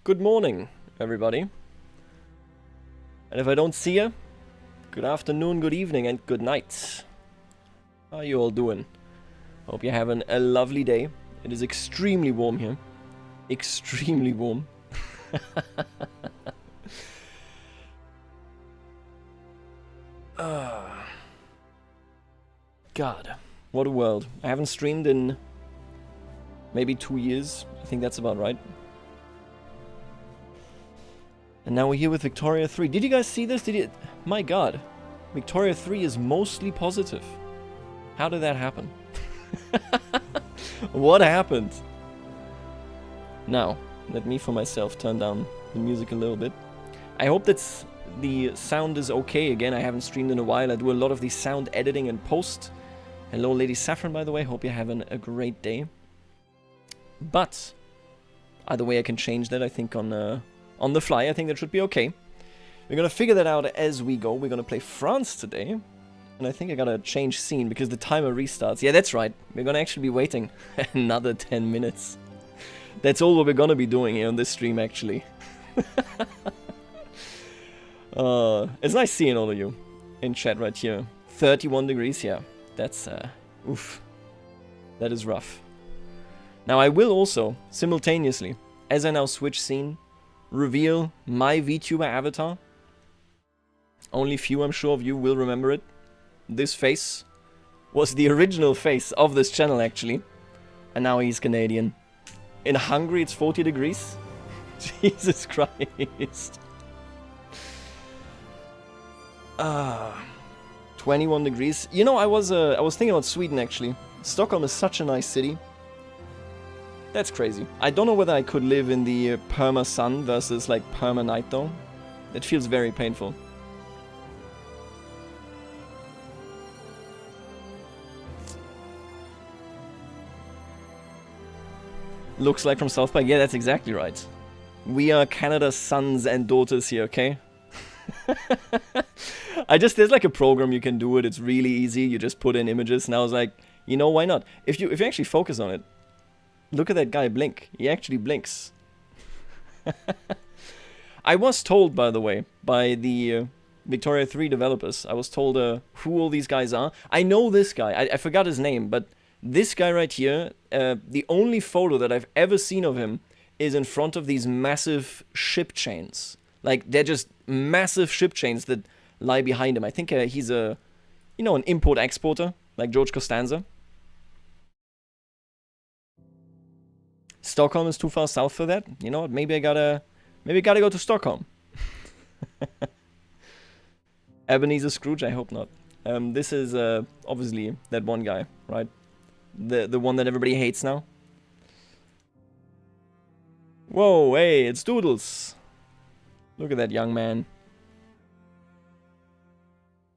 Good morning, everybody. And if I don't see you, good afternoon, good evening, and good night. How are you all doing? Hope you're having a lovely day. It is extremely warm here. Extremely warm. God, what a world. I haven't streamed in maybe 2 years. I think that's about right. And now we're here with Victooooooria 3. Did you guys see this? My god. Victooooooria 3 is mostly positive. How did that happen? What happened? Now, let me for myself turn down the music a little bit. I hope that the sound is okay again. I haven't streamed in a while. I do a lot of the sound editing and post. Hello, Lady Saffron, by the way. Hope you're having a great day. But either way, I can change that, I think, on the fly. I think that should be okay. We're gonna figure that out as we go. We're gonna play France today. And I think I gotta change scene because the timer restarts. Yeah, that's right. We're gonna actually be waiting another 10 minutes. That's all what we're gonna be doing here on this stream, actually. It's nice seeing all of you in chat right here. 31 degrees, yeah. That's, oof. That is rough. Now, I will also, simultaneously, as I now switch scene, reveal my VTuber avatar. Only few, I'm sure, of you will remember it. This face was the original face of this channel, actually. And now he's Canadian. In Hungary, it's 40 degrees. Jesus Christ. 21 degrees. You know, I was thinking about Sweden, actually. Stockholm is such a nice city. That's crazy. I don't know whether I could live in the perma sun versus like perma night though. That feels very painful. Looks like from South Park. Yeah, that's exactly right. We are Canada's sons and daughters here, okay? There's like a program you can do it. It's really easy. You just put in images, and I was like, you know, why not? If you actually focus on it, look at that guy blink. He actually blinks. I was told, by the way, by the Victooooooria 3 developers, I was told who all these guys are. I know this guy. I forgot his name, but this guy right here, the only photo that I've ever seen of him is in front of these massive ship chains. Like, they're just massive ship chains that lie behind him. I think he's a, you know, an import-exporter, like George Costanza. Stockholm is too far south for that. You know what? Maybe I gotta go to Stockholm. Ebenezer Scrooge? I hope not. This is obviously that one guy, right? The one that everybody hates now. Whoa, hey, it's Doodles. Look at that young man.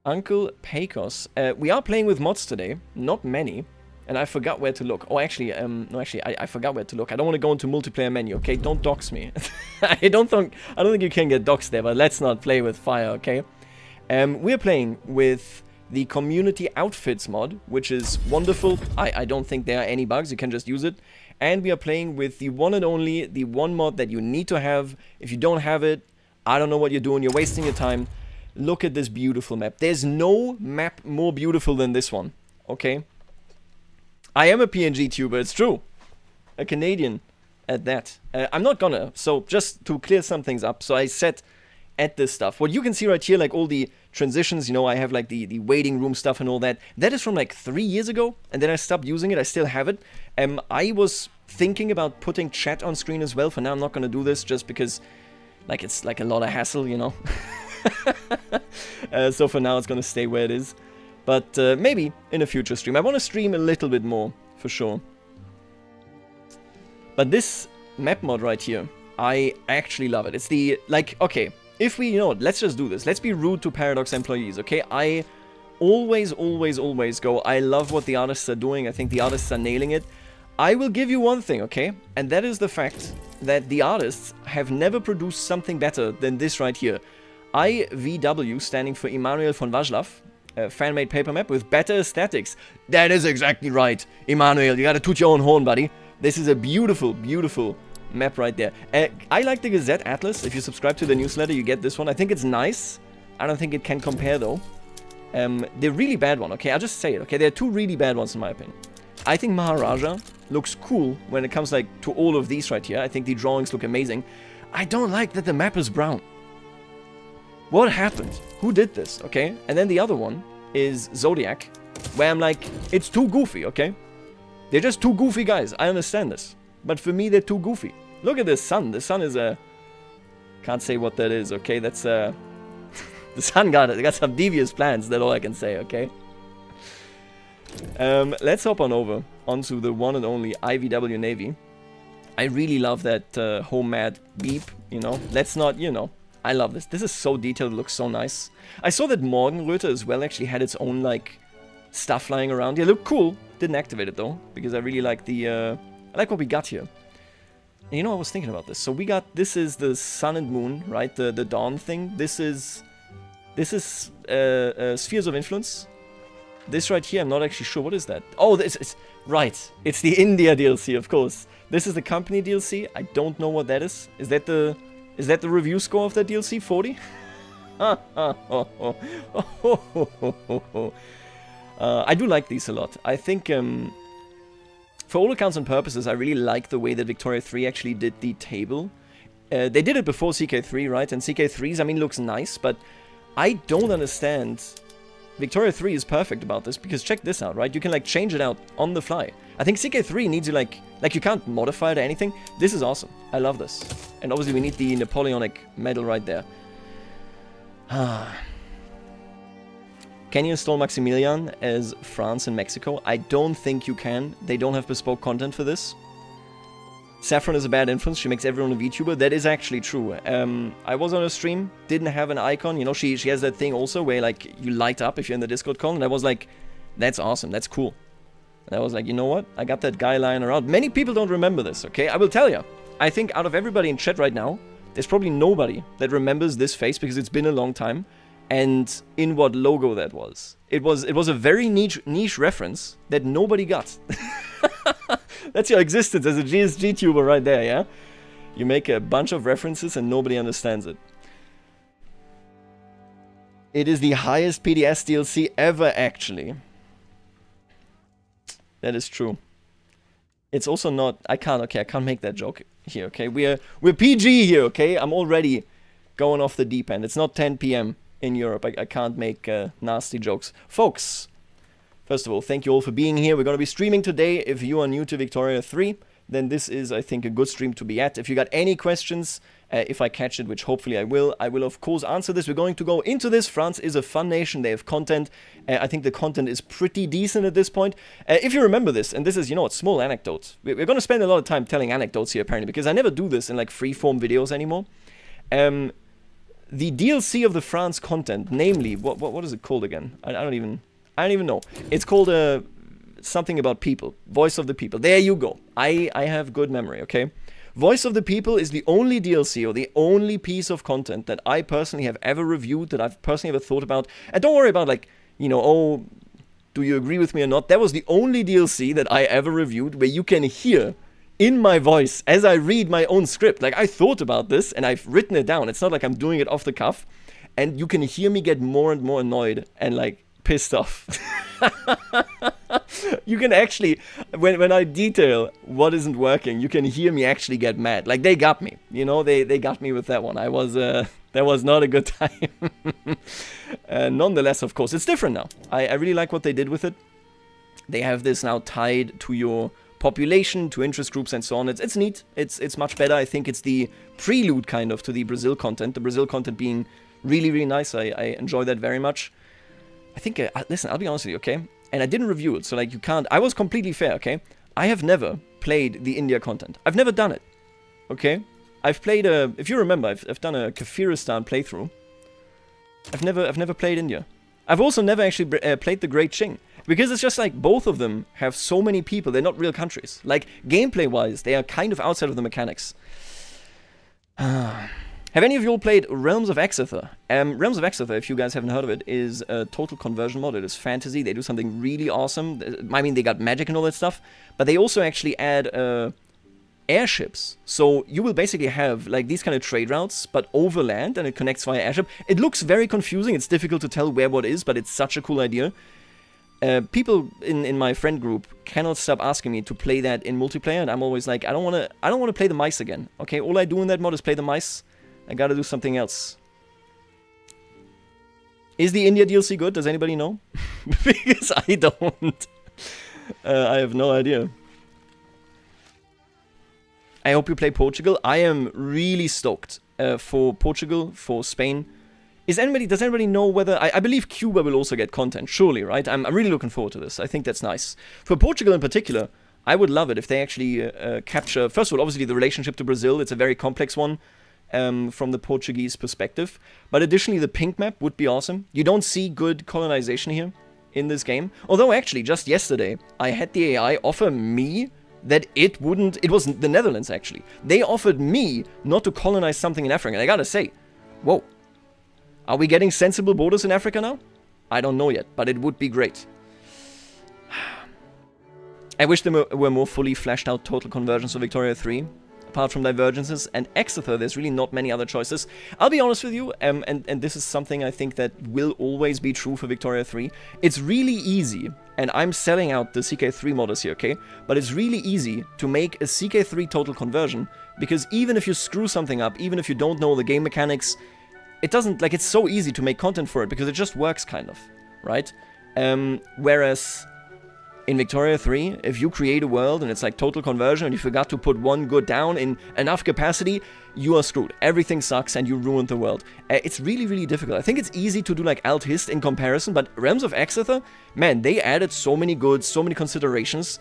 Uncle Pecos. We are playing with mods today. Not many. And I forgot where to look. Oh, actually, I forgot where to look. I don't want to go into multiplayer menu, okay? Don't dox me. I don't think you can get doxed there, but let's not play with fire, okay? We're playing with the community outfits mod, which is wonderful. I don't think there are any bugs. You can just use it. And we are playing with the one and only, the one mod that you need to have. If you don't have it, I don't know what you're doing. You're wasting your time. Look at this beautiful map. There's no map more beautiful than this one, okay? I am a PNG tuber, it's true. A Canadian at that. I'm not gonna, so just to clear some things up, so I set at this stuff. What you can see right here, like all the transitions, you know, I have like the waiting room stuff and all that. That is from like 3 years ago, and then I stopped using it. I still have it. I was thinking about putting chat on screen as well. For now, I'm not gonna do this just because, like, it's like a lot of hassle, you know. So for now, it's gonna stay where it is. But maybe in a future stream. I want to stream a little bit more, for sure. But this map mod right here, I actually love it. It's the, like, okay, if we, you know what, let's just do this. Let's be rude to Paradox employees, okay? I always go, I love what the artists are doing. I think the artists are nailing it. I will give you one thing, okay? And that is the fact that the artists have never produced something better than this right here. IVW, standing for Immanuel von Václav, a fan-made paper map with better aesthetics. That is exactly right. Immanuel, you gotta toot your own horn, buddy. This is a beautiful, beautiful map right there. I like the Gazette Atlas. If you subscribe to the newsletter, you get this one. I think it's nice. I don't think it can compare, though. The really bad one, okay? I'll just say it, okay? There are two really bad ones, in my opinion. I think Maharaja looks cool when it comes, like, to all of these right here. I think the drawings look amazing. I don't like that the map is brown. What happened? Who did this, okay? And then the other one is Zodiac, where I'm like, it's too goofy, okay? They're just two goofy guys. I understand this. But for me, they're too goofy. Look at the sun. The sun is a... Can't say what that is, okay? That's the sun got some devious plans. That's all I can say, okay? Let's hop on over onto the one and only IVW Navy. I really love that home mad beep, you know? Let's not, you know... I love this. This is so detailed. It looks so nice. I saw that Morgenröte as well actually had its own, like, stuff lying around. Yeah, look cool. Didn't activate it, though, because I really like the... I like what we got here. And you know, I was thinking about this. So we got... This is the sun and moon, right? The dawn thing. This is spheres of influence. This right here, I'm not actually sure. What is that? Oh, it's right. It's the India DLC, of course. This is the company DLC. I don't know what that is. Is that the review score of that DLC? 40? I do like these a lot. I think, for all accounts and purposes, I really like the way that Victoria 3 actually did the table. They did it before CK3, right? And CK3's, I mean, looks nice, but I don't understand. Victoria 3 is perfect about this, because check this out, right? You can, like, change it out on the fly. I think CK3 needs you, like you can't modify it or anything. This is awesome. I love this. And obviously we need the Napoleonic medal right there. Can you install Maximilian as France and Mexico? I don't think you can. They don't have bespoke content for this. Saffron is a bad influence. She makes everyone a VTuber. That is actually true. I was on a stream, didn't have an icon. You know, she has that thing also where, like, you light up if you're in the Discord call. And I was like, that's awesome. That's cool. And I was like, you know what? I got that guy lying around. Many people don't remember this, okay? I will tell you. I think out of everybody in chat right now, there's probably nobody that remembers this face because it's been a long time. And in what logo that was. It was a very niche reference that nobody got. That's your existence as a GSG tuber right there, yeah? You make a bunch of references and nobody understands it. It is the highest PDS DLC ever, actually. That is true. It's also not... I can't make that joke here, okay? We're PG here, okay? I'm already going off the deep end. It's not 10 PM in Europe. I can't make nasty jokes. Folks, first of all, thank you all for being here. We're going to be streaming today. If you are new to Victoria 3, then this is, I think, a good stream to be at. If you got any questions, if I catch it, which hopefully I will, of course, answer this. We're going to go into this. France is a fun nation. They have content. I think the content is pretty decent at this point. If you remember this, and this is, you know what, small anecdotes. We're going to spend a lot of time telling anecdotes here, apparently, because I never do this in, like, free-form videos anymore. The DLC of the France content, namely, what is it called again? I don't even know. It's called something about people. Voice of the People. There you go. I have good memory, okay? Voice of the People is the only DLC or the only piece of content that I personally have ever reviewed, that I've personally ever thought about. And don't worry about, like, you know, oh, do you agree with me or not? That was the only DLC that I ever reviewed where you can hear in my voice as I read my own script. Like, I thought about this and I've written it down. It's not like I'm doing it off the cuff. And you can hear me get more and more annoyed and, like, pissed off. You can actually, when I detail what isn't working, you can hear me actually get mad. Like, they got me, you know, they got me with that one. I was, that was not a good time. Nonetheless, of course, it's different now. I really like what they did with it. They have this now tied to your population, to interest groups and so on. It's neat. It's much better. I think it's the prelude kind of to the Brazil content. The Brazil content being really, really nice. I enjoy that very much. I think, listen, I'll be honest with you, okay? And I didn't review it, so, like, you can't... I was completely fair, okay? I have never played the India content. I've never done it, okay? I've played a... If you remember, I've done a Kafiristan playthrough. I've never played India. I've also never actually played the Great Qing. Because it's just like, both of them have so many people. They're not real countries. Like, gameplay-wise, they are kind of outside of the mechanics. Have any of you all played Realms of Exeter? Realms of Exeter, if you guys haven't heard of it, is a total conversion mod. It is fantasy. They do something really awesome. I mean, they got magic and all that stuff, but they also actually add airships. So you will basically have like these kind of trade routes, but over land, and it connects via airship. It looks very confusing. It's difficult to tell where what is, but it's such a cool idea. People in my friend group cannot stop asking me to play that in multiplayer, and I'm always like, I don't want to play the mice again. Okay, all I do in that mod is play the mice. I gotta do something else. Is the India DLC good? Does anybody know? Because I don't. I have no idea. I hope you play Portugal. I am really stoked for Portugal, for Spain. Does anybody know whether... I believe Cuba will also get content, surely, right? I'm really looking forward to this. I think that's nice. For Portugal in particular, I would love it if they actually capture... First of all, obviously, the relationship to Brazil. It's a very complex one from the Portuguese perspective. But additionally, the pink map would be awesome. You don't see good colonization here in this game. Although, actually, just yesterday, I had the AI offer me that it wouldn't... It was the Netherlands, actually. They offered me not to colonize something in Africa. And I gotta say, whoa. Are we getting sensible borders in Africa now? I don't know yet, but it would be great. I wish there were more fully fleshed out total conversions of Victoria 3. Apart from Divergences and Exeter, there's really not many other choices. I'll be honest with you, and this is something I think that will always be true for Victoria 3. It's really easy, and I'm selling out the CK3 modders here, okay? But it's really easy to make a CK3 total conversion, because even if you screw something up, even if you don't know the game mechanics, it doesn't, like, it's so easy to make content for it, because it just works, kind of, right? Whereas in Victoria 3, if you create a world and it's like total conversion and you forgot to put one good down in enough capacity, you are screwed. Everything sucks and you ruined the world. It's really, really difficult. I think it's easy to do like alt-hist in comparison, but Realms of Exeter, man, they added so many goods, so many considerations.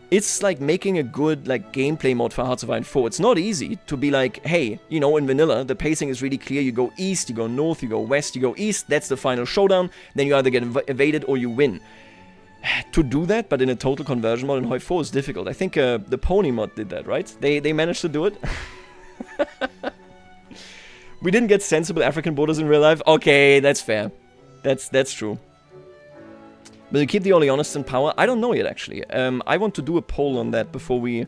It's like making a good like gameplay mod for Hearts of Iron 4. It's not easy to be like, hey, you know, in vanilla, the pacing is really clear. You go east, you go north, you go west, you go east. That's the final showdown. Then you either get evaded or you win. To do that, but in a total conversion mod in Hoi 4 is difficult. I think the Pony mod did that, right? They managed to do it. We didn't get sensible African borders in real life. Okay, that's fair. That's true. Will you keep the Oleonists in power? I don't know yet, actually. I want to do a poll on that before we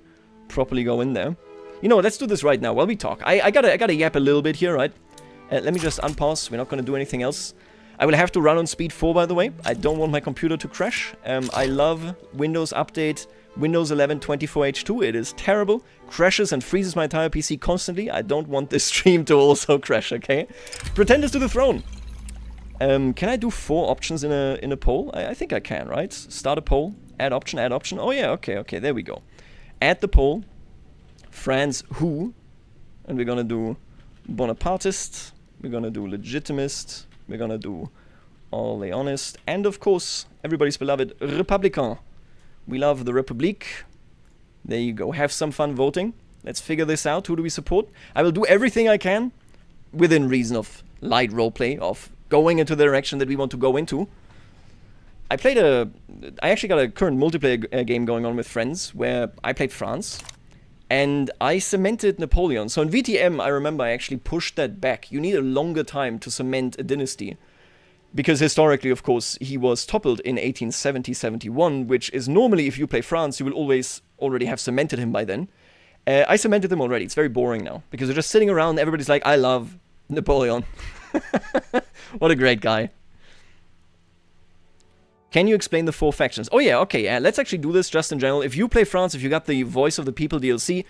properly go in there. You know what, let's do this right now while we talk. I gotta yap a little bit here, right? Let me just unpause. We're not gonna do anything else. I will have to run on speed 4, by the way. I don't want my computer to crash. I love Windows Update Windows 11 24H2. It is terrible. Crashes and freezes my entire PC constantly. I don't want this stream to also crash, okay? Pretenders to the throne. Can I do 4 options in a poll? I think I can, right? Start a poll. Add option, add option. Oh yeah, okay, there we go. Add the poll. France who? And we're gonna do Bonapartist. We're gonna do Legitimist. We're gonna do Orleanist, and of course, everybody's beloved Republican. We love the Republique. There you go. Have some fun voting. Let's figure this out. Who do we support? I will do everything I can, within reason of light roleplay, of going into the direction that we want to go into. I actually got a current multiplayer game going on with friends, where I played France, and I cemented Napoleon. So in VTM, I remember I actually pushed that back. You need a longer time to cement a dynasty. Because historically, of course, he was toppled in 1870-71, which is normally, if you play France, you will always already have cemented him by then. I cemented him already. It's very boring now. Because they're just sitting around, everybody's like, I love Napoleon. What a great guy. Can you explain the 4 factions? Oh yeah, okay, let's actually do this just in general. If you play France, if you got the Voice of the People DLC,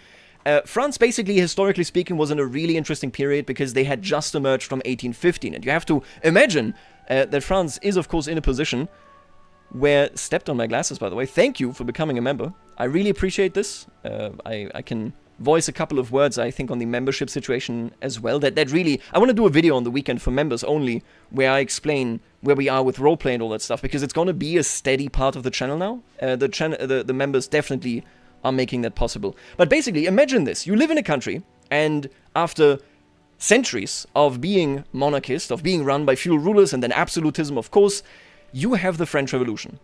France basically, historically speaking, was in a really interesting period because they had just emerged from 1815. And you have to imagine that France is, of course, in a position where... Stepped on my glasses, by the way. Thank you for becoming a member. I really appreciate this. I can voice a couple of words, I think, on the membership situation as well. That really... I want to do a video on the weekend for members only, where I explain where we are with roleplay and all that stuff, because it's going to be a steady part of the channel now. The members definitely are making that possible. But basically, imagine this. You live in a country, and after centuries of being monarchist, of being run by feudal rulers, and then absolutism, of course, you have the French Revolution.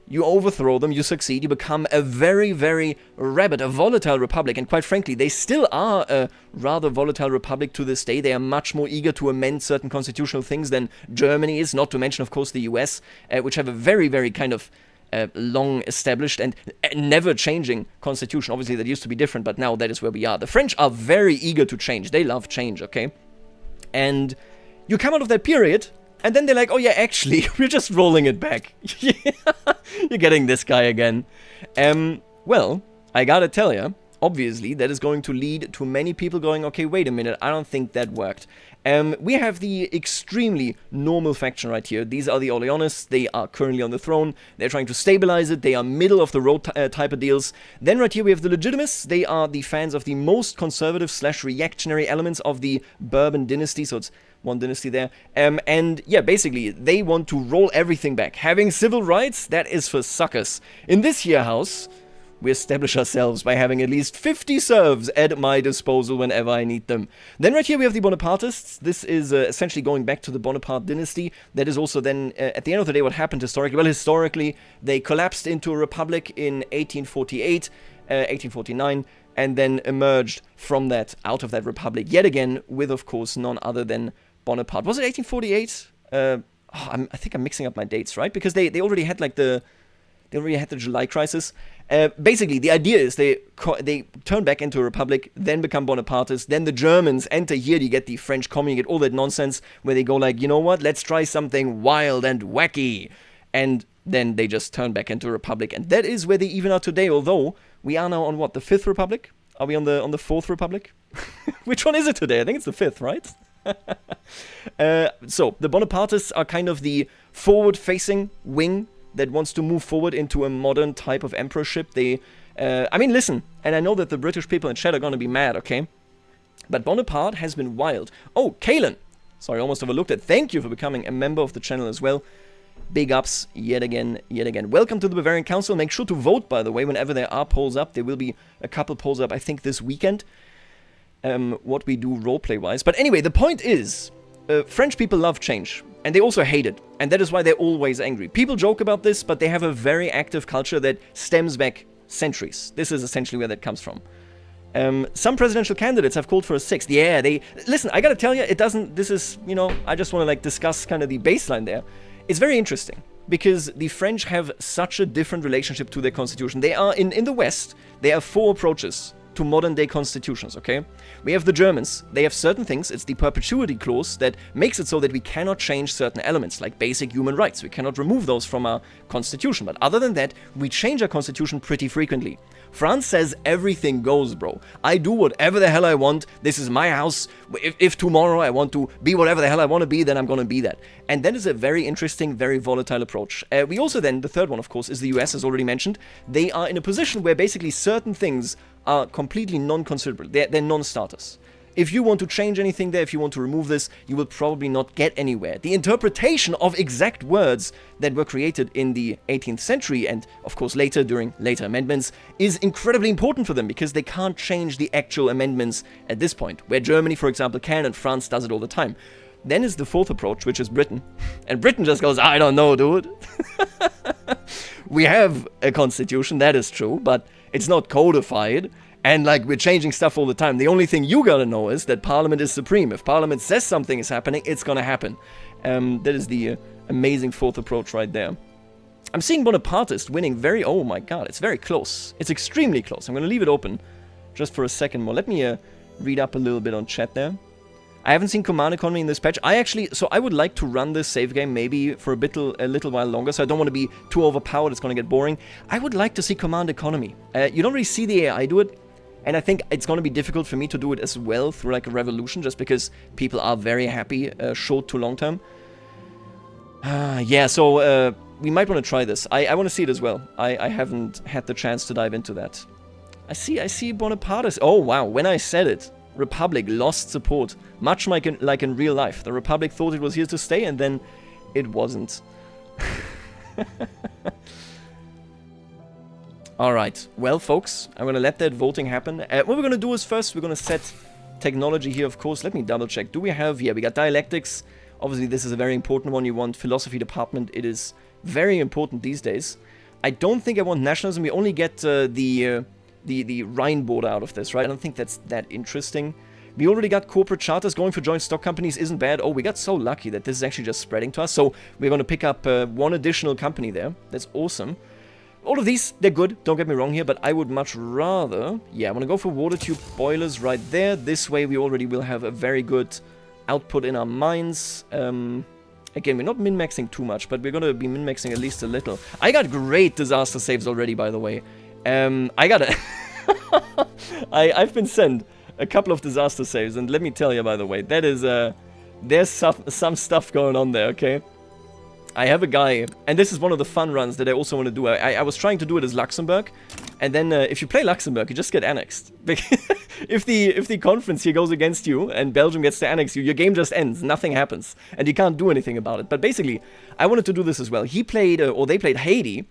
You overthrow them, you succeed, you become a very, very rabid, a volatile republic, and quite frankly, they still are a rather volatile republic to this day. They are much more eager to amend certain constitutional things than Germany is, not to mention, of course, the US, which have a very, very kind of long established and never changing constitution. Obviously, that used to be different, but now that is where we are. The French are very eager to change. They love change, okay? And you come out of that period, and then they're like, oh yeah, actually, we're just rolling it back. You're getting this guy again. Well, I gotta tell you, obviously, that is going to lead to many people going, okay, wait a minute, I don't think that worked. We have the extremely normal faction right here. These are the Orleanists. They are currently on the throne. They're trying to stabilize it. They are middle of the road type of deals. Then right here we have the Legitimists. They are the fans of the most conservative / reactionary elements of the Bourbon dynasty. So it's one dynasty there. And yeah, basically, they want to roll everything back. Having civil rights, that is for suckers. In this here house, we establish ourselves by having at least 50 serfs at my disposal whenever I need them. Then right here we have the Bonapartists. This is essentially going back to the Bonaparte dynasty. That is also then, at the end of the day, what happened historically. Well, historically, they collapsed into a republic in 1848, 1849, and then emerged from that, out of that republic, yet again, with, of course, none other than Bonaparte. Was it 1848? I think I'm mixing up my dates, right? Because they already had, like, They already had the July crisis. Basically, the idea is they turn back into a republic, then become Bonapartists, then the Germans enter here, you get the French commune, you get all that nonsense, where they go like, you know what, let's try something wild and wacky. And then they just turn back into a republic. And that is where they even are today, although we are now on what, the 5th republic? Are we on the 4th republic? Which one is it today? I think it's the 5th, right? So, the Bonapartists are kind of the forward-facing wing that wants to move forward into a modern type of emperorship. They, I mean, listen, and I know that the British people in chat are going to be mad, okay? But Bonaparte has been wild. Oh, Kalen! Sorry, almost overlooked it. Thank you for becoming a member of the channel as well. Big ups, yet again, yet again. Welcome to the Bavarian Council. Make sure to vote, by the way, whenever there are polls up. There will be a couple polls up, I think, this weekend. What we do roleplay-wise. But anyway, the point is, French people love change. And they also hate it. And that is why they're always angry. People joke about this, but they have a very active culture that stems back centuries. This is essentially where that comes from. Some presidential candidates have called for a 6th. Yeah, listen, I gotta tell you, it doesn't... This is, you know, I just want to, like, discuss kind of the baseline there. It's very interesting. Because the French have such a different relationship to their constitution. They are, in the West, there are 4 approaches to modern-day constitutions, okay? We have the Germans. They have certain things. It's the perpetuity clause that makes it so that we cannot change certain elements, like basic human rights. We cannot remove those from our constitution. But other than that, we change our constitution pretty frequently. France says everything goes, bro. I do whatever the hell I want. This is my house. If tomorrow I want to be whatever the hell I want to be, then I'm going to be that. And that is a very interesting, very volatile approach. We also then, the third one, of course, is the US, as already mentioned. They are in a position where basically certain things are completely non-considerable. They're non-starters. If you want to change anything there, if you want to remove this, you will probably not get anywhere. The interpretation of exact words that were created in the 18th century and, of course, later during later amendments is incredibly important for them because they can't change the actual amendments at this point, where Germany, for example, can and France does it all the time. Then is the 4th approach, which is Britain. And Britain just goes, I don't know, dude. We have a constitution, that is true, but it's not codified. And, like, we're changing stuff all the time. The only thing you gotta know is that Parliament is supreme. If Parliament says something is happening, it's gonna happen. That is the amazing 4th approach right there. I'm seeing Bonapartist winning very... Oh my god, it's very close. It's extremely close. I'm gonna leave it open just for a second more. Let me read up a little bit on chat there. I haven't seen Command Economy in this patch. So I would like to run this save game maybe for a little while longer, so I don't want to be too overpowered, it's going to get boring. I would like to see Command Economy. You don't really see the AI do it, and I think it's going to be difficult for me to do it as well through like a revolution, just because people are very happy short to long term. Yeah, so we might want to try this. I want to see it as well. I haven't had the chance to dive into that. I see Bonapartist. Oh wow, when I said it, Republic lost support, much like in real life. The Republic thought it was here to stay, and then it wasn't. Alright, well folks, I'm gonna let that voting happen. What we're gonna do is first, we're gonna set technology here, of course. Let me double check. Do we have, yeah, we got dialectics. Obviously this is a very important one. You want philosophy department. It is very important these days. I don't think I want nationalism. We only get the Rhine border out of this, right? I don't think that's that interesting. We already got corporate charters. Going for joint stock companies isn't bad. Oh, we got so lucky that this is actually just spreading to us. So we're going to pick up one additional company there. That's awesome. all of these, they're good, don't get me wrong here, but I would much rather... Yeah, I want to go for water tube boilers right there. This way we already will have a very good output in our mines. Again, we're not min-maxing too much, but we're going to be min-maxing at least a little. I got great disaster saves already, by the way. I got a... I've been sent a couple of disaster saves, and let me tell you, by the way, that is... there's some stuff going on there, okay? I have a guy, and this is one of the fun runs that I also want to do. I was trying to do it as Luxembourg, and then if you play Luxembourg, you just get annexed. if the conference here goes against you, and Belgium gets to annex you, your game just ends, nothing happens, and you can't do anything about it. But basically, I wanted to do this as well. He played, or they played Haiti,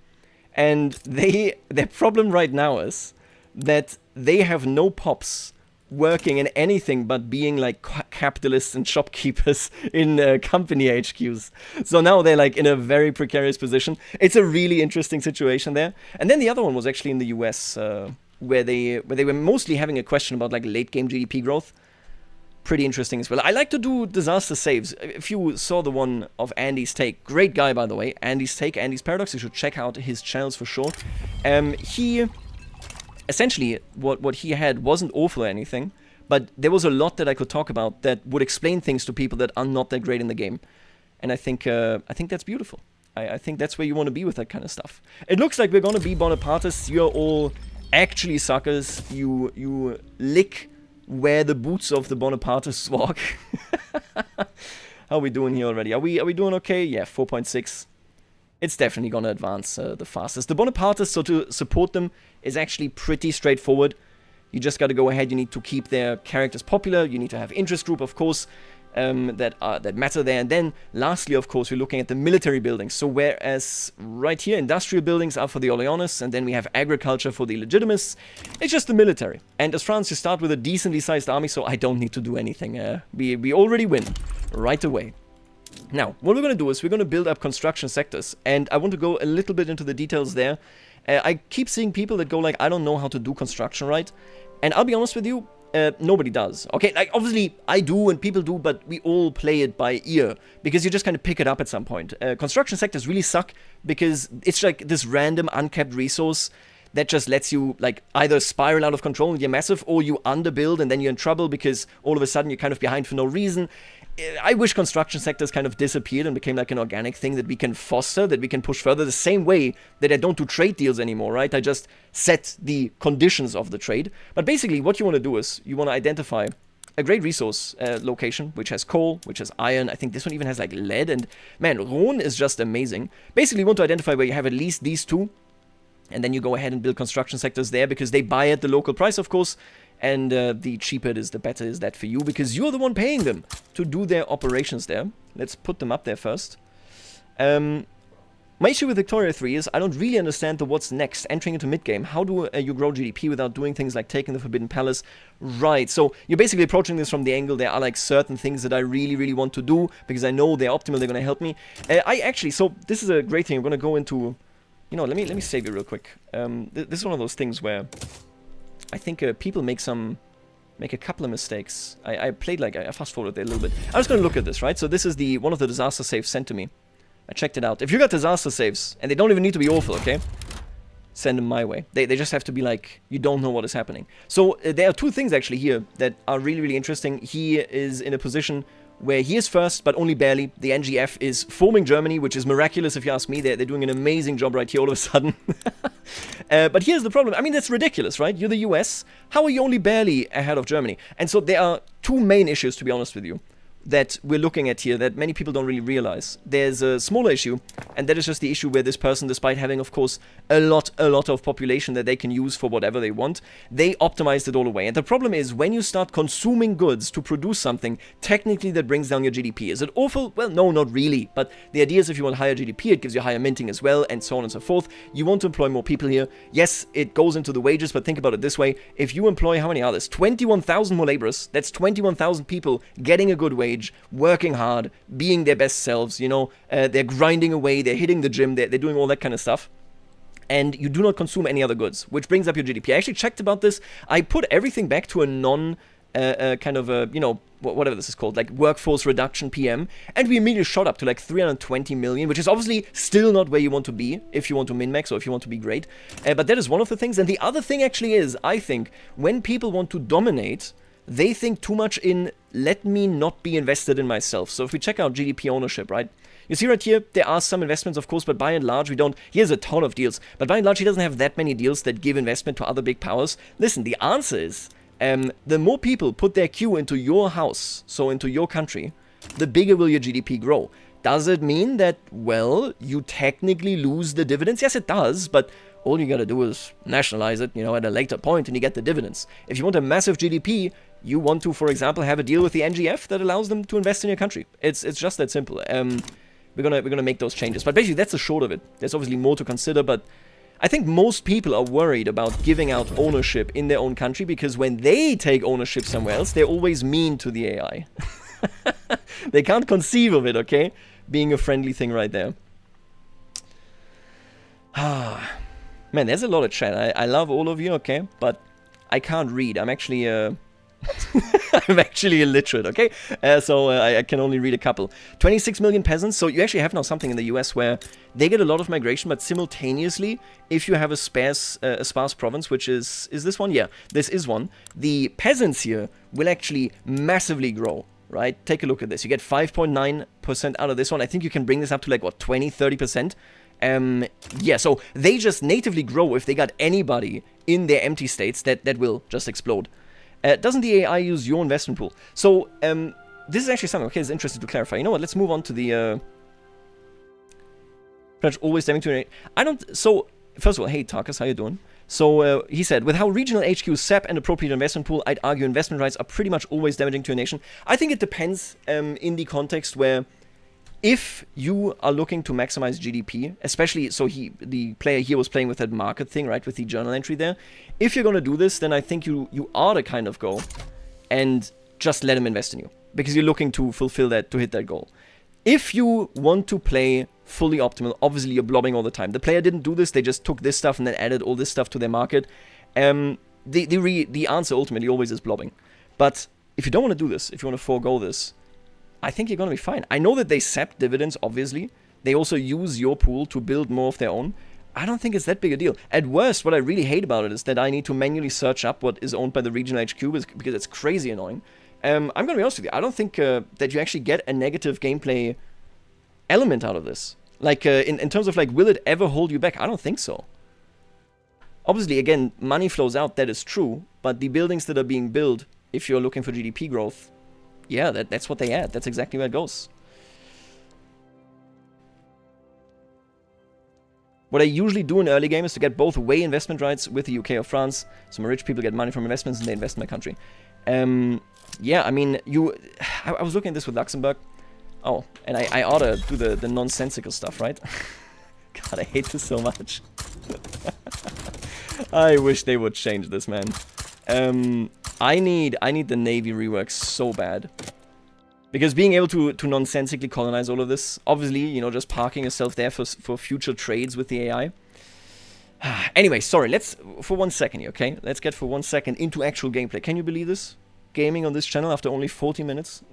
and their problem right now is that they have no pops working in anything but being like capitalists and shopkeepers in company HQs. So now they're like in a very precarious position. It's a really interesting situation there. And then the other one was actually in the US, where they were mostly having a question about like late game GDP growth. Pretty interesting as well. I like to do disaster saves. If you saw the one of Andy's Take, great guy by the way, Andy's Take, Andy's Paradox, you should check out his channels for sure. He essentially, what he had wasn't awful or anything, but there was a lot that I could talk about that would explain things to people that are not that great in the game. And I think that's beautiful. I think that's where you want to be with that kind of stuff. It looks like we're going to be Bonapartists. You're all actually suckers. You lick where the boots of the Bonapartists walk. How are we doing here already? Are we doing okay? Yeah, 4.6. It's definitely going to advance the fastest. The Bonapartists, so to support them, is actually pretty straightforward. You just got to go ahead. You need to keep their characters popular. You need to have interest group, of course, that matter there. And then, lastly, of course, we're looking at the military buildings. So whereas right here, industrial buildings are for the Orleanists, and then we have agriculture for the Legitimists, it's just the military. And as France, you start with a decently sized army, so I don't need to do anything. We already win right away. Now, what we're going to do is we're going to build up construction sectors, and I want to go a little bit into the details there. I keep seeing people that go like, I don't know how to do construction right, and I'll be honest with you, nobody does. Okay, like obviously I do and people do, but we all play it by ear, because you just kind of pick it up at some point. Construction sectors really suck, because it's like this random uncapped resource that just lets you like either spiral out of control and you're massive, or you underbuild and then you're in trouble because all of a sudden you're kind of behind for no reason. I wish construction sectors kind of disappeared and became like an organic thing that we can foster, that we can push further, the same way that I don't do trade deals anymore, right? I just set the conditions of the trade. But basically what you want to do is you want to identify a great resource location, which has coal, which has iron. I think this one even has like lead, and man, Rhone is just amazing. Basically you want to identify where you have at least these two, and then you go ahead and build construction sectors there, because they buy at the local price, of course. And the cheaper it is, the better is that for you, because you're the one paying them to do their operations there. Let's put them up there first. My issue with Victooooooria 3 is I don't really understand the what's next, entering into mid-game. How do you grow GDP without doing things like taking the Forbidden Palace? Right, so you're basically approaching this from the angle, there are like certain things that I really, really want to do, because I know they're optimal, they're going to help me. So this is a great thing. I'm going to go into, you know, let me save you real quick. This is one of those things where I think people make a couple of mistakes. I played like, I fast forwarded there a little bit. I was going to look at this, right? So this is one of the disaster saves sent to me. I checked it out. If you got disaster saves, and they don't even need to be awful, okay? Send them my way. They just have to be like, you don't know what is happening. So there are two things actually here that are really, really interesting. He is in a position where he is first, but only barely. The NGF is forming Germany, which is miraculous if you ask me. They're doing an amazing job right here all of a sudden. But here's the problem. I mean, that's ridiculous, right? You're the US. How are you only barely ahead of Germany? And so there are two main issues, to be honest with you, that we're looking at here that many people don't really realize. There's a smaller issue, and that is just the issue where this person, despite having, of course, a lot of population that they can use for whatever they want, they optimized it all away. And the problem is, when you start consuming goods to produce something, technically that brings down your GDP. Is it awful? Well, no, not really. But the idea is if you want higher GDP, it gives you higher minting as well, and so on and so forth. You want to employ more people here. Yes, it goes into the wages, but think about it this way. If you employ, how many are this? 21,000 more laborers. That's 21,000 people getting a good wage, working hard, being their best selves, you know, they're grinding away, they're hitting the gym, they're doing all that kind of stuff. And you do not consume any other goods, which brings up your GDP. I actually checked about this. I put everything back to a kind of a, you know, whatever this is called, like workforce reduction PM, and we immediately shot up to like 320 million, which is obviously still not where you want to be if you want to min-max or if you want to be great. But that is one of the things. And the other thing actually is, I think, when people want to dominate, they think too much in, let me not be invested in myself. So if we check out GDP ownership, right? You see right here, there are some investments, of course, but by and large, we don't. Here's a ton of deals, but by and large, he doesn't have that many deals that give investment to other big powers. Listen, the answer is, the more people put their queue into your house, so into your country, the bigger will your GDP grow. Does it mean that, well, you technically lose the dividends? Yes, it does, but all you gotta do is nationalize it, you know, at a later point, and you get the dividends. If you want a massive GDP, you want to, for example, have a deal with the NGF that allows them to invest in your country. It's just that simple. We're gonna make those changes. But basically, that's the short of it. There's obviously more to consider, but I think most people are worried about giving out ownership in their own country because when they take ownership somewhere else, they're always mean to the AI. They can't conceive of it, okay? Being a friendly thing right there. Man, there's a lot of chat. I love all of you, okay? But I can't read. I'm actually... I'm actually illiterate, okay? So I can only read a couple. 26 million peasants. So you actually have now something in the US where they get a lot of migration, but simultaneously, if you have a sparse province, which is this one? Yeah, this is one. The peasants here will actually massively grow, right? Take a look at this. You get 5.9% out of this one. I think you can bring this up to like, what, 20, 30%? Yeah, so they just natively grow if they got anybody in their empty states that will just explode. Doesn't the AI use your investment pool? So, this is actually something, okay, it's interesting to clarify. You know what, let's move on to the, always damning to... I don't... So, first of all, hey, Tarkus, how you doing? So, he said, with how regional HQs sap and appropriate investment pool, I'd argue investment rights are pretty much always damaging to a nation. I think it depends, in the context where... If you are looking to maximize GDP, especially, so the player here was playing with that market thing, right, with the journal entry there. If you're going to do this, then I think you ought to kind of go and just let him invest in you. Because you're looking to fulfill that, to hit that goal. If you want to play fully optimal, obviously you're blobbing all the time. The player didn't do this, they just took this stuff and then added all this stuff to their market. The answer ultimately always is blobbing. But if you don't want to do this, if you want to forego this, I think you're going to be fine. I know that they sap dividends, obviously. They also use your pool to build more of their own. I don't think it's that big a deal. At worst, what I really hate about it is that I need to manually search up what is owned by the regional HQ because it's crazy annoying. I'm going to be honest with you. I don't think that you actually get a negative gameplay element out of this. Like, in terms of, like, will it ever hold you back? I don't think so. Obviously, again, money flows out. That is true. But the buildings that are being built, if you're looking for GDP growth... Yeah, that's what they add. That's exactly where it goes. What I usually do in early game is to get both away investment rights with the UK or France. So my rich people get money from investments and they invest in my country. Yeah, I mean, I was looking at this with Luxembourg. Oh, and I ought to do the nonsensical stuff, right? God, I hate this so much. I wish they would change this, man. I need the Navy rework so bad. Because being able to nonsensically colonize all of this, obviously, you know, just parking yourself there for future trades with the AI. Anyway, sorry, let's, for 1 second here, okay? Let's get for 1 second into actual gameplay. Can you believe this? Gaming on this channel after only 40 minutes?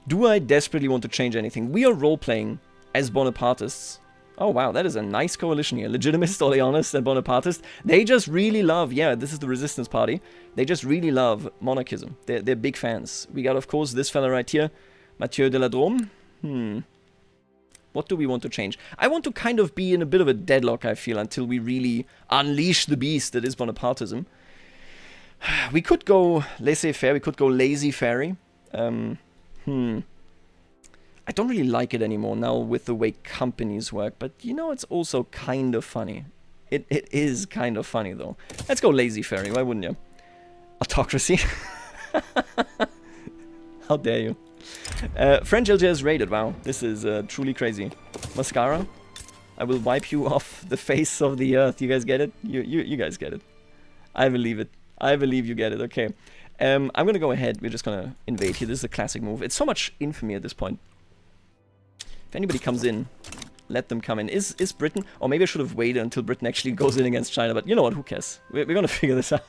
Do I desperately want to change anything? We are role-playing as Bonapartists. Oh wow, that is a nice coalition here. Legitimist, Oleanist, and Bonapartist. They just really love, yeah, this is the resistance party. They just really love monarchism. They're big fans. We got, of course, this fella right here, Mathieu de la Drôme. What do we want to change? I want to kind of be in a bit of a deadlock, I feel, until we really unleash the beast that is Bonapartism. We could go laissez-faire, we could go lazy-fairy. I don't really like it anymore now with the way companies work, but you know, it's also kind of funny. It is kind of funny, though. Let's go lazy-fairy, why wouldn't you? Autocracy. How dare you. French LJS rated, wow. This is truly crazy. Mascara. I will wipe you off the face of the earth. You guys get it? You guys get it. I believe it. I believe you get it, okay. I'm gonna go ahead. We're just gonna invade here. This is a classic move. It's so much infamy at this point. If anybody comes in, let them come in. Is Britain... Or maybe I should have waited until Britain actually goes in against China, but you know what, who cares? We're gonna figure this out.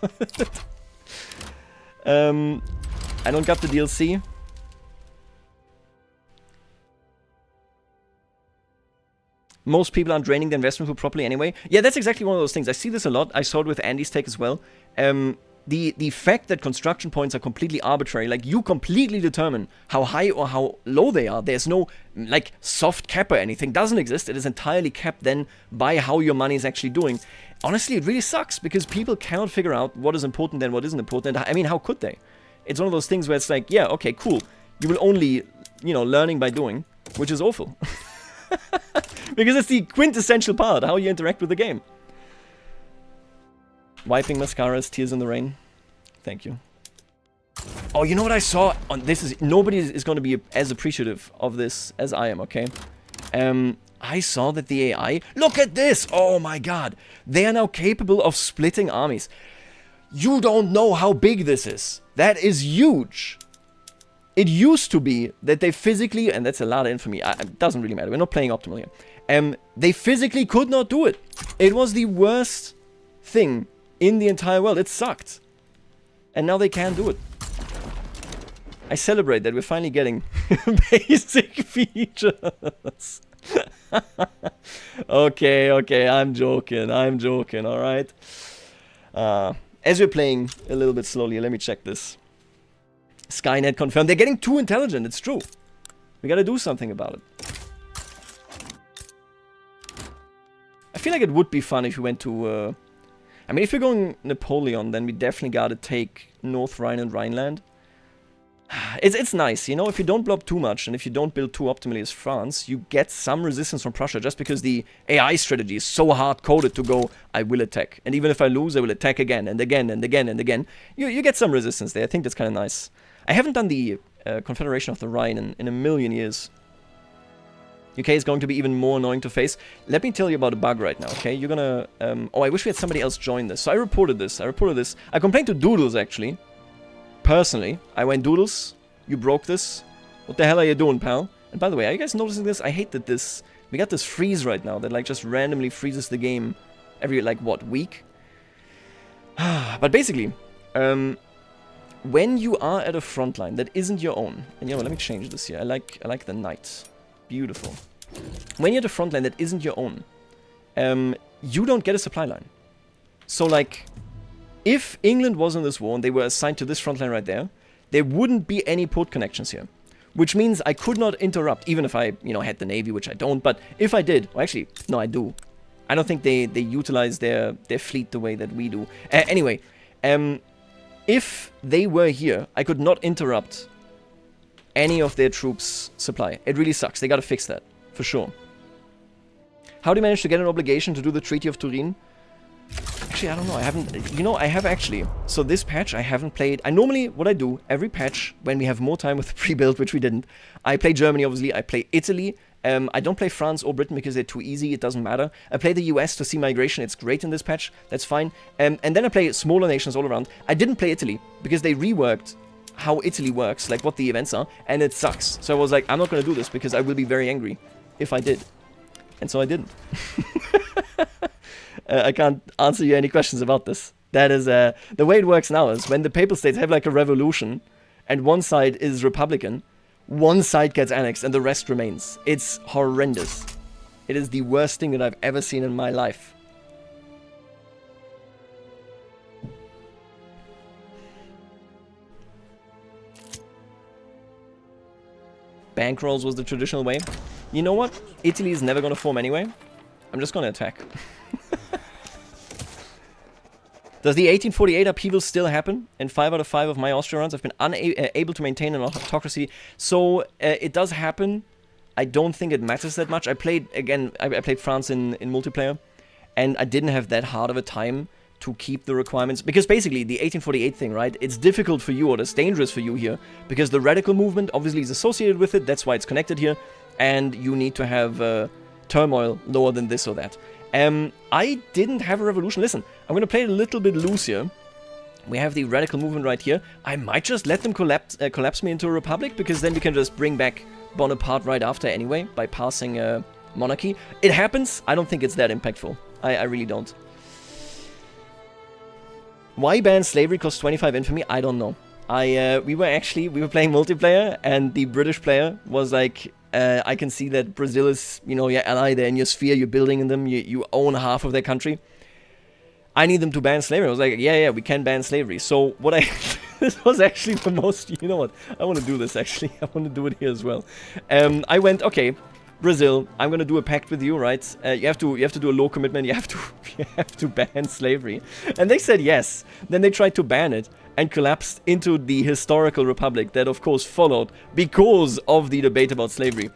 I don't got the DLC. Most people aren't draining the investment pool properly anyway. Yeah, that's exactly one of those things. I see this a lot. I saw it with Andy's take as well. The fact that construction points are completely arbitrary, like you completely determine how high or how low they are. There's no like soft cap or anything. Doesn't exist. It is entirely capped then by how your money is actually doing. Honestly, it really sucks because people cannot figure out what is important and what isn't important. I mean, how could they? It's one of those things where it's like, yeah, okay, cool. You will only, you know, learning by doing, which is awful. Because it's the quintessential part, how you interact with the game. Wiping mascaras, tears in the rain. Thank you. Oh, you know what I saw? On this is nobody is going to be as appreciative of this as I am, okay? I saw that the AI... Look at this! Oh my god. They are now capable of splitting armies. You don't know how big this is. That is huge. It used to be that they physically... And that's a lot of infamy. It doesn't really matter. We're not playing optimal here. They physically could not do it. It was the worst thing in the entire world. It sucked. And now they can do it. I celebrate that we're finally getting basic features. Okay, I'm joking, alright? As we're playing a little bit slowly, let me check this. Skynet confirmed. They're getting too intelligent, it's true. We gotta do something about it. I feel like it would be fun if we went to... I mean, if you're going Napoleon, then we definitely gotta take North Rhine and Rhineland. It's nice, you know, if you don't blob too much and if you don't build too optimally as France, you get some resistance from Prussia just because the AI strategy is so hard-coded to go, I will attack. And even if I lose, I will attack again and again and again and again. You get some resistance there. I think that's kind of nice. I haven't done the Confederation of the Rhine in a million years. UK is going to be even more annoying to face. Let me tell you about a bug right now, okay? You're gonna... oh, I wish we had somebody else join this. So I reported this. I complained to Doodles, actually. Personally, I went, Doodles, you broke this. What the hell are you doing, pal? And by the way, are you guys noticing this? I hate that this... We got this freeze right now that, like, just randomly freezes the game every, like, what, week? But basically, when you are at a front line that isn't your own... And, you know, let me change this here. I like the knight. Beautiful. When you're at a front line that isn't your own, you don't get a supply line. So, like... If England was in this war and they were assigned to this front line right there, there wouldn't be any port connections here. Which means I could not interrupt, even if I, you know, had the navy, which I don't. But if I did, well, actually, no, I do. I don't think they utilize their fleet the way that we do. Anyway, if they were here, I could not interrupt any of their troops' supply. It really sucks. They gotta fix that, for sure. How do you manage to get an obligation to do the Treaty of Turin? Actually, I don't know. I haven't... You know, I have actually. So this patch, I haven't played... I normally, what I do, every patch, when we have more time with the pre-build, which we didn't, I play Germany, obviously. I play Italy. I don't play France or Britain because they're too easy. It doesn't matter. I play the US to see migration. It's great in this patch. That's fine. And then I play smaller nations all around. I didn't play Italy because they reworked how Italy works, like what the events are, and it sucks. So I was like, I'm not going to do this because I will be very angry if I did. And so I didn't. I can't answer you any questions about this. That is, the way it works now is when the Papal States have like a revolution and one side is Republican, one side gets annexed and the rest remains. It's horrendous. It is the worst thing that I've ever seen in my life. Bankrolls was the traditional way. You know what? Italy is never going to form anyway. I'm just going to attack. Does the 1848 upheaval still happen? In 5 out of 5 of my Austria runs, I've been unable to maintain an autocracy. So, it does happen. I don't think it matters that much. I played, again, I played France in multiplayer. And I didn't have that hard of a time to keep the requirements. Because basically, the 1848 thing, right? It's difficult for you, or it's dangerous for you here. Because the radical movement obviously is associated with it. That's why it's connected here. And you need to have turmoil lower than this or that. I didn't have a revolution. Listen, I'm going to play it a little bit loose here. We have the radical movement right here. I might just let them collapse me into a republic, because then we can just bring back Bonaparte right after anyway, by passing monarchy. It happens. I don't think it's that impactful. I really don't. Why ban slavery costs 25 infamy? I don't know. we were playing multiplayer, and the British player was like, I can see that Brazil is, you know, your ally, they're in your sphere, you're building in them, you own half of their country. I need them to ban slavery. I was like, yeah, we can ban slavery. So what this was actually the most, you know what, I want to do this actually. I want to do it here as well. I went, okay, Brazil, I'm going to do a pact with you, right? You have to do a law commitment. You have to ban slavery. And they said yes. Then they tried to ban it and collapsed into the historical republic that of course followed because of the debate about slavery.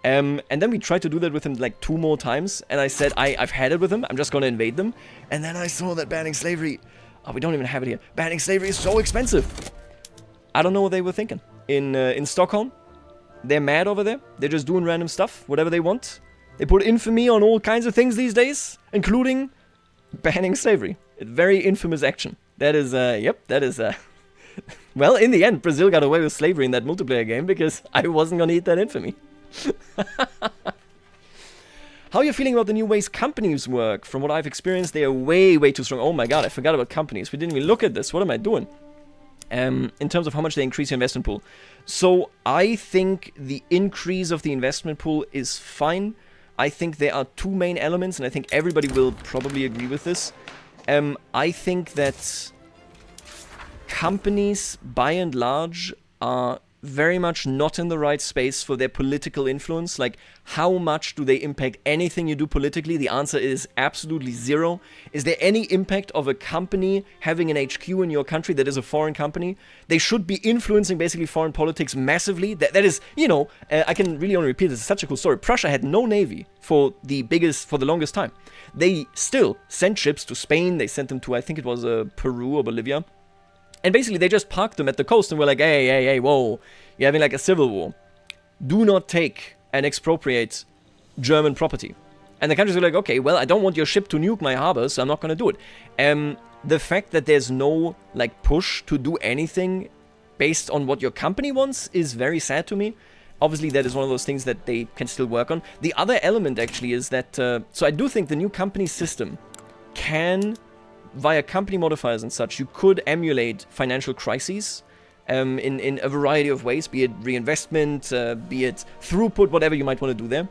And then we tried to do that with him like 2 more times, and I said, I've had it with him, I'm just gonna invade them. And then I saw that banning slavery, oh, we don't even have it here, banning slavery is so expensive. I don't know what they were thinking. In Stockholm, they're mad over there, they're just doing random stuff, whatever they want. They put infamy on all kinds of things these days, including banning slavery. A very infamous action. That is, well, in the end, Brazil got away with slavery in that multiplayer game because I wasn't gonna eat that infamy. How are you feeling about the new ways companies work? From what I've experienced, they are way too strong. Oh my god, I forgot about companies. We didn't even look at this. What am I doing? In terms of how much they increase your investment pool. So I think the increase of the investment pool is fine. I think there are 2 main elements, and I think everybody will probably agree with this. I think that companies, by and large, are very much not in the right space for their political influence. Like, how much do they impact anything you do politically? The answer is absolutely 0. Is there any impact of a company having an HQ in your country that is a foreign company? They should be influencing basically foreign politics massively. That is, you know, I can really only repeat this. It's such a cool story. Prussia had no navy for the longest time. They still sent ships to Spain. They sent them to, I think it was Peru or Bolivia. And basically, they just parked them at the coast and were like, hey, whoa, you're having like a civil war. Do not take and expropriate German property. And the countries were like, okay, well, I don't want your ship to nuke my harbor, so I'm not going to do it. The fact that there's no like push to do anything based on what your company wants is very sad to me. Obviously, that is one of those things that they can still work on. The other element actually is that, so I do think the new company system can, via company modifiers and such, you could emulate financial crises in a variety of ways, be it reinvestment, be it throughput, whatever you might want to do there.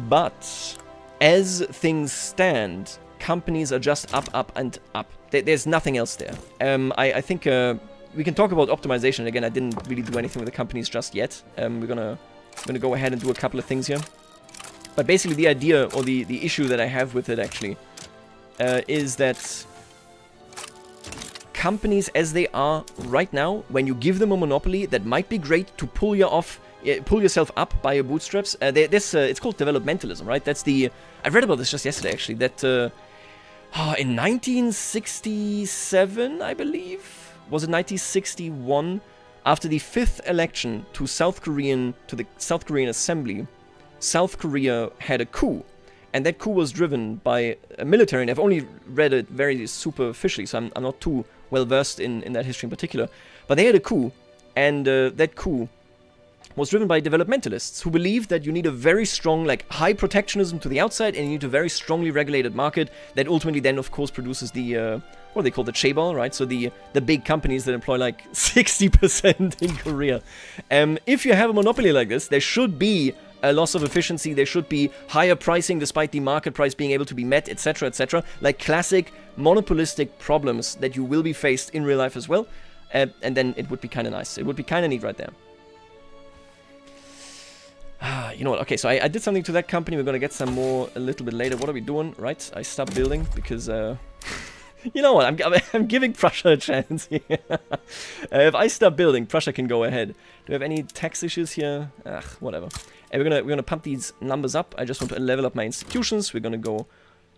But as things stand, companies are just up and up. There's nothing else there. I think we can talk about optimization. Again, I didn't really do anything with the companies just yet. We're gonna go ahead and do a couple of things here. But basically the idea, or the issue that I have with it actually, is that companies as they are right now, when you give them a monopoly, that might be great to pull yourself up by your bootstraps. It's called developmentalism, right? I read about this just yesterday actually, that in 1967, I believe, was it 1961, after the 5th election to the South Korean Assembly, South Korea had a coup. And that coup was driven by a military, and I've only read it very superficially, so I'm not too well versed in that history in particular. But they had a coup, and that coup was driven by developmentalists who believed that you need a very strong, like, high protectionism to the outside, and you need a very strongly regulated market that ultimately then, of course, produces the, what do they call the chaebol, right? So the big companies that employ like 60% in Korea. If you have a monopoly like this, there should be a loss of efficiency, there should be higher pricing despite the market price being able to be met, etc., etc. Like classic monopolistic problems that you will be faced in real life as well. And then it would be kind of nice. It would be kind of neat right there. You know what? Okay, so I did something to that company. We're going to get some more a little bit later. What are we doing? Right, I stopped building because... you know what? I'm giving Prussia a chance here. If I stop building, Prussia can go ahead. Do we have any tax issues here? Whatever. And we're gonna pump these numbers up. I just want to level up my institutions. We're gonna go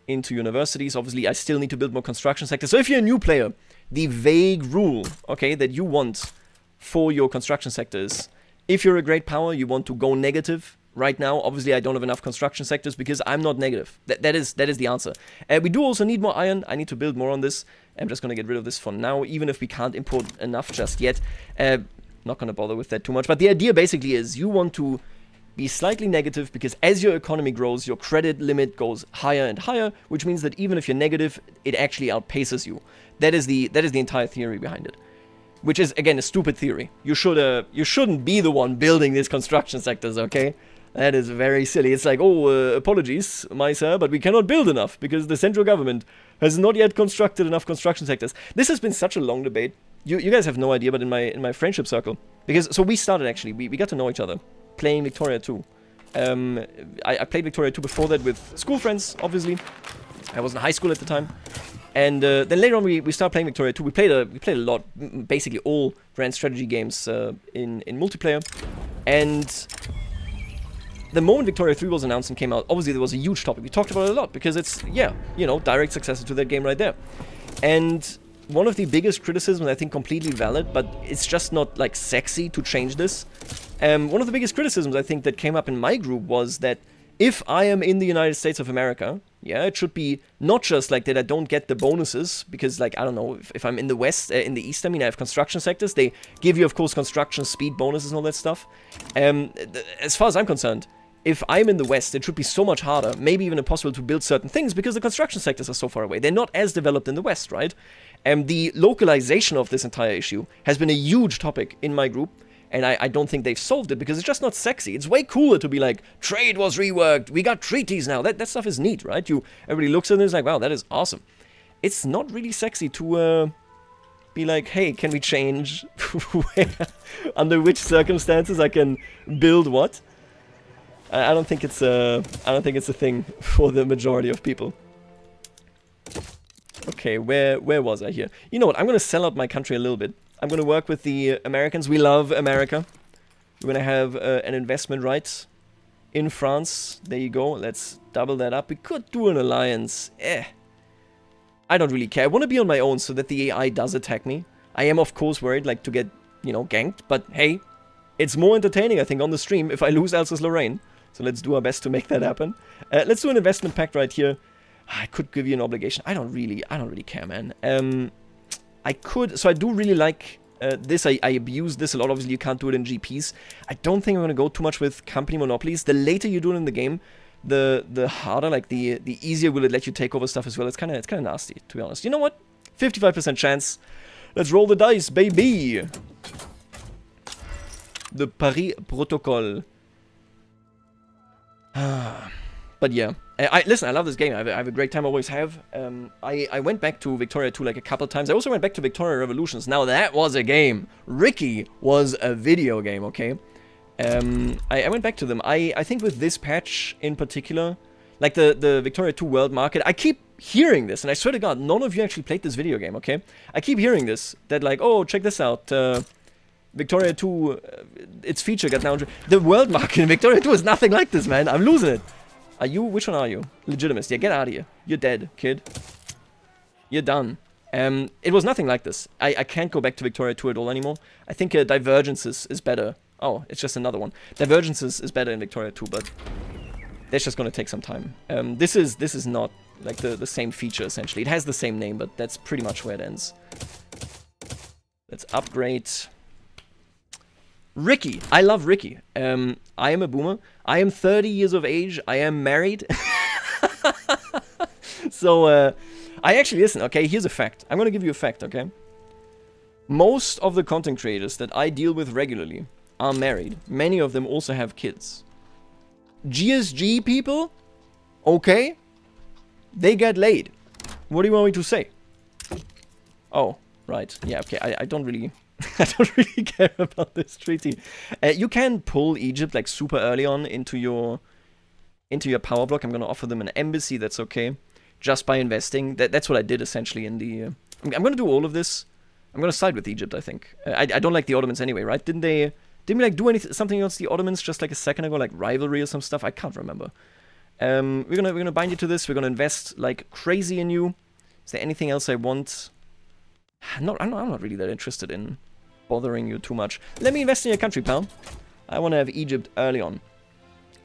into universities. Obviously, I still need to build more construction sectors. So if you're a new player, the vague rule, okay, that you want for your construction sectors, if you're a great power, you want to go negative. Right now, obviously, I don't have enough construction sectors because I'm not negative. That is the answer. We do also need more iron. I need to build more on this. I'm just going to get rid of this for now, even if we can't import enough just yet. Not going to bother with that too much. But the idea basically is you want to be slightly negative because as your economy grows, your credit limit goes higher and higher, which means that even if you're negative, it actually outpaces you. That is the entire theory behind it. which is, again, a stupid theory. You shouldn't be the one building these construction sectors, okay? That is very silly. It's like, oh, apologies, my sir, but we cannot build enough because the central government has not yet constructed enough construction sectors. This has been such a long debate. You guys have no idea, but in my friendship circle, because so we started actually, we got to know each other playing Victoria 2. I played Victoria 2 before that with school friends, obviously. I was in high school at the time. And then later on, we started playing Victoria 2. We played a lot, basically all grand strategy games in multiplayer. And the moment Victoria 3 was announced and came out, obviously there was a huge topic. We talked about it a lot because it's, yeah, you know, direct successor to that game right there. And one of the biggest criticisms, I think completely valid, but it's just not like sexy to change this. One of the biggest criticisms I think that came up in my group was that if I am in the United States of America, yeah, it should be not just like that I don't get the bonuses, because like, I don't know, if I'm in the West, in the East, I mean, I have construction sectors, they give you, of course, construction speed bonuses and all that stuff. As far as I'm concerned, if I'm in the West, it should be so much harder, maybe even impossible to build certain things because the construction sectors are so far away. They're not as developed in the West, right? The localization of this entire issue has been a huge topic in my group. And I don't think they've solved it because it's just not sexy. It's way cooler to be like, trade was reworked, we got treaties now. That stuff is neat, right? Everybody looks at it and is like, wow, that is awesome. It's not really sexy to be like, hey, can we change under which circumstances I can build what? I don't think it's a thing for the majority of people. Okay, where was I here? You know what? I'm gonna sell out my country a little bit. I'm going to work with the Americans. We love America. We're going to have an investment right in France. There you go. Let's double that up. We could do an alliance. I don't really care. I want to be on my own so that the AI does attack me. I am, of course, worried like to get, you know, ganked. But hey, it's more entertaining, I think, on the stream if I lose Alsace-Lorraine. So let's do our best to make that happen. Let's do an investment pact right here. I could give you an obligation. I don't really care, man. So I do really like this. I abuse this a lot. Obviously, you can't do it in GPs. I don't think I'm going to go too much with company monopolies. The later you do it in the game, the harder, like the easier will it let you take over stuff as well. It's kind of nasty, to be honest. You know what? 55% chance. Let's roll the dice, baby. The Paris Protocol. But yeah. Listen, I love this game. I have a great time, always have. I went back to Victoria 2 like a couple times. I also went back to Victoria Revolutions. Now that was a game. Ricky was a video game, okay? I went back to them. I think with this patch in particular, like the Victoria 2 world market, I keep hearing this, and I swear to God, none of you actually played this video game, okay? I keep hearing this, that like, oh, check this out, Victoria 2, its feature got now... The world market in Victoria 2 is nothing like this, man. I'm losing it. Are you? Which one are you? Legitimist. Yeah, get out of here. You're dead, kid. You're done. It was nothing like this. I can't go back to Victoria 2 at all anymore. I think Divergences is better. Oh, it's just another one. Divergences is better in Victoria 2, but that's just gonna take some time. This is not like the same feature, essentially. It has the same name, but that's pretty much where it ends. Let's upgrade... Ricky. I love Ricky. I am a boomer. I am 30 years of age. I am married. So, I actually, listen, okay, here's a fact. I'm gonna give you a fact, okay? Most of the content creators that I deal with regularly are married. Many of them also have kids. GSG people, okay, they get laid. What do you want me to say? Oh, right. Yeah, okay, I don't really... I don't really care about this treaty. You can pull Egypt like super early on into your power block. I'm gonna offer them an embassy. That's okay, just by investing. That's what I did essentially in the. I'm gonna do all of this. I'm gonna side with Egypt. I think. I don't like the Ottomans anyway, right? Didn't we like do something else the Ottomans just like a second ago, like rivalry or some stuff? I can't remember. We're gonna bind you to this. We're gonna invest like crazy in you. Is there anything else I want? I'm not really that interested in bothering you too much. Let me invest in your country, pal. I want to have Egypt early on.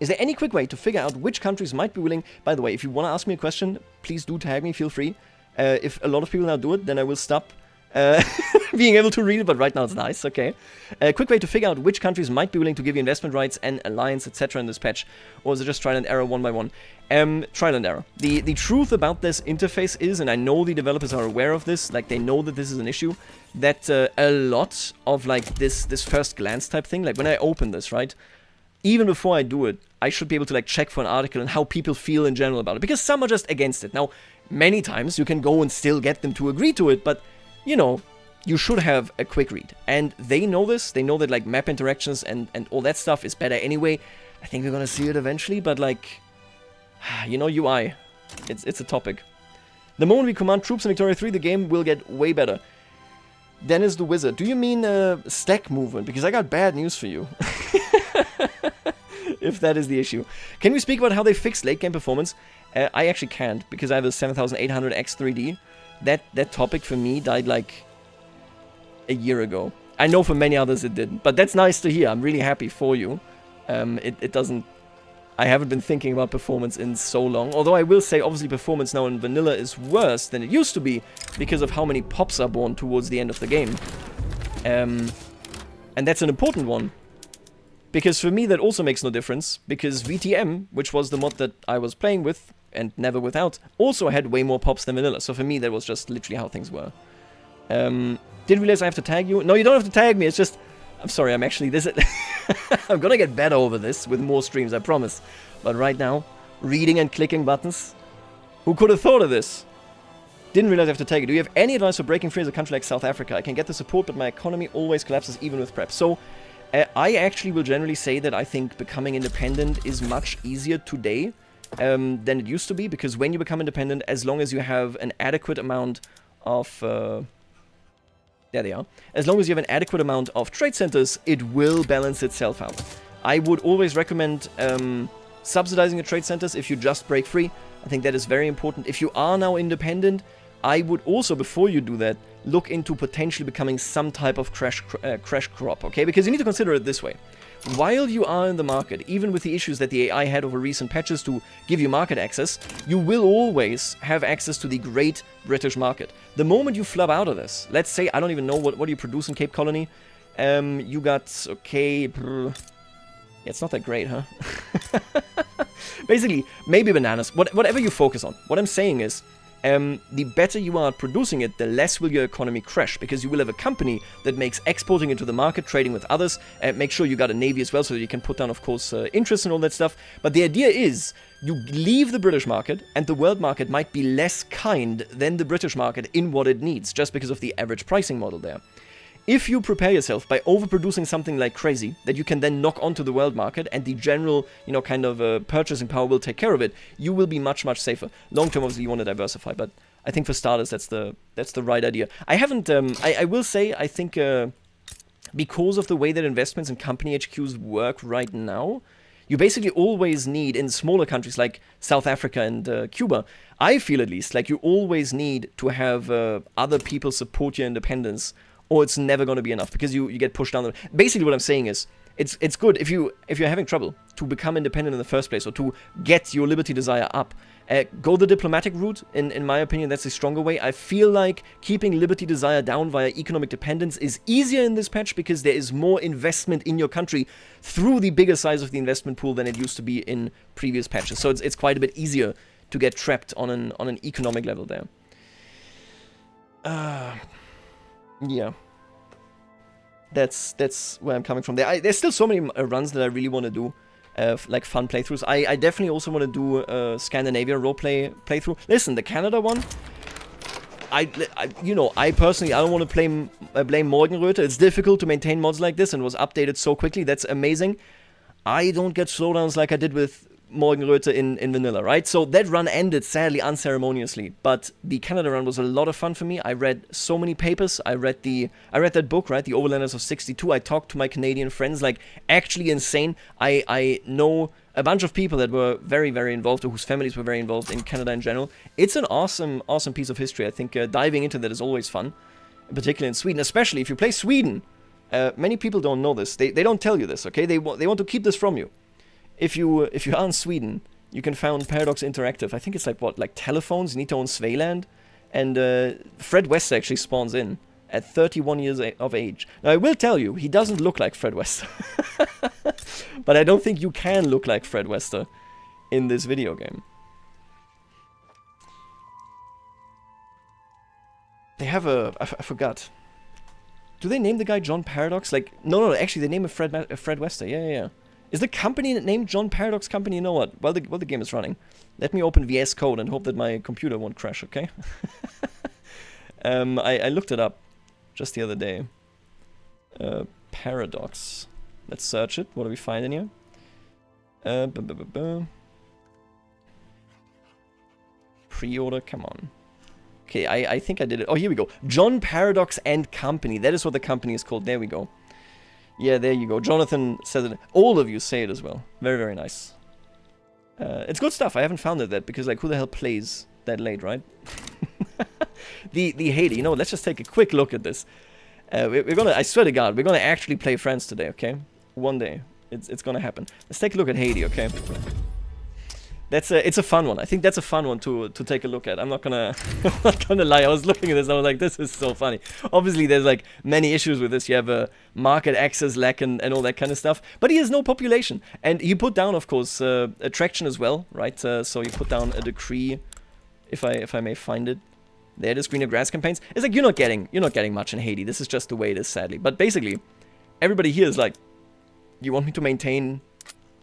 Is there any quick way to figure out which countries might be willing... By the way, if you want to ask me a question, please do tag me, feel free. If a lot of people now do it, then I will stop being able to read it, but right now it's nice, okay. A quick way to figure out which countries might be willing to give you investment rights and alliance, etc. in this patch, or is it just trial and error one by one? Trial and error. The truth about this interface is, and I know the developers are aware of this, like they know that this is an issue, that a lot of like this first glance type thing, like when I open this, right, even before I do it, I should be able to like check for an article and how people feel in general about it, because some are just against it. Now, many times you can go and still get them to agree to it, but you know, you should have a quick read. And they know this. They know that like map interactions and all that stuff is better anyway. I think we're gonna see it eventually, but like, you know, UI, it's a topic. The moment we command troops in Victoria 3, the game will get way better. Dennis the Wizard, do you mean stack movement? Because I got bad news for you. If that is the issue. Can we speak about how they fixed late game performance? I actually can't, because I have a 7800 X3D. That topic for me died like a year ago. I know for many others it didn't, but that's nice to hear. I'm really happy for you. It doesn't... I haven't been thinking about performance in so long, although I will say obviously performance now in vanilla is worse than it used to be because of how many pops are born towards the end of the game. And that's an important one. Because for me that also makes no difference, because VTM, which was the mod that I was playing with, and never without, also had way more pops than vanilla. So for me that was just literally how things were. Didn't realize I have to tag you. No, you don't have to tag me, it's just... I'm sorry, I'm actually... I'm gonna get better over this with more streams, I promise. But right now, reading and clicking buttons... Who could have thought of this? Didn't realize I have to tag you. Do you have any advice for breaking free as a country like South Africa? I can get the support, but my economy always collapses even with prep. So... I actually will generally say that I think becoming independent is much easier today than it used to be, because when you become independent, as long as you have an adequate amount of... there they are. As long as you have an adequate amount of trade centers, it will balance itself out. I would always recommend subsidizing the trade centers if you just break free. I think that is very important. If you are now independent, I would also, before you do that, look into potentially becoming some type of crash crop, okay? Because you need to consider it this way. While you are in the market, even with the issues that the AI had over recent patches to give you market access, you will always have access to the great British market. The moment you flub out of this, let's say, I don't even know what do you produce in Cape Colony? You got, okay, yeah, it's not that great, huh? Basically, maybe bananas, whatever you focus on. What I'm saying is, the better you are at producing it, the less will your economy crash, because you will have a company that makes exporting into the market, trading with others, and make sure you got a navy as well, so that you can put down, of course, interest and all that stuff. But the idea is, you leave the British market, and the world market might be less kind than the British market in what it needs, just because of the average pricing model there. If you prepare yourself by overproducing something like crazy, that you can then knock onto the world market, and the general, you know, kind of purchasing power will take care of it, you will be much, much safer. Long term, obviously, you want to diversify, but I think for starters, that's the right idea. I haven't, I will say, I think, because of the way that investments and company HQs work right now, you basically always need, in smaller countries like South Africa and Cuba, I feel at least, like you always need to have other people support your independence, or it's never going to be enough, because you get pushed down. Basically what I'm saying is, it's good if you're having trouble to become independent in the first place, or to get your liberty desire up. Go the diplomatic route, in my opinion, that's the stronger way. I feel like keeping liberty desire down via economic dependence is easier in this patch, because there is more investment in your country through the bigger size of the investment pool than it used to be in previous patches. So it's quite a bit easier to get trapped on an economic level there. Yeah, that's where I'm coming from. There's still so many runs that I really want to do, like fun playthroughs. I definitely also want to do a Scandinavia roleplay playthrough. Listen, the Canada one, you know, I personally, I don't want to blame Morgenröte. It's difficult to maintain mods like this, and was updated so quickly. That's amazing. I don't get slowdowns like I did with Morgenröte in vanilla, right? So that run ended, sadly, unceremoniously, but the Canada run was a lot of fun for me. I read so many papers. I read that book, right? The Overlanders of 62. I talked to my Canadian friends, like, actually insane. I know a bunch of people that were very, very involved, or whose families were very involved in Canada in general. It's an awesome, awesome piece of history. I think diving into that is always fun, particularly in Sweden, especially if you play Sweden. Many people don't know this. They don't tell you this, okay? They want to keep this from you. If you are in Sweden, you can found Paradox Interactive. I think it's like, what, like telephones? You need to own Svealand. And Fred West actually spawns in. at 31 years of age. Now, I will tell you, he doesn't look like Fred Wester. But I don't think you can look like Fred Wester in this video game. They have a... I forgot. Do they name the guy John Paradox? Like, no, actually, they name him Fred Wester. Yeah. Is the company named John Paradox Company? You know what? While the game is running, let me open VS Code and hope that my computer won't crash, okay? I looked it up just the other day. Paradox. Let's search it. What do we find in here? Pre-order, come on. Okay, I think I did it. Oh, here we go. John Paradox and Company. That is what the company is called. There we go. Yeah, there you go. Jonathan says it. All of you say it as well. Very, very nice. It's good stuff. I haven't found it yet because, like, who the hell plays that late, right? the Haiti. You know, let's just take a quick look at this. We're gonna. I swear to God, we're gonna actually play France today. Okay, one day it's gonna happen. Let's take a look at Haiti. Okay. It's a fun one. I think that's a fun one to take a look at. I'm not gonna lie. I was looking at this and I was like, this is so funny. Obviously, there's like many issues with this. You have a market access lack and all that kind of stuff. But he has no population, and he put down, of course, attraction as well, right? So you put down a decree, if I may find it. There it is, greener grass campaigns. It's like you're not getting much in Haiti. This is just the way it is, sadly. But basically, everybody here is like, you want me to maintain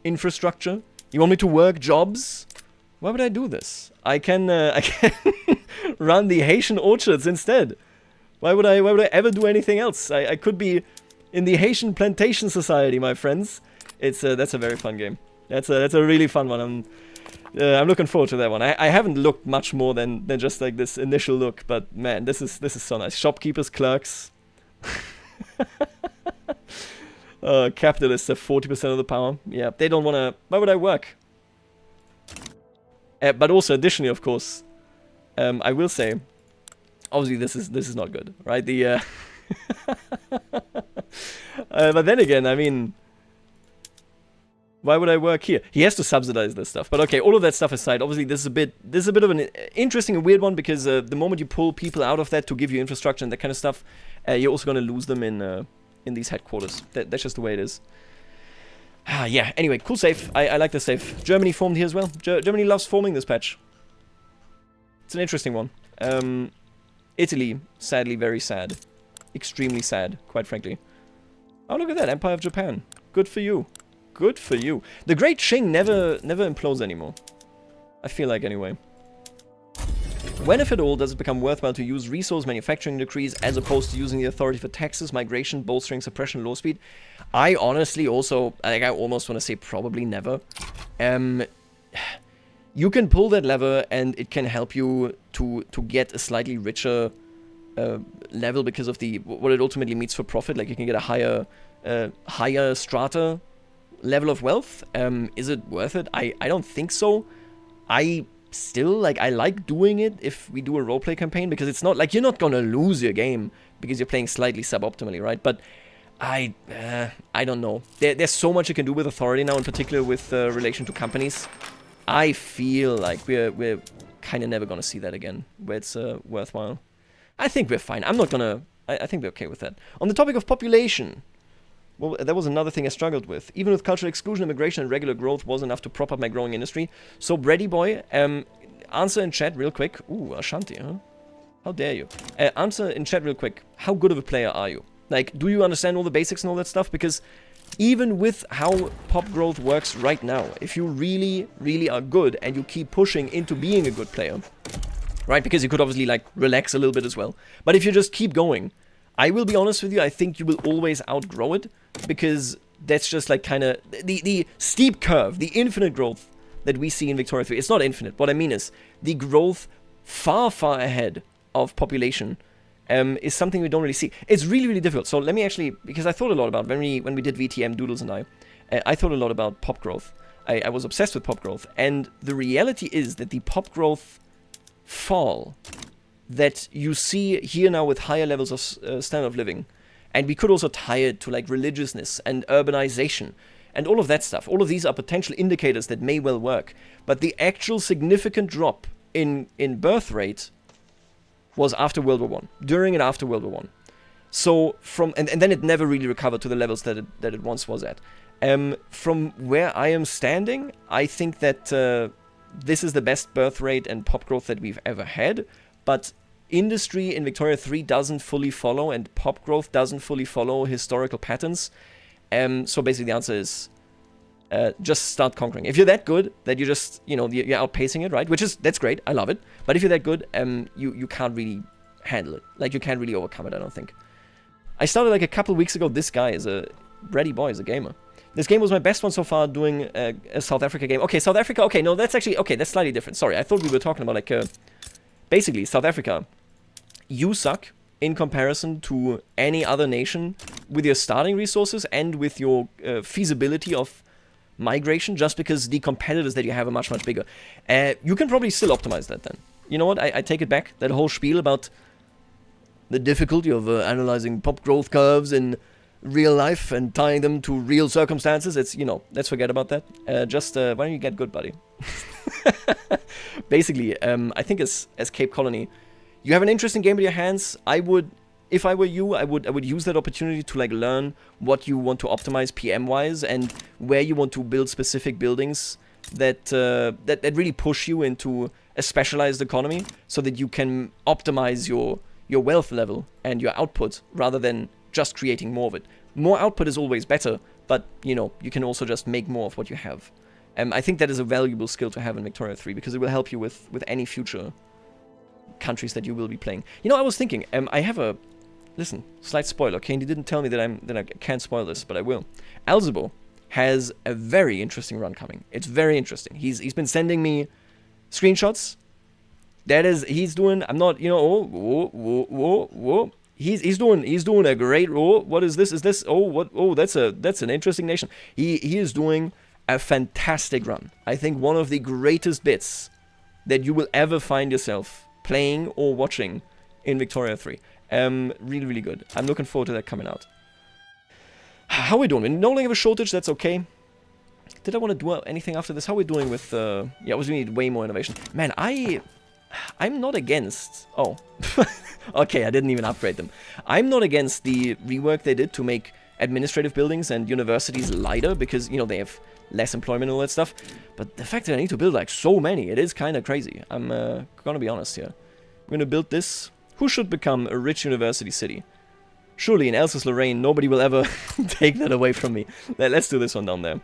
infrastructure? You want me to work jobs? Why would I do this? I can run the Haitian orchards instead. Why would I ever do anything else? I could be in the Haitian Plantation Society, my friends. That's a very fun game. That's a really fun one. I'm looking forward to that one. I haven't looked much more than just like this initial look, but man, this is so nice. Shopkeepers, clerks. Capitalists have 40% of the power. Yeah, they don't want to... Why would I work? But also, additionally, of course, I will say, obviously, this is not good, right? But then again, I mean, why would I work here? He has to subsidize this stuff. But okay, all of that stuff aside, obviously, this is a bit of an interesting and weird one because the moment you pull people out of that to give you infrastructure and that kind of stuff, you're also going to lose them in these headquarters. That's just the way it is. Yeah, anyway, cool save. I like the save. Germany formed here as well. Germany loves forming this patch. It's an interesting one. Italy, sadly, very sad. Extremely sad, quite frankly. Oh, look at that. Empire of Japan. Good for you. Good for you. The Great Qing never implodes anymore. I feel like, anyway. When, if at all, does it become worthwhile to use resource manufacturing decrees as opposed to using the authority for taxes, migration, bolstering, suppression, law speed? I honestly also, I almost want to say probably never. You can pull that lever and it can help you to get a slightly richer level because of what it ultimately means for profit. Like you can get a higher strata level of wealth. Is it worth it? I don't think so. Still, I like doing it if we do a roleplay campaign, because it's not like you're not gonna lose your game because you're playing slightly suboptimally, right? But I don't know. There's so much you can do with authority now, in particular with relation to companies. I feel like we're kind of never gonna see that again, where it's worthwhile. I think we're fine. I'm not gonna... I think we're okay with that. On the topic of population... Well, that was another thing I struggled with. Even with cultural exclusion, immigration and regular growth was enough to prop up my growing industry. So, Brady boy, answer in chat real quick. Ooh, Ashanti, huh? How dare you? Answer in chat real quick. How good of a player are you? Like, do you understand all the basics and all that stuff? Because even with how pop growth works right now, if you really, really are good and you keep pushing into being a good player, right? Because you could obviously, like, relax a little bit as well. But if you just keep going, I will be honest with you, I think you will always outgrow it, because that's just like kind of the steep curve, the infinite growth that we see in Victoria 3. It's not infinite. What I mean is the growth far, far ahead of population is something we don't really see. It's really, really difficult. So let me actually, because I thought a lot about when we did VTM, Doodles and I thought a lot about pop growth. I was obsessed with pop growth, and the reality is that the pop growth fall that you see here now with higher levels of standard of living, and we could also tie it to like religiousness and urbanization and all of that stuff. All of these are potential indicators that may well work, but the actual significant drop in birth rate was after World War I, during and after World War I. So and then it never really recovered to the levels that it once was at. From where I am standing, I think that this is the best birth rate and pop growth that we've ever had, but industry in Victoria 3 doesn't fully follow, and pop growth doesn't fully follow historical patterns. So basically the answer is just start conquering. If you're that good that you just, you're outpacing it, right? That's great, I love it. But if you're that good, you can't really handle it. Like, you can't really overcome it, I don't think. I started like a couple weeks ago. This guy is a bratty boy, is a gamer. This game was my best one so far, doing a South Africa game. Okay, South Africa, okay, no, that's actually, okay, that's slightly different. Sorry, I thought we were talking about like, basically, South Africa, you suck in comparison to any other nation with your starting resources and with your feasibility of migration, just because the competitors that you have are much, much bigger. You can probably still optimize that then. You know what, I take it back, that whole spiel about the difficulty of analyzing pop growth curves in real life and tying them to real circumstances. It's, let's forget about that. Why don't you get good, buddy? Basically, I think as Cape Colony, you have an interesting game in your hands. If I were you, I would use that opportunity to like learn what you want to optimize PM-wise and where you want to build specific buildings that really push you into a specialized economy, so that you can optimize your wealth level and your output rather than just creating more of it. More output is always better, but you can also just make more of what you have. I think that is a valuable skill to have in Victoria 3, because it will help you with any future countries that you will be playing. I was thinking, I have a... Listen, slight spoiler, okay? And he didn't tell me that I can't spoil this, but I will. Alzebo has a very interesting run coming. It's very interesting. He's been sending me screenshots. He's doing... I'm not, whoa. He's doing a great... what is this? Is this... that's an interesting nation. He is doing a fantastic run. I think one of the greatest bits that you will ever find yourself playing or watching in Victoria 3. Really, really good. I'm looking forward to that coming out. How are we doing? We no longer have a shortage, that's okay. Did I want to do anything after this? How are we doing with... we need way more innovation. Man, I'm not against... Oh. Okay, I didn't even upgrade them. I'm not against the rework they did to make administrative buildings and universities lighter, because, they have less employment and all that stuff. But the fact that I need to build, like, so many, it is kind of crazy. I'm gonna be honest here. I'm gonna build this. Who should become a rich university city? Surely in Alsace-Lorraine, nobody will ever take that away from me. Let's do this one down there.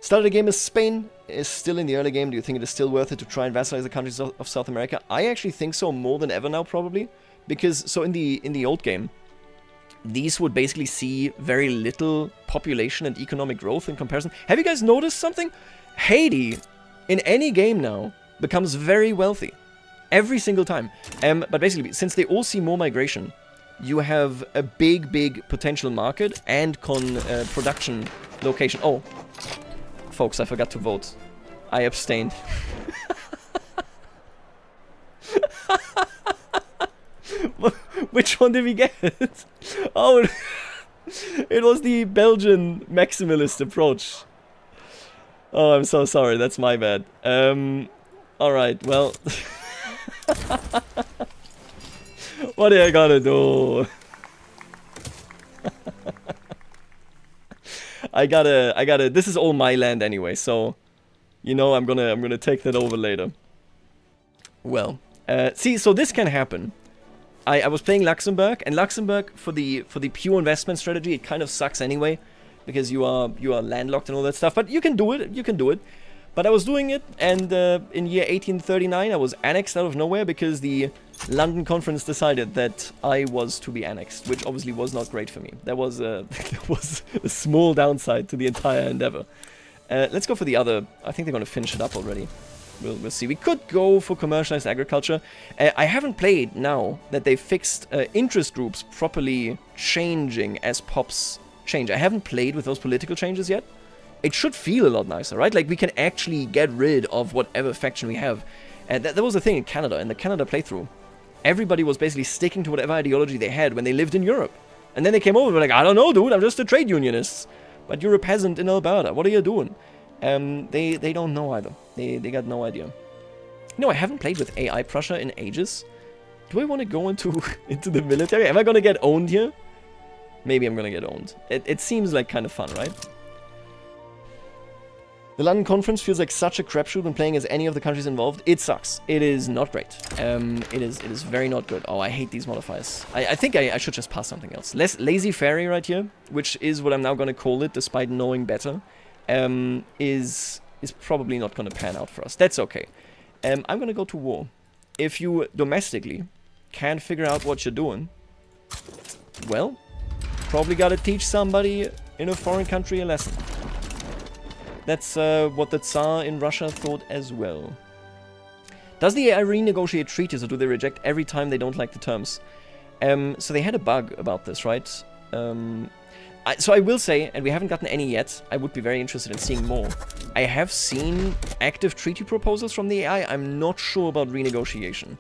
Started a game as Spain, is still in the early game. Do you think it is still worth it to try and vassalize the countries of South America? I actually think so, more than ever now, probably. Because, so in the old game, these would basically see very little population and economic growth in comparison. Have you guys noticed something? Haiti, in any game now, becomes very wealthy. Every single time. But basically, since they all see more migration, you have a big potential market and production location. Oh, folks, I forgot to vote. I abstained. Which one did we get? Oh, it was the Belgian maximalist approach. Oh, I'm so sorry. That's my bad. Alright, well... What are you gonna do? I gotta, this is all my land anyway, so, I'm gonna take that over later. Well, see, so this can happen. I was playing Luxembourg, and Luxembourg, for the pure investment strategy, it kind of sucks anyway, because you are landlocked and all that stuff, but you can do it. But I was doing it, and in year 1839, I was annexed out of nowhere because the London Conference decided that I was to be annexed, which obviously was not great for me. That was a small downside to the entire endeavor. Let's go for the other. I think they're going to finish it up already. We'll see. We could go for commercialized agriculture. I haven't played now that they fixed interest groups properly changing as pops change. I haven't played with those political changes yet. It should feel a lot nicer, right? Like, we can actually get rid of whatever faction we have. And that was the thing in Canada, in the Canada playthrough. Everybody was basically sticking to whatever ideology they had when they lived in Europe. And then they came over and were like, I don't know, dude, I'm just a trade unionist. But you're a peasant in Alberta, what are you doing? They don't know either. They got no idea. I haven't played with AI Prussia in ages. Do I want to go into into the military? Am I gonna get owned here? Maybe I'm gonna get owned. It seems like kind of fun, right? The London conference feels like such a crapshoot when playing as any of the countries involved. It sucks. It is not great. It is very not good. Oh, I hate these modifiers. I think I should just pass something else. Lazy Fairy right here, which is what I'm now gonna call it, despite knowing better, is probably not gonna pan out for us. That's okay. I'm gonna go to war. If you domestically can't figure out what you're doing, well, probably gotta teach somebody in a foreign country a lesson. That's what the Tsar in Russia thought as well. Does the AI renegotiate treaties, or do they reject every time they don't like the terms? So they had a bug about this, right? So I will say, and we haven't gotten any yet, I would be very interested in seeing more. I have seen active treaty proposals from the AI. I'm not sure about renegotiation.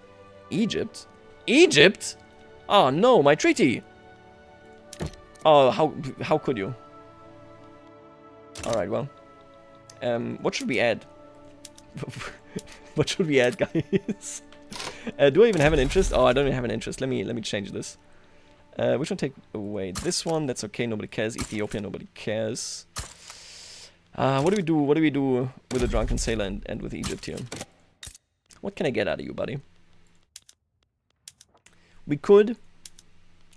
Egypt? Egypt? Oh no, my treaty! Oh, how could you? Alright, well. What should we add? What should we add, guys? Do I even have an interest? Oh, I don't even have an interest. Let me change this. Which one take away? This one, that's okay, nobody cares. Ethiopia, nobody cares. What do we do? What do we do with the drunken sailor and with Egypt here? What can I get out of you, buddy? We could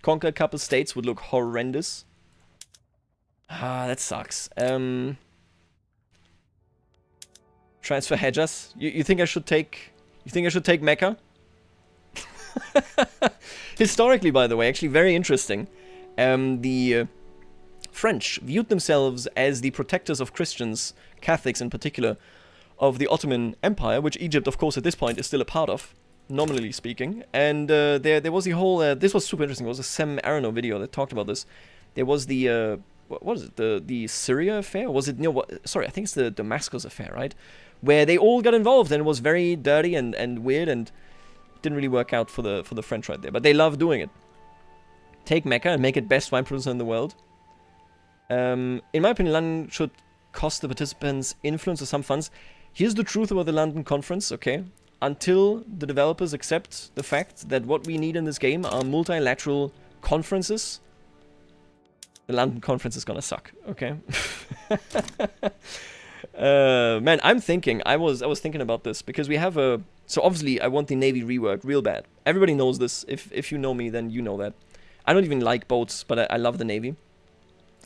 conquer a couple states, would look horrendous. Ah, that sucks. Transfer Hedjas. You think I should take... You think I should take Mecca? Historically, by the way, actually very interesting. The French viewed themselves as the protectors of Christians, Catholics in particular, of the Ottoman Empire, which Egypt, of course, at this point is still a part of, nominally speaking. And there was the whole... this was super interesting. It was a Sam Aronow video that talked about this. There was the... what was it? The Syria affair? Was it... No, sorry, I think it's the Damascus affair, right? Where they all got involved, and it was very dirty and weird, and didn't really work out for the French right there. But they love doing it. Take Mecca and make it best wine producer in the world. In my opinion, London should cost the participants influence or some funds. Here's the truth about the London conference, okay? Until the developers accept the fact that what we need in this game are multilateral conferences, the London conference is gonna suck, okay? Man, I'm thinking, I was thinking about this, because we have a... So obviously, I want the Navy reworked real bad. Everybody knows this. If you know me, then you know that. I don't even like boats, but I love the Navy.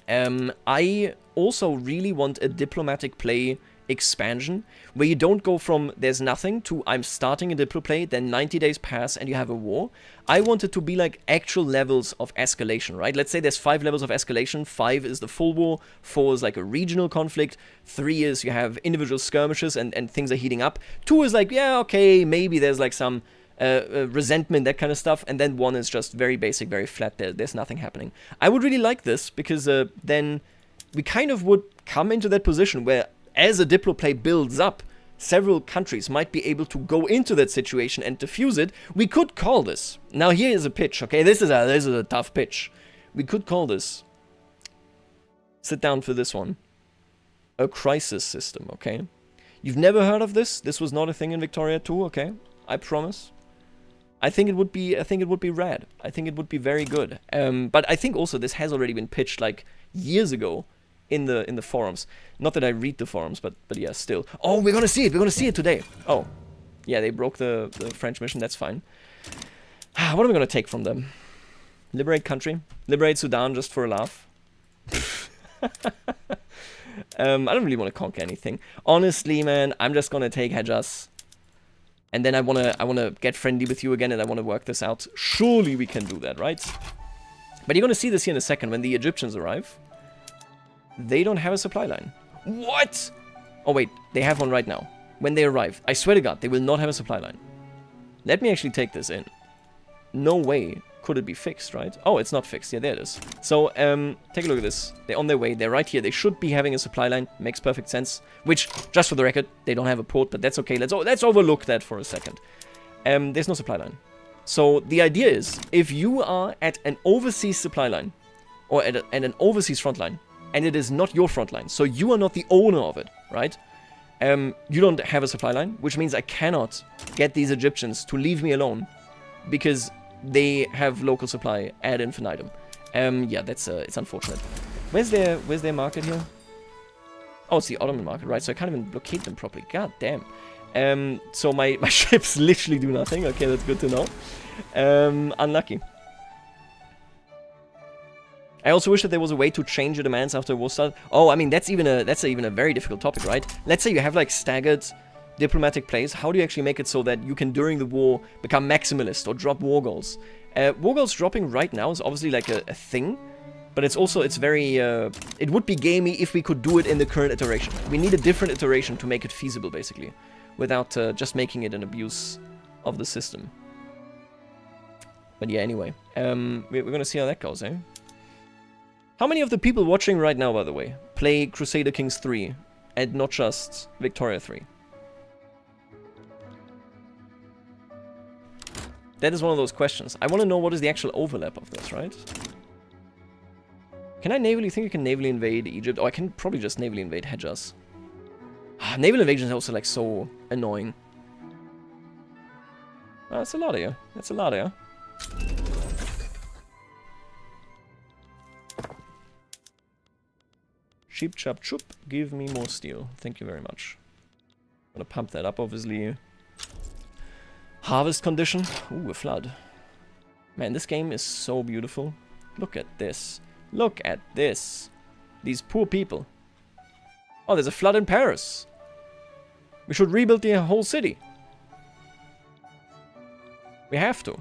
I also really want a diplomatic play expansion, where you don't go from there's nothing to I'm starting a diplo play, then 90 days pass and you have a war. I want it to be like actual levels of escalation, right? Let's say there's 5 levels of escalation. 5 is the full war, 4 is like a regional conflict, 3 is you have individual skirmishes and things are heating up, 2 is like, yeah, okay, maybe there's like some resentment, that kind of stuff, and then 1 is just very basic, very flat, there's nothing happening. I would really like this, because then we kind of would come into that position where as a diplo play builds up, several countries might be able to go into that situation and defuse it. We could call this. Now here is a pitch, okay? This is a tough pitch. We could call this. Sit down for this one. A crisis system, okay? You've never heard of this? This was not a thing in Victoria 2, okay? I promise. I think it would be rad. I think it would be very good. But I think also this has already been pitched like years ago in the forums. Not that I read the forums, but yeah, still. Oh, we're gonna see it. We're gonna see it today. Oh, yeah, they broke the French mission. That's fine. What are we gonna take from them? Liberate country. Liberate Sudan just for a laugh. I don't really want to conquer anything. Honestly, man, I'm just gonna take Hejaz. And then I wanna get friendly with you again, and I wanna work this out. Surely we can do that, right? But you're gonna see this here in a second when the Egyptians arrive. They don't have a supply line. What? Oh wait, they have one right now. When they arrive, I swear to God, they will not have a supply line. Let me actually take this in. No way could it be fixed, right? Oh, it's not fixed. Yeah, there it is. So, take a look at this. They're on their way. They're right here. They should be having a supply line. Makes perfect sense. Which, just for the record, they don't have a port, but that's okay. Let's overlook that for a second. There's no supply line. So, the idea is, if you are at an overseas supply line, or at an overseas front line, and it is not your front line, so you are not the owner of it, right? You don't have a supply line, which means I cannot get these Egyptians to leave me alone because they have local supply ad infinitum. Yeah, that's it's unfortunate. Where's their market here? Oh, it's the Ottoman market, right? So I can't even blockade them properly. God damn. So my ships literally do nothing. Okay, that's good to know. Unlucky. I also wish that there was a way to change your demands after a war started. Oh, I mean, that's even a very difficult topic, right? Let's say you have like staggered diplomatic plays. How do you actually make it so that you can, during the war, become maximalist or drop war goals? War goals dropping right now is obviously like a thing, but it's also, it's very, it would be gamey if we could do it in the current iteration. We need a different iteration to make it feasible, basically, without just making it an abuse of the system. But yeah, anyway, we're gonna see how that goes, eh? How many of the people watching right now, by the way, play Crusader Kings 3 and not just Victoria 3? That is one of those questions. I want to know what is the actual overlap of this, right? Can I navally... think I can navally invade Egypt? Oh, I can probably just navally invade Hejaz. Naval invasion is also, like, so annoying. Oh, that's a lot of you. That's a lot of you. Cheap chop choop, give me more steel. Thank you very much. I'm gonna pump that up, obviously. Harvest condition. Ooh, a flood. Man, this game is so beautiful. Look at this. Look at this. These poor people. Oh, there's a flood in Paris. We should rebuild the whole city. We have to.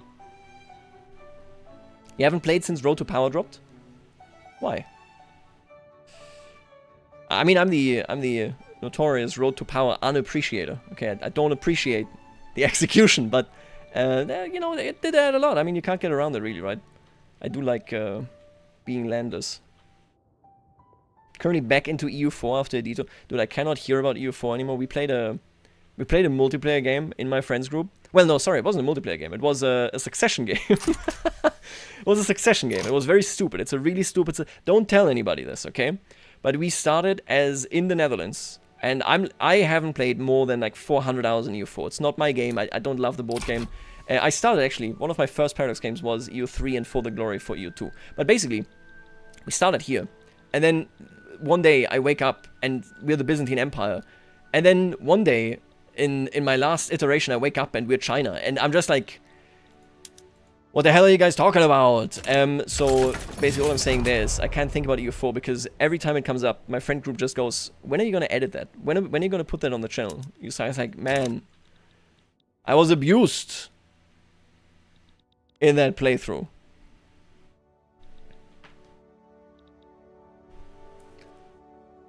You haven't played since Road to Power dropped? Why? I mean, I'm the notorious Road to Power unappreciator. Okay, I don't appreciate the execution, but you know, it did add a lot. I mean, you can't get around it, really, right? I do like being landers. Currently back into EU4 after a detour. Dude, I cannot hear about EU4 anymore. We played a multiplayer game in my friends group. Well, no, sorry, it wasn't a multiplayer game. It was a succession game. It was a succession game. It was very stupid. It's a really stupid... Don't tell anybody this, okay? But we started as in the Netherlands, and I haven't played more than like 400 hours in EU4. It's not my game. I don't love the board game. I started actually, one of my first Paradox games was EU3 and For the Glory for EU2. But basically, we started here, and then one day I wake up and we're the Byzantine Empire, and then one day in my last iteration I wake up and we're China, and I'm just like, what the hell are you guys talking about? So basically all I'm saying there is I can't think about EU4 because every time it comes up, my friend group just goes, when are you going to edit that? When are you going to put that on the channel? So I was like, man, I was abused in that playthrough.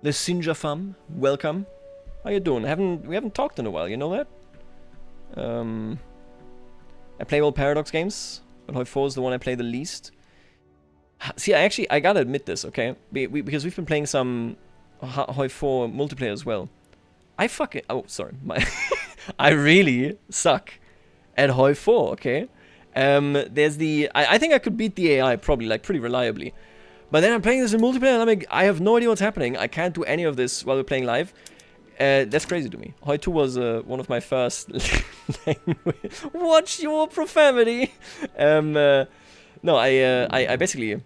The Sinja fam, welcome. How you doing? We haven't talked in a while, you know that? I play all Paradox games, but Hoi 4 is the one I play the least. See, I gotta admit this, okay? Because we've been playing some Hoi 4 multiplayer as well. Oh, sorry. I really suck at Hoi 4, okay? There's the... I think I could beat the AI probably, like, pretty reliably. But then I'm playing this in multiplayer and I'm like, I have no idea what's happening. I can't do any of this while we're playing live. That's crazy to me. Hoi 2 was one of my first language. Watch your profanity. No, I basically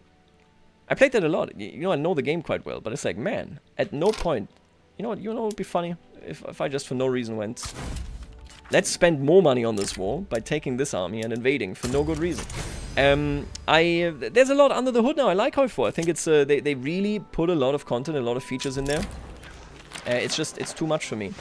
I played that a lot. You know, I know the game quite well, but it's like, man, at no point, you know what would be funny if I just for no reason went, let's spend more money on this war by taking this army and invading for no good reason. There's a lot under the hood now. I like Hoi 4. I think it's they really put a lot of content, a lot of features in there. It's too much for me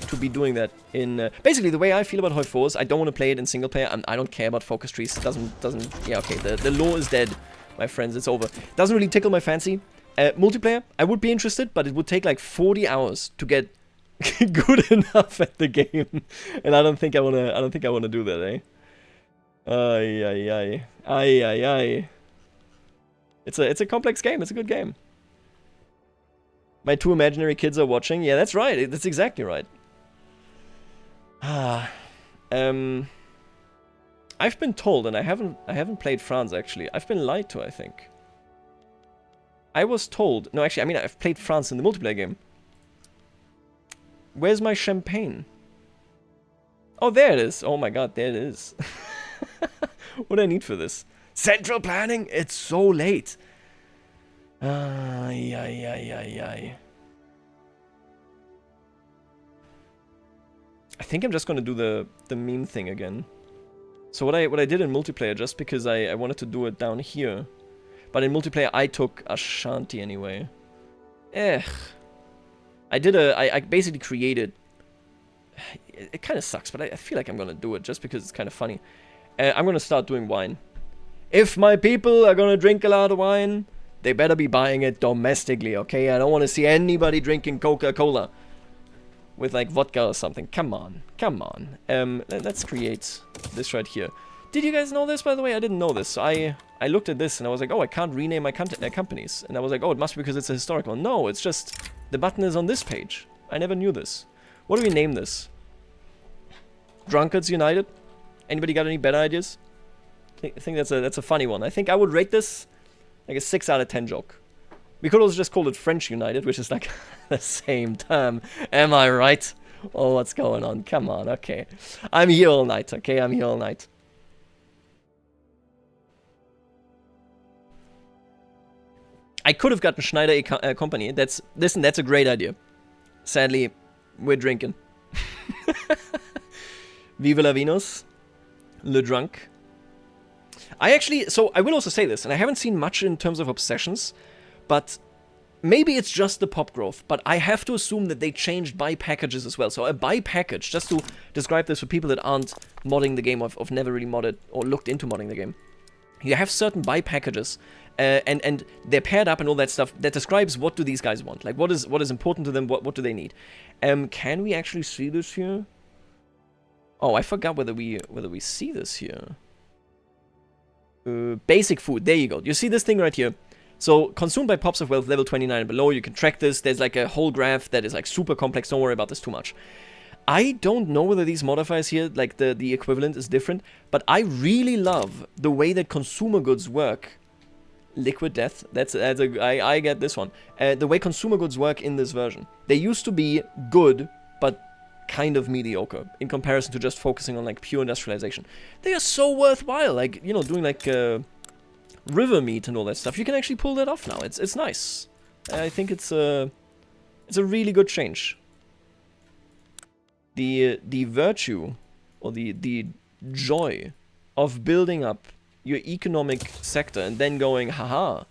to be doing that in... basically, the way I feel about Hoi 4 is I don't want to play it in single player. I don't care about focus trees. It doesn't... Yeah, okay, the lore is dead, my friends. It's over. Doesn't really tickle my fancy. Multiplayer, I would be interested, but it would take like 40 hours to get good enough at the game. And I don't think I wanna do that, eh? Ay. It's a complex game. It's a good game. My two imaginary kids are watching. Yeah, that's right. That's exactly right. I've been told, and I haven't played France actually. I've been lied to, I think. I was told. No, actually, I mean, I've played France in the multiplayer game. Where's my champagne? Oh, there it is. Oh my god, there it is. What do I need for this? Central planning? It's so late. Ay. I think I'm just gonna do the meme thing again. So what I did in multiplayer, just because I wanted to do it down here, but in multiplayer I took Ashanti anyway. I basically created. It kind of sucks, but I feel like I'm gonna do it just because it's kind of funny. I'm gonna start doing wine. If my people are gonna drink a lot of wine, they better be buying it domestically, okay? I don't want to see anybody drinking Coca-Cola with like vodka or something. Come on. Let's create this right here. Did you guys know this, by the way? I didn't know this. So I looked at this and I was like, oh, I can't rename my companies. And I was like, oh, it must be because it's a historical. No, it's just the button is on this page. I never knew this. What do we name this? Drunkards United? Anybody got any better ideas? I think that's a funny one. I think I would rate this like a 6 out of 10 joke. We could also just call it French United, which is like the same term. Am I right? Oh, what's going on? Come on, okay. I'm here all night, okay? I'm here all night. I could have gotten Schneider a company. Listen, that's a great idea. Sadly, we're drinking. Vive la Vinos. Le Drunk. So I will also say this, and I haven't seen much in terms of obsessions, but maybe it's just the pop growth, but I have to assume that they changed buy packages as well. So a buy package, just to describe this for people that aren't modding the game, of never really modded or looked into modding the game. You have certain buy packages, and they're paired up and all that stuff that describes what do these guys want. Like what is important to them, what do they need. Can we actually see this here? Oh, I forgot whether we see this here. Basic food, there you go. You see this thing right here. So, consumed by Pops of Wealth level 29 and below, you can track this. There's like a whole graph that is like super complex. Don't worry about this too much. I don't know whether these modifiers here, like the equivalent is different, but I really love the way that consumer goods work. Liquid Death, I get this one. The way consumer goods work in this version. They used to be good, but kind of mediocre in comparison to just focusing on like pure industrialization. They are so worthwhile, like, you know, doing like river meat and all that stuff. You can actually pull that off now. It's nice. I think it's a really good change. The virtue or the joy of building up your economic sector and then going, haha,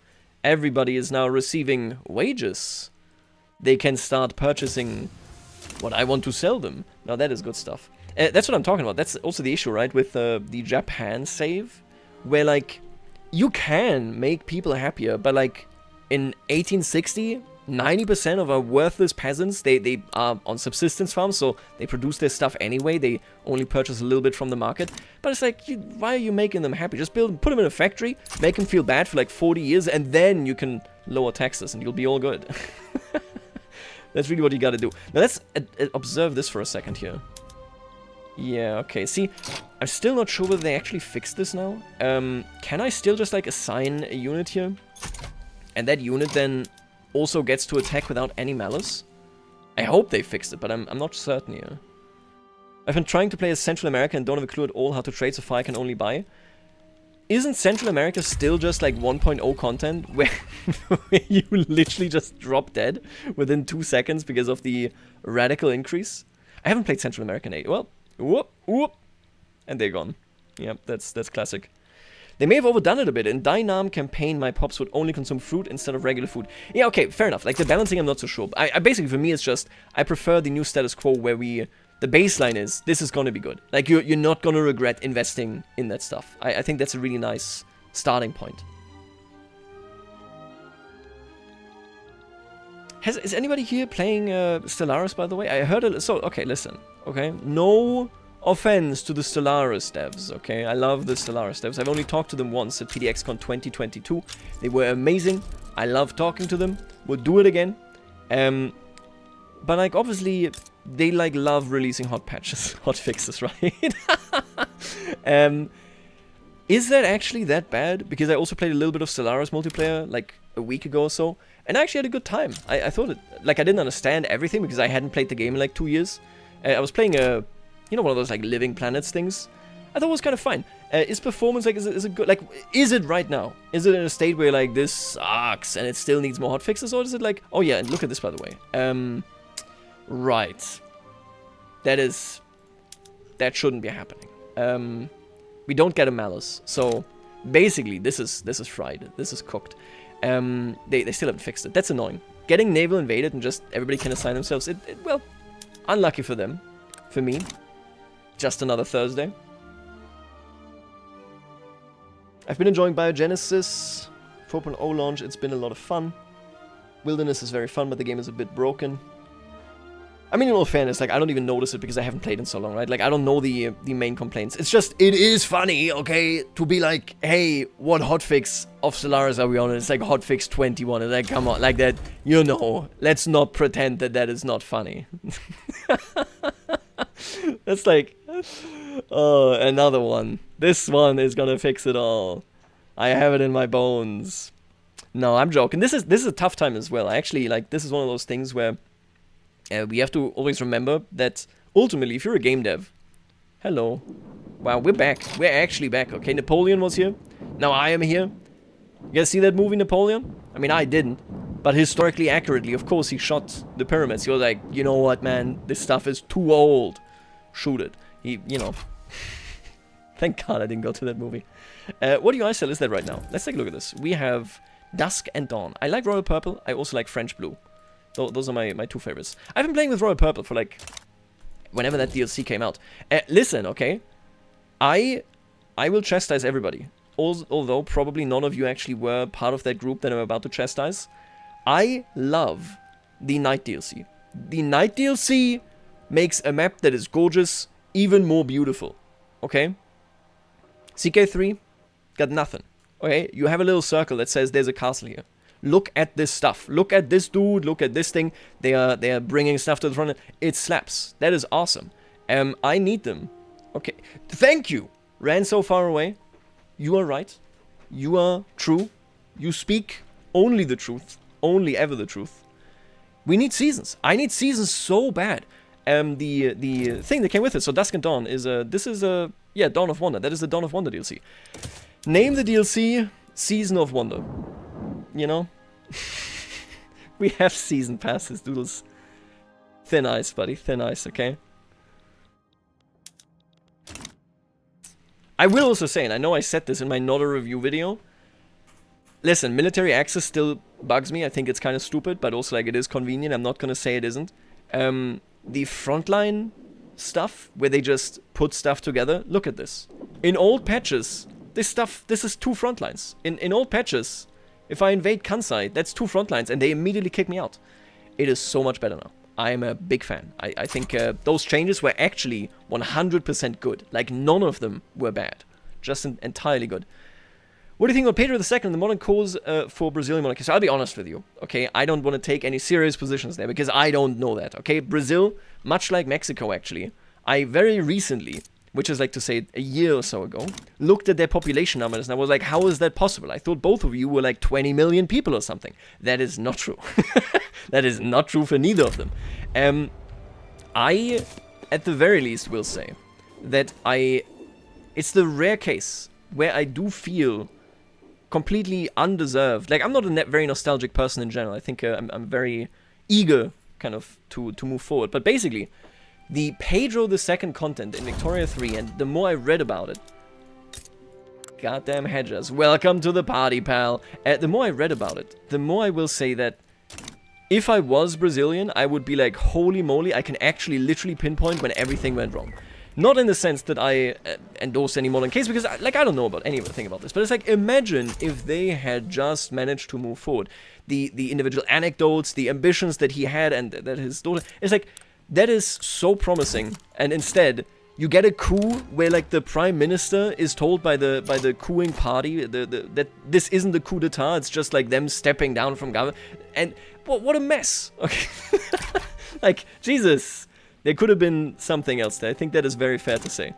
everybody is now receiving wages. They can start purchasing what I want to sell them. Now that is good stuff. That's what I'm talking about. That's also the issue, right, with the Japan save, where like you can make people happier, but like in 1860, 90% of our worthless peasants, they are on subsistence farms, so they produce their stuff anyway. They only purchase a little bit from the market. But it's like, why are you making them happy? Just put them in a factory, make them feel bad for like 40 years, and then you can lower taxes and you'll be all good. That's really what you gotta do. Now let's observe this for a second here. Yeah, okay. See, I'm still not sure whether they actually fixed this now. Can I still just like assign a unit here? And that unit then also gets to attack without any malice? I hope they fixed it, but I'm not certain here. I've been trying to play as Central America and don't have a clue at all how to trade, so far I can only buy. Isn't Central America still just like 1.0 content where you literally just drop dead within 2 seconds because of the radical increase? I haven't played Central America in 8. Well, whoop, and they're gone. Yep, that's classic. They may have overdone it a bit. In Dynam campaign, my pops would only consume fruit instead of regular food. Yeah, okay, fair enough. Like the balancing, I'm not so sure. I basically, for me, it's just I prefer the new status quo where the baseline is, this is going to be good. Like, you're not going to regret investing in that stuff. I think that's a really nice starting point. Is anybody here playing Stellaris, by the way? I heard so, okay, listen. Okay, no offense to the Stellaris devs, okay? I love the Stellaris devs. I've only talked to them once at PDXCon 2022. They were amazing. I love talking to them. We'll do it again. But, like, obviously, they, like, love releasing hot patches, hot fixes, right? Is that actually that bad? Because I also played a little bit of Stellaris multiplayer, like, a week ago or so, and I actually had a good time. I thought it, like, I didn't understand everything because I hadn't played the game in, like, 2 years. I was playing a, you know, one of those, like, Living Planets things. I thought it was kind of fine. Is performance, like, is it good? Like, is it right now? Is it in a state where, like, this sucks and it still needs more hotfixes? Or is it like, oh yeah, and look at this, by the way. Right. That shouldn't be happening. We don't get a malice. So, basically, this is fried. This is cooked. They still haven't fixed it. That's annoying. Getting naval invaded and just everybody can assign themselves. Well, unlucky for them. For me. Just another Thursday. I've been enjoying Biogenesis. 4.0 launch, it's been a lot of fun. Wilderness is very fun, but the game is a bit broken. I mean, in all fairness, like, I don't even notice it because I haven't played in so long, right? Like, I don't know the main complaints. It's just, it is funny, okay, to be like, hey, what hotfix of Solaris are we on? And it's like hotfix 21. And like, come on, like that, you know, let's not pretend that that is not funny. That's like, oh, another one. This one is gonna fix it all. I have it in my bones. No, I'm joking. This is a tough time as well. I actually, like, this is one of those things where we have to always remember that ultimately, if you're a game dev, hello, wow, we're back. We're actually back. Okay, Napoleon was here. Now I am here. You guys see that movie, Napoleon? I mean, I didn't. But historically accurately, of course, he shot the pyramids. He was like, you know what, man? This stuff is too old. Shoot it. He, you know. Thank God I didn't go to that movie. What UI cell is that right now? Let's take a look at this. We have Dusk and Dawn. I like Royal Purple. I also like French Blue. Those are my two favorites. I've been playing with Royal Purple for, like, whenever that DLC came out. Listen, okay? I will chastise everybody. Although probably none of you actually were part of that group that I'm about to chastise. I love the Night DLC. The Night DLC makes a map that is gorgeous even more beautiful. Okay? CK3 got nothing. Okay? You have a little circle that says there's a castle here. Look at this stuff. Look at this dude. Look at this thing. They are bringing stuff to the front. It slaps. That is awesome. I need them. Okay. Thank you. Ran so far away. You are right. You are true. You speak only the truth. Only ever the truth. We need seasons. I need seasons so bad. The thing that came with it. So Dusk and Dawn is yeah, Dawn of Wonder. That is the Dawn of Wonder DLC. Name the DLC Season of Wonder. You know? We have season passes, doodles. Thin ice, buddy. Thin ice, okay? I will also say, and I know I said this in my not a review video. Listen, military access still bugs me. I think it's kind of stupid, but also, like, it is convenient. I'm not gonna say it isn't. The frontline stuff, where they just put stuff together. Look at this. In old patches, this is 2 frontlines. In old patches, if I invade Kansai, that's 2 frontlines, and they immediately kick me out. It is so much better now. I am a big fan. I think those changes were actually 100% good. Like, none of them were bad. Just entirely good. What do you think about Pedro II and the modern cause for Brazilian monarchy? So I'll be honest with you, okay? I don't want to take any serious positions there, because I don't know that, okay? Brazil, much like Mexico, actually, I very recently, which is like to say a year or so ago, looked at their population numbers, and I was like, how is that possible? I thought both of you were like 20 million people or something. That is not true. That is not true for neither of them. I, at the very least, will say that it's the rare case where I do feel completely undeserved. Like, I'm not a very nostalgic person in general. I think I'm very eager kind of to move forward. But basically, the Pedro II content in Victoria 3, and the more I read about it, goddamn hedgers, welcome to the party, pal. The more I read about it, the more I will say that if I was Brazilian, I would be like, holy moly, I can actually literally pinpoint when everything went wrong. Not in the sense that I endorse any modern case, because I don't know about anything about this, but it's like, imagine if they had just managed to move forward. The individual anecdotes, the ambitions that he had, and that his daughter, it's like, that is so promising, and instead, you get a coup where, like, the prime minister is told by the cooing party that this isn't the coup d'etat, it's just like them stepping down from government, and what a mess. Okay. Like, Jesus. There could have been something else there. I think that is very fair to say.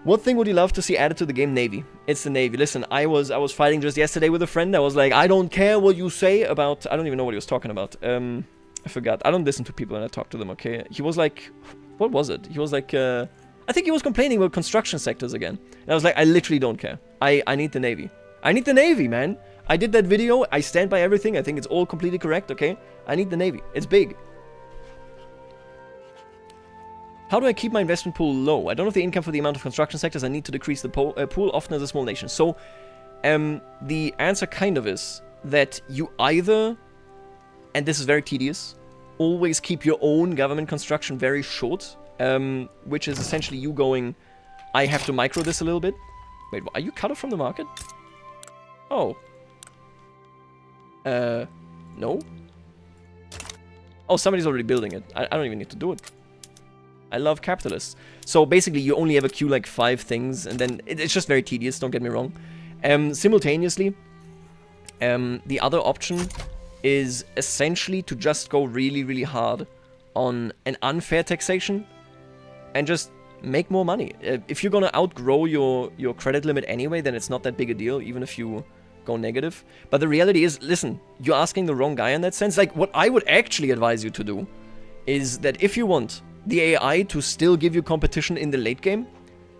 What thing would you love to see added to the game? Navy. It's the Navy. Listen, I was fighting just yesterday with a friend. I was like, I don't care what you say about... I don't even know what he was talking about. I forgot. I don't listen to people when I talk to them, okay? He was like... What was it? He was like... I I think he was complaining about construction sectors again. And I was like, I literally don't care. I need the Navy. I need the Navy, man. I did that video. I stand by everything. I think it's all completely correct, okay? I need the Navy. It's big. How do I keep my investment pool low? I don't have the income for the amount of construction sectors. I need to decrease the pool, often as a small nation. So, the answer kind of is that you either, and this is very tedious, always keep your own government construction very short, which is essentially you going, I have to micro this a little bit. Wait, are you cut off from the market? Oh. No? Oh, somebody's already building it. I don't even need to do it. I love capitalists. So basically, you only ever queue like 5 things, and then it's just very tedious, don't get me wrong. Simultaneously, the other option is essentially to just go really, really hard on an unfair taxation and just make more money. If you're gonna outgrow your credit limit anyway, then it's not that big a deal, even if you go negative. But the reality is, listen, you're asking the wrong guy in that sense. Like, what I would actually advise you to do is that if you want the AI to still give you competition in the late game,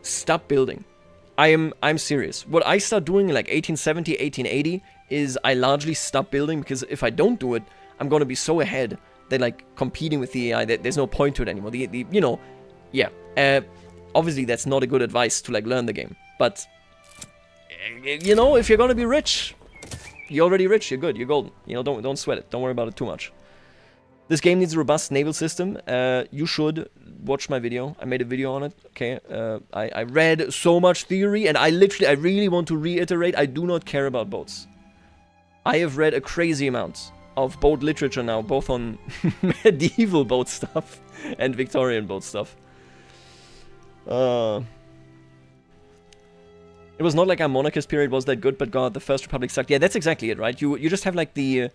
stop building. I'm serious. What I start doing in like 1870, 1880 is I largely stop building, because if I don't do it, I'm gonna be so ahead that like competing with the AI that there's no point to it anymore. You know, yeah. Obviously that's not a good advice to like learn the game, but you know, if you're gonna be rich, you're already rich, you're good, you're golden. You know, don't sweat it. Don't worry about it too much. This game needs a robust naval system. You should watch my video. I made a video on it, okay? I read so much theory, and I really want to reiterate, I do not care about boats. I have read a crazy amount of boat literature now, both on medieval boat stuff and Victorian boat stuff. It was not like our monarchist period was that good, but God, the First Republic sucked. Yeah, that's exactly it, right? You just have like the...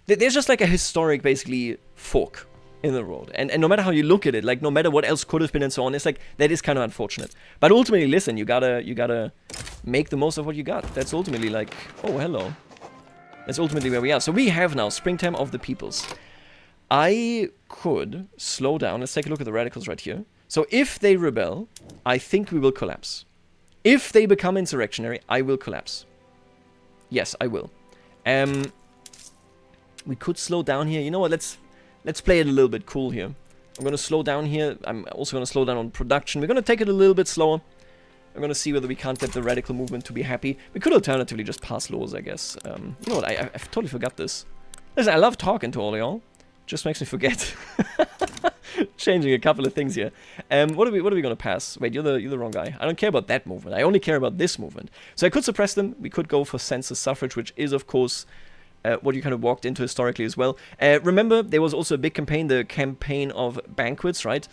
There's just like a historic, basically, fork in the road. And no matter how you look at it, like no matter what else could have been and so on, it's like, that is kind of unfortunate. But ultimately, listen, you gotta make the most of what you got. That's ultimately like, oh, hello. That's ultimately where we are. So we have now Springtime of the Peoples. I could slow down. Let's take a look at the radicals right here. So if they rebel, I think we will collapse. If they become insurrectionary, I will collapse. Yes, I will. We could slow down here. You know what? Let's play it a little bit cool here. I'm going to slow down here. I'm also going to slow down on production. We're going to take it a little bit slower. I'm going to see whether we can't get the radical movement to be happy. We could alternatively just pass laws, I guess. You know what? I've totally forgot this. Listen, I love talking to all y'all. Just makes me forget. Changing a couple of things here. What are we going to pass? Wait, you're the wrong guy. I don't care about that movement. I only care about this movement. So I could suppress them. We could go for census suffrage, which is, of course... what you kind of walked into historically as well. Remember, there was also a big campaign, the campaign of banquets, right?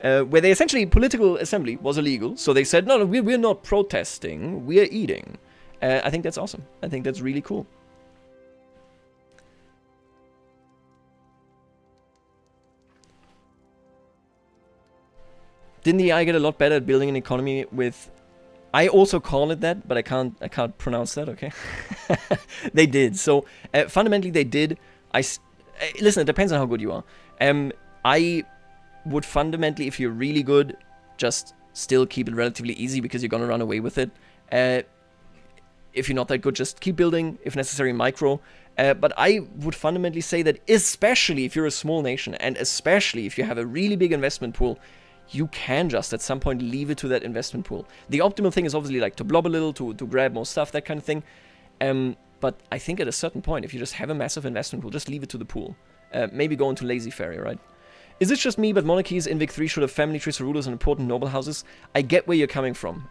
Where they essentially, political assembly was illegal. So they said, no, we're not protesting, we're eating. I think that's awesome. I think that's really cool. Didn't the AI get a lot better at building an economy with... I also call it that, but I can't pronounce that, okay? They did. So, fundamentally, they did. Listen, it depends on how good you are. I would fundamentally, if you're really good, just still keep it relatively easy because you're going to run away with it. If you're not that good, just keep building, if necessary, micro. But I would fundamentally say that especially if you're a small nation, and especially if you have a really big investment pool, you can just at some point leave it to that investment pool. The optimal thing is obviously like to blob a little, to grab more stuff, that kind of thing. But I think at a certain point, if you just have a massive investment pool, just leave it to the pool. Maybe go into laissez-faire, right? Is it just me, but monarchies in Vic 3 should have family trees for rulers and important noble houses? I get where you're coming from.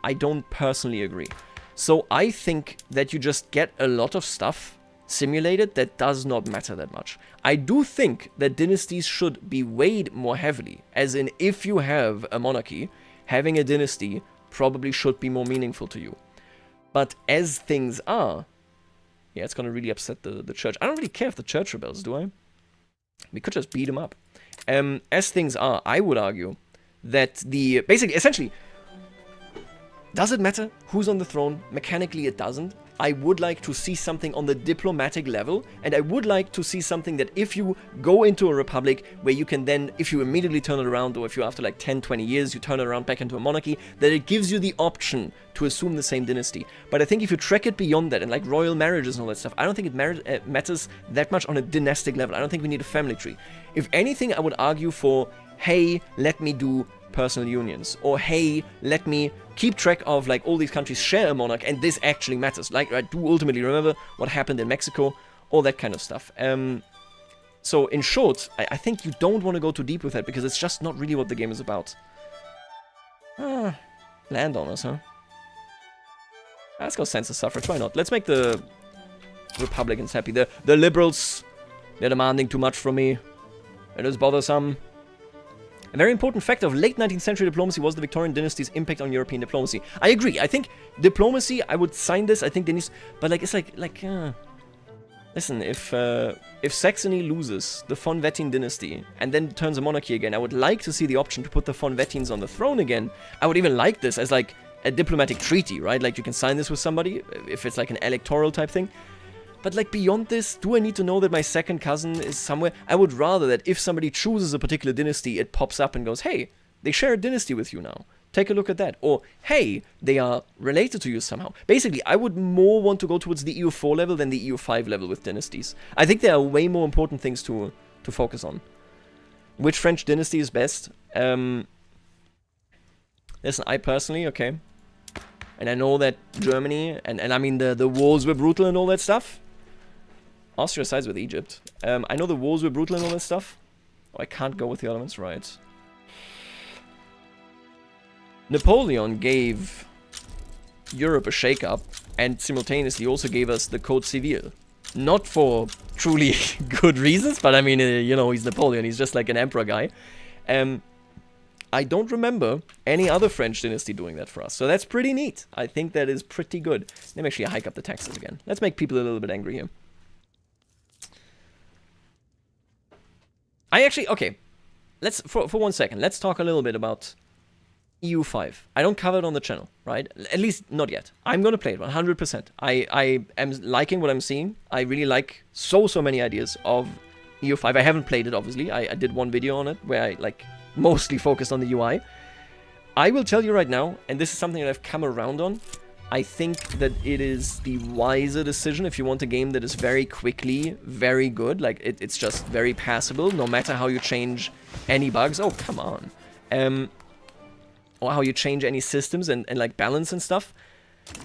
I don't personally agree. So I think that you just get a lot of stuff simulated that does not matter that much. I do think that dynasties should be weighed more heavily, as in if you have a monarchy, having a dynasty probably should be more meaningful to you. But as things are, yeah, it's gonna really upset the church. I don't really care if the church rebels, do I? We could just beat them up. As things are, I would argue that essentially, Does it matter who's on the throne? Mechanically, it doesn't. I would like to see something on the diplomatic level, and I would like to see something that if you go into a republic where you can then, if you immediately turn it around, or if you after like 10, 20 years, you turn it around back into a monarchy, that it gives you the option to assume the same dynasty. But I think if you track it beyond that, and like royal marriages and all that stuff, I don't think it matters that much on a dynastic level. I don't think we need a family tree. If anything, I would argue for, hey, let me do personal unions, or hey, let me keep track of like all these countries share a monarch and this actually matters. Like I do ultimately remember what happened in Mexico, all that kind of stuff. So in short, I think you don't want to go too deep with that because it's just not really what the game is about. Landowners, huh? Let's go census suffrage, why not? Let's make the Republicans happy. The liberals, they're demanding too much from me. It is bothersome. A very important factor of late 19th century diplomacy was the Victorian dynasty's impact on European diplomacy. I agree. I think diplomacy, I would sign this. I think they need... But like, it's like... Listen, if Saxony loses the von Wettin dynasty and then turns a monarchy again, I would like to see the option to put the von Wettins on the throne again. I would even like this as like a diplomatic treaty, right? Like you can sign this with somebody if it's like an electoral type thing. But like beyond this, do I need to know that my second cousin is somewhere? I would rather that if somebody chooses a particular dynasty, it pops up and goes, hey, they share a dynasty with you now. Take a look at that. Or, hey, they are related to you somehow. Basically, I would more want to go towards the EU4 level than the EU5 level with dynasties. I think there are way more important things to focus on. Which French dynasty is best? Listen, I personally, okay. And I know that Germany, and I mean the wars were brutal and all that stuff. Austria sides with Egypt. I know the wars were brutal and all that stuff. Oh, I can't go with the Ottomans, right. Napoleon gave Europe a shake-up and simultaneously also gave us the Code Civil. Not for truly good reasons, but I mean, you know, he's Napoleon. He's just like an emperor guy. I don't remember any other French dynasty doing that for us. So that's pretty neat. I think that is pretty good. Let me actually hike up the taxes again. Let's make people a little bit angry here. Okay, let's, for 1 second, let's talk a little bit about EU5. I don't cover it on the channel, right? At least not yet. I'm gonna play it 100%. I am liking what I'm seeing. I really like so many ideas of EU5. I haven't played it, obviously. I did one video on it where I, like, mostly focused on the UI. I will tell you right now, and this is something that I've come around on, I think that it is the wiser decision if you want a game that is very quickly, very good. Like, it's just very passable, no matter how you change any bugs. Oh, come on. Or how you change any systems and like, balance and stuff.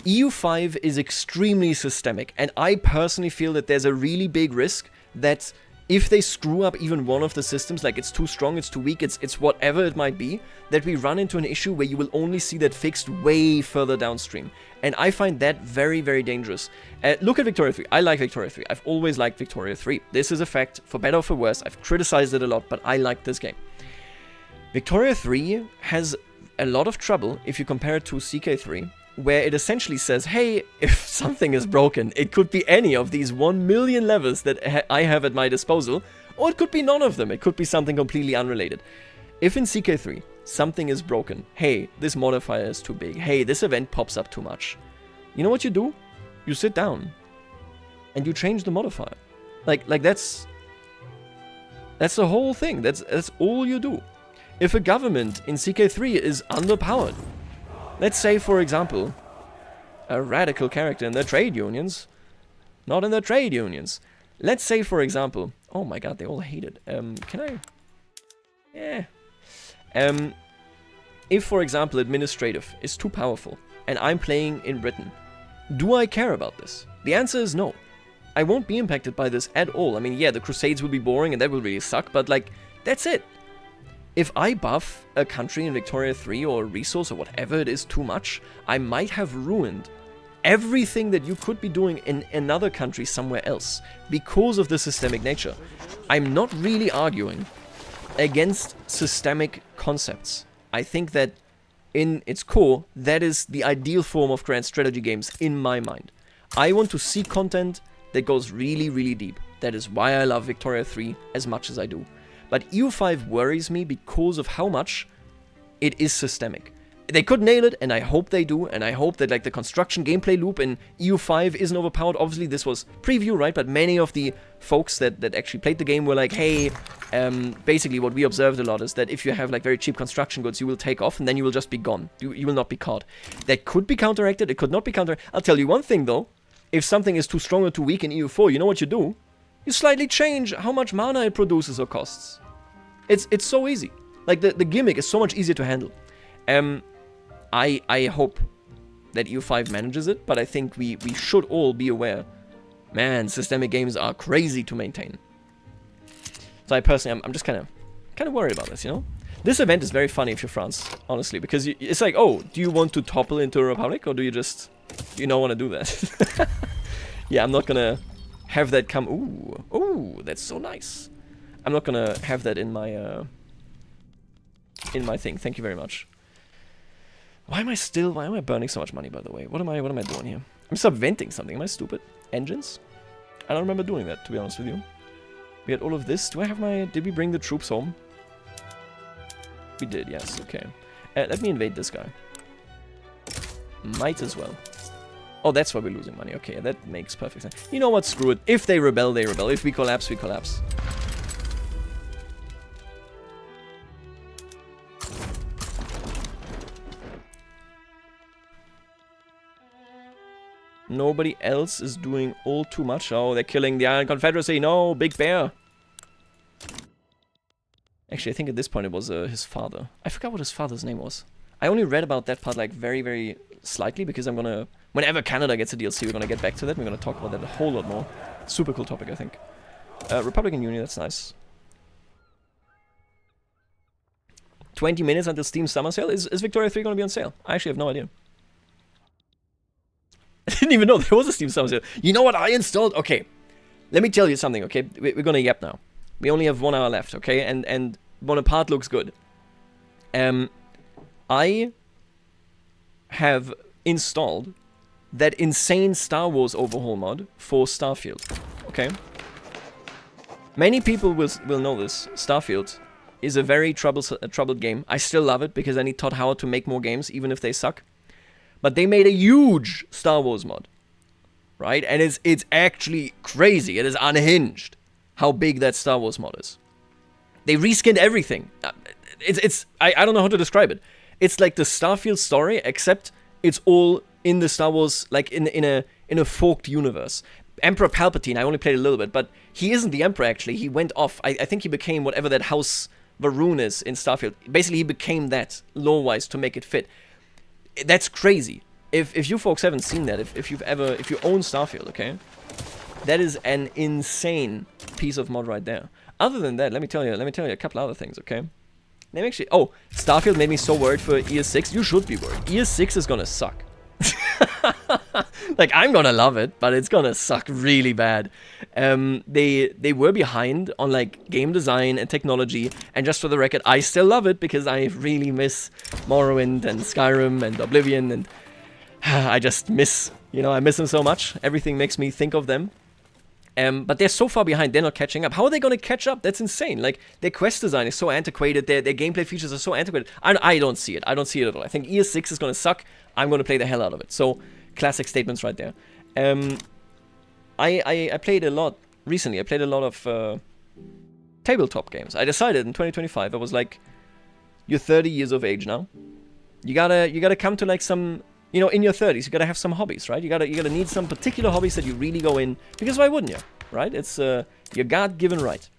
EU5 is extremely systemic, and I personally feel that there's a really big risk that if they screw up even one of the systems, like it's too strong, it's too weak, it's whatever it might be, that we run into an issue where you will only see that fixed way further downstream. And I find that very, very dangerous. Look at Victoria 3. I like Victoria 3. I've always liked Victoria 3. This is a fact, for better or for worse. I've criticized it a lot, but I like this game. Victoria 3 has a lot of trouble if you compare it to CK3, where it essentially says, hey, if something is broken, it could be any of these 1 million levers that I have at my disposal, or it could be none of them. It could be something completely unrelated. If in CK3 something is broken, hey, this modifier is too big, hey, this event pops up too much, you know what you do? You sit down and you change the modifier. Like that's the whole thing. That's all you do. If a government in CK3 is underpowered, let's say, for example, a radical character in their trade unions, not in their trade unions. Let's say, for example, oh my god, they all hate it. Can I? Yeah. If, for example, administrative is too powerful, and I'm playing in Britain, do I care about this? The answer is no. I won't be impacted by this at all. I mean, yeah, the Crusades will be boring, and that will really suck, but, like, that's it. If I buff a country in Victoria 3 or a resource or whatever it is too much, I might have ruined everything that you could be doing in another country somewhere else because of the systemic nature. I'm not really arguing against systemic concepts. I think that in its core, that is the ideal form of grand strategy games in my mind. I want to see content that goes really, really deep. That is why I love Victoria 3 as much as I do. But EU5 worries me because of how much it is systemic. They could nail it, and I hope they do, and I hope that like the construction gameplay loop in EU5 isn't overpowered. Obviously, this was preview, right? But many of the folks that actually played the game were like, hey, basically what we observed a lot is that if you have like very cheap construction goods, you will take off, and then you will just be gone. You will not be caught. That could be counteracted. It could not be counteracted. I'll tell you one thing, though. If something is too strong or too weak in EU4, you know what you do? You slightly change how much mana it produces or costs. It's so easy. Like, the gimmick is so much easier to handle. I hope that EU5 manages it, but I think we should all be aware. Man, systemic games are crazy to maintain. So I personally, I'm just kind of worried about this, you know? This event is very funny if you're France, honestly, because it's like, oh, do you want to topple into a republic, or do you just, you don't want to do that? Yeah, I'm not gonna have that come, ooh, that's so nice. I'm not gonna have that in my thing, thank you very much. Why am I burning so much money, by the way? What am I doing here? I'm subventing something. Am I stupid? Engines? I don't remember doing that, to be honest with you. We had all of this. Did we bring the troops home? We did, yes, okay. Let me invade this guy. Might as well. Oh, that's why we're losing money. Okay, that makes perfect sense. You know what? Screw it. If they rebel, they rebel. If we collapse, we collapse. Nobody else is doing all too much. Oh, they're killing the Iron Confederacy. No, Big Bear. Actually, I think at this point it was his father. I forgot what his father's name was. I only read about that part like very, very slightly because I'm gonna... Whenever Canada gets a DLC, we're gonna get back to that. We're gonna talk about that a whole lot more. Super cool topic, I think. Republican Union, that's nice. 20 minutes until Steam Summer Sale. Is Victoria 3 gonna be on sale? I actually have no idea. I didn't even know there was a Steam Summer Sale. You know what I installed? Okay, let me tell you something, okay? We're gonna yap now. We only have 1 hour left, okay? And Bonaparte looks good. I have installed that insane Star Wars overhaul mod for Starfield, okay? Many people will know this. Starfield is a very troubled game. I still love it because I need Todd Howard to make more games, even if they suck. But they made a huge Star Wars mod, right? And it's actually crazy. It is unhinged how big that Star Wars mod is. They reskinned everything. I don't know how to describe it. It's like the Starfield story, except it's all in the Star Wars, like in a forked universe. Emperor Palpatine, I only played a little bit, but he isn't the Emperor actually. He went off. I think he became whatever that House Varun is in Starfield. Basically, he became that lore-wise to make it fit. That's crazy. If you folks haven't seen that, if you own Starfield, okay, that is an insane piece of mod right there. Other than that, let me tell you a couple other things, okay? Let me actually. Oh, Starfield made me so worried for ES6. You should be worried. ES6 is gonna suck. Like, I'm gonna love it, but it's gonna suck really bad. They were behind on like game design and technology, and just for the record, I still love it because I really miss Morrowind and Skyrim and Oblivion, and I just miss, I miss them so much. Everything makes me think of them. But they're so far behind, they're not catching up. How are they gonna catch up? That's insane. Like, their quest design is so antiquated, their gameplay features are so antiquated. I don't see it. I don't see it at all. I think ES6 is gonna suck. I'm gonna play the hell out of it. So, classic statements right there. I played a lot recently. I played a lot of tabletop games. I decided in 2025, I was like, you're 30 years of age now. You gotta come to like some... in your 30s, you gotta have some hobbies, right? You gotta need some particular hobbies that you really go in, because why wouldn't you, right? It's your God-given right.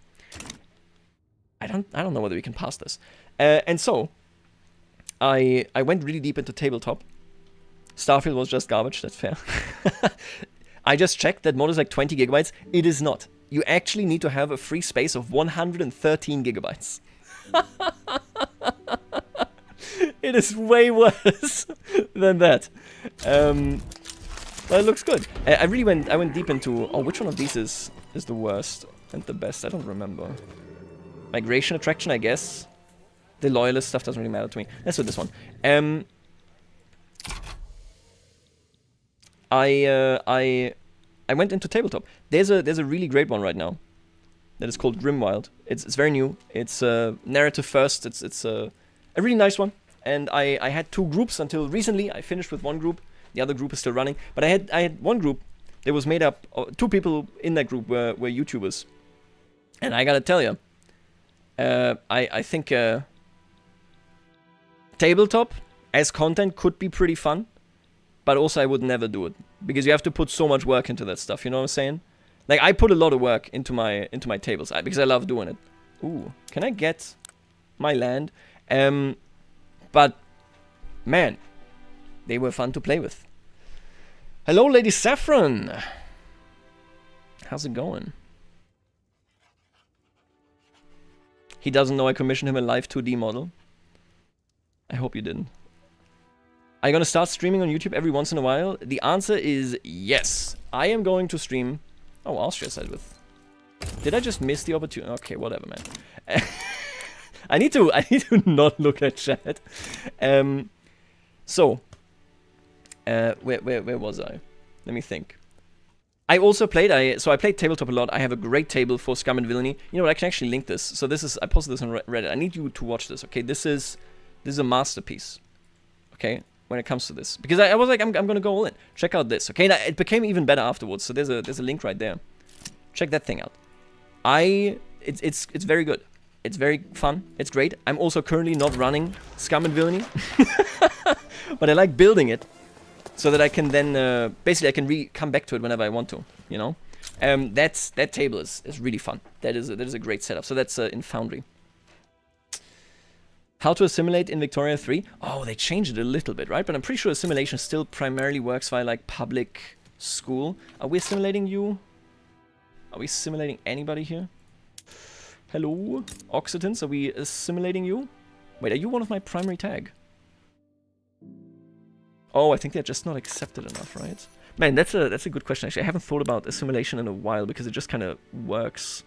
I don't know whether we can pass this. And so, I went really deep into tabletop. Starfield was just garbage, that's fair. I just checked that mod is like 20 gigabytes. It is not. You actually need to have a free space of 113 gigabytes. It is way worse than that. But it looks good. I went deep into... Oh, which one of these is the worst and the best? I don't remember. Migration Attraction, I guess. The Loyalist stuff doesn't really matter to me. Let's do this one. I went into tabletop. There's a really great one right now that is called Grimwild. It's very new. It's narrative first. It's a really nice one. and I had 2 groups until recently. I finished with 1 group. The other group is still running. But I had 1 group that was made up of 2 people in that group were YouTubers. And I gotta tell you, I think tabletop as content could be pretty fun, but also I would never do it because you have to put so much work into that stuff. You know what I'm saying? Like I put a lot of work into my tables because I love doing it. Ooh, can I get my land? But man, they were fun to play with. Hello, Lady Saffron. How's it going? He doesn't know I commissioned him a live 2D model. I hope you didn't. Are you gonna start streaming on YouTube every once in a while? The answer is yes. I am going to stream. Oh, Austria side with. Did I just miss the opportunity? Okay, whatever, man. I need to not look at chat. So, where was I? Let me think. I also played. I played tabletop a lot. I have a great table for Scum and Villainy. You know what? I can actually link this. So this is. I posted this on Reddit. I need you to watch this. Okay, this is a masterpiece. Okay, when it comes to this, because I was like, I'm gonna go all in. Check out this. Okay, now, it became even better afterwards. So there's a link right there. Check that thing out. It's very good. It's very fun. It's great. I'm also currently not running Scum and Villainy, but I like building it so that I can then basically I can come back to it whenever I want to. You know, that table is really fun. That is a great setup. So that's in Foundry. How to assimilate in Victoria 3? Oh, they changed it a little bit, right? But I'm pretty sure assimilation still primarily works via like public school. Are we assimilating you? Are we assimilating anybody here? Hello, Occitans, are we assimilating you? Wait, are you one of my primary tag? Oh, I think they're just not accepted enough, right? Man, that's a good question, actually. I haven't thought about assimilation in a while because it just kind of works.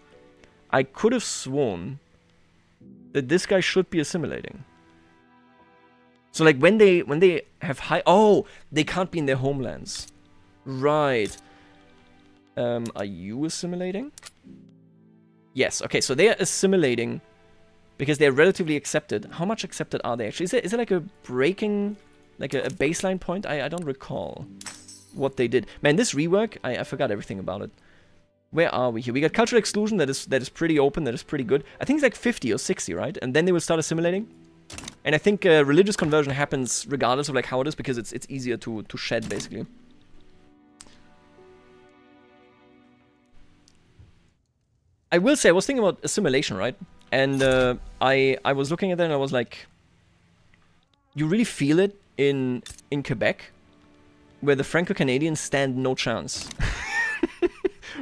I could have sworn that this guy should be assimilating. So, like, when they have high... Oh, they can't be in their homelands. Right. Are you assimilating? Yes, okay, so they are assimilating because they're relatively accepted. How much accepted are they actually? Is it like a breaking, like a baseline point? I don't recall what they did. Man, this rework, I forgot everything about it. Where are we here? We got cultural exclusion that is pretty open, that is pretty good. I think it's like 50 or 60, right? And then they will start assimilating. And I think religious conversion happens regardless of like how it is because it's easier to shed, basically. I will say, I was thinking about assimilation, right? And I was looking at that and I was like, you really feel it in Quebec, where the Franco-Canadians stand no chance.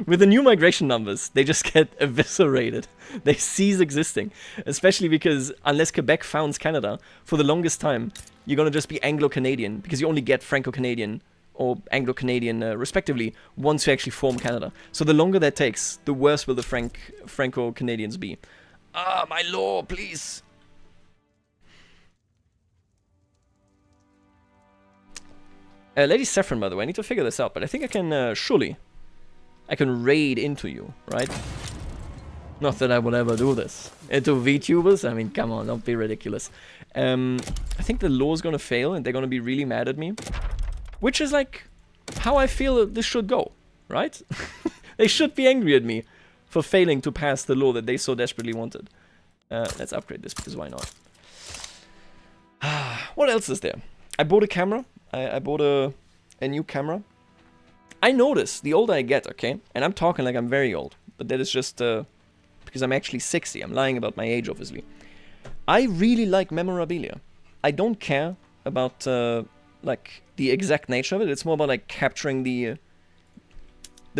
With the new migration numbers, they just get eviscerated. They cease existing. Especially because unless Quebec founds Canada, for the longest time, you're gonna just be Anglo-Canadian, because you only get Franco-Canadian or Anglo-Canadian, respectively, once you actually form Canada. So the longer that takes, the worse will the Franco-Canadians be. Ah, my law, please! Lady Saffron, by the way, I need to figure this out, but I think I can, surely, I can raid into you, right? Not that I would ever do this. Into VTubers? I mean, come on, don't be ridiculous. I think the law's gonna fail, and they're gonna be really mad at me. Which is like how I feel this should go, right? They should be angry at me for failing to pass the law that they so desperately wanted. Let's upgrade this, because why not? What else is there? I bought a camera. I bought a new camera. I notice the older I get, okay? And I'm talking like I'm very old. But that is just because I'm actually 60. I'm lying about my age, obviously. I really like memorabilia. I don't care about... like the exact nature of it. It's more about like capturing the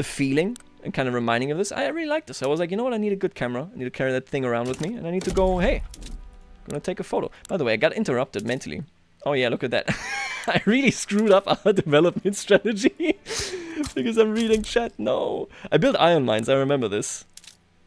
feeling and kind of reminding of this. I really like this. I was like, you know what? I need a good camera. I need to carry that thing around with me, and I need to go. Hey, I'm gonna take a photo. By the way, I got interrupted mentally. Oh yeah, look at that. I really screwed up our development strategy because I'm reading chat. No, I built iron mines. I remember this.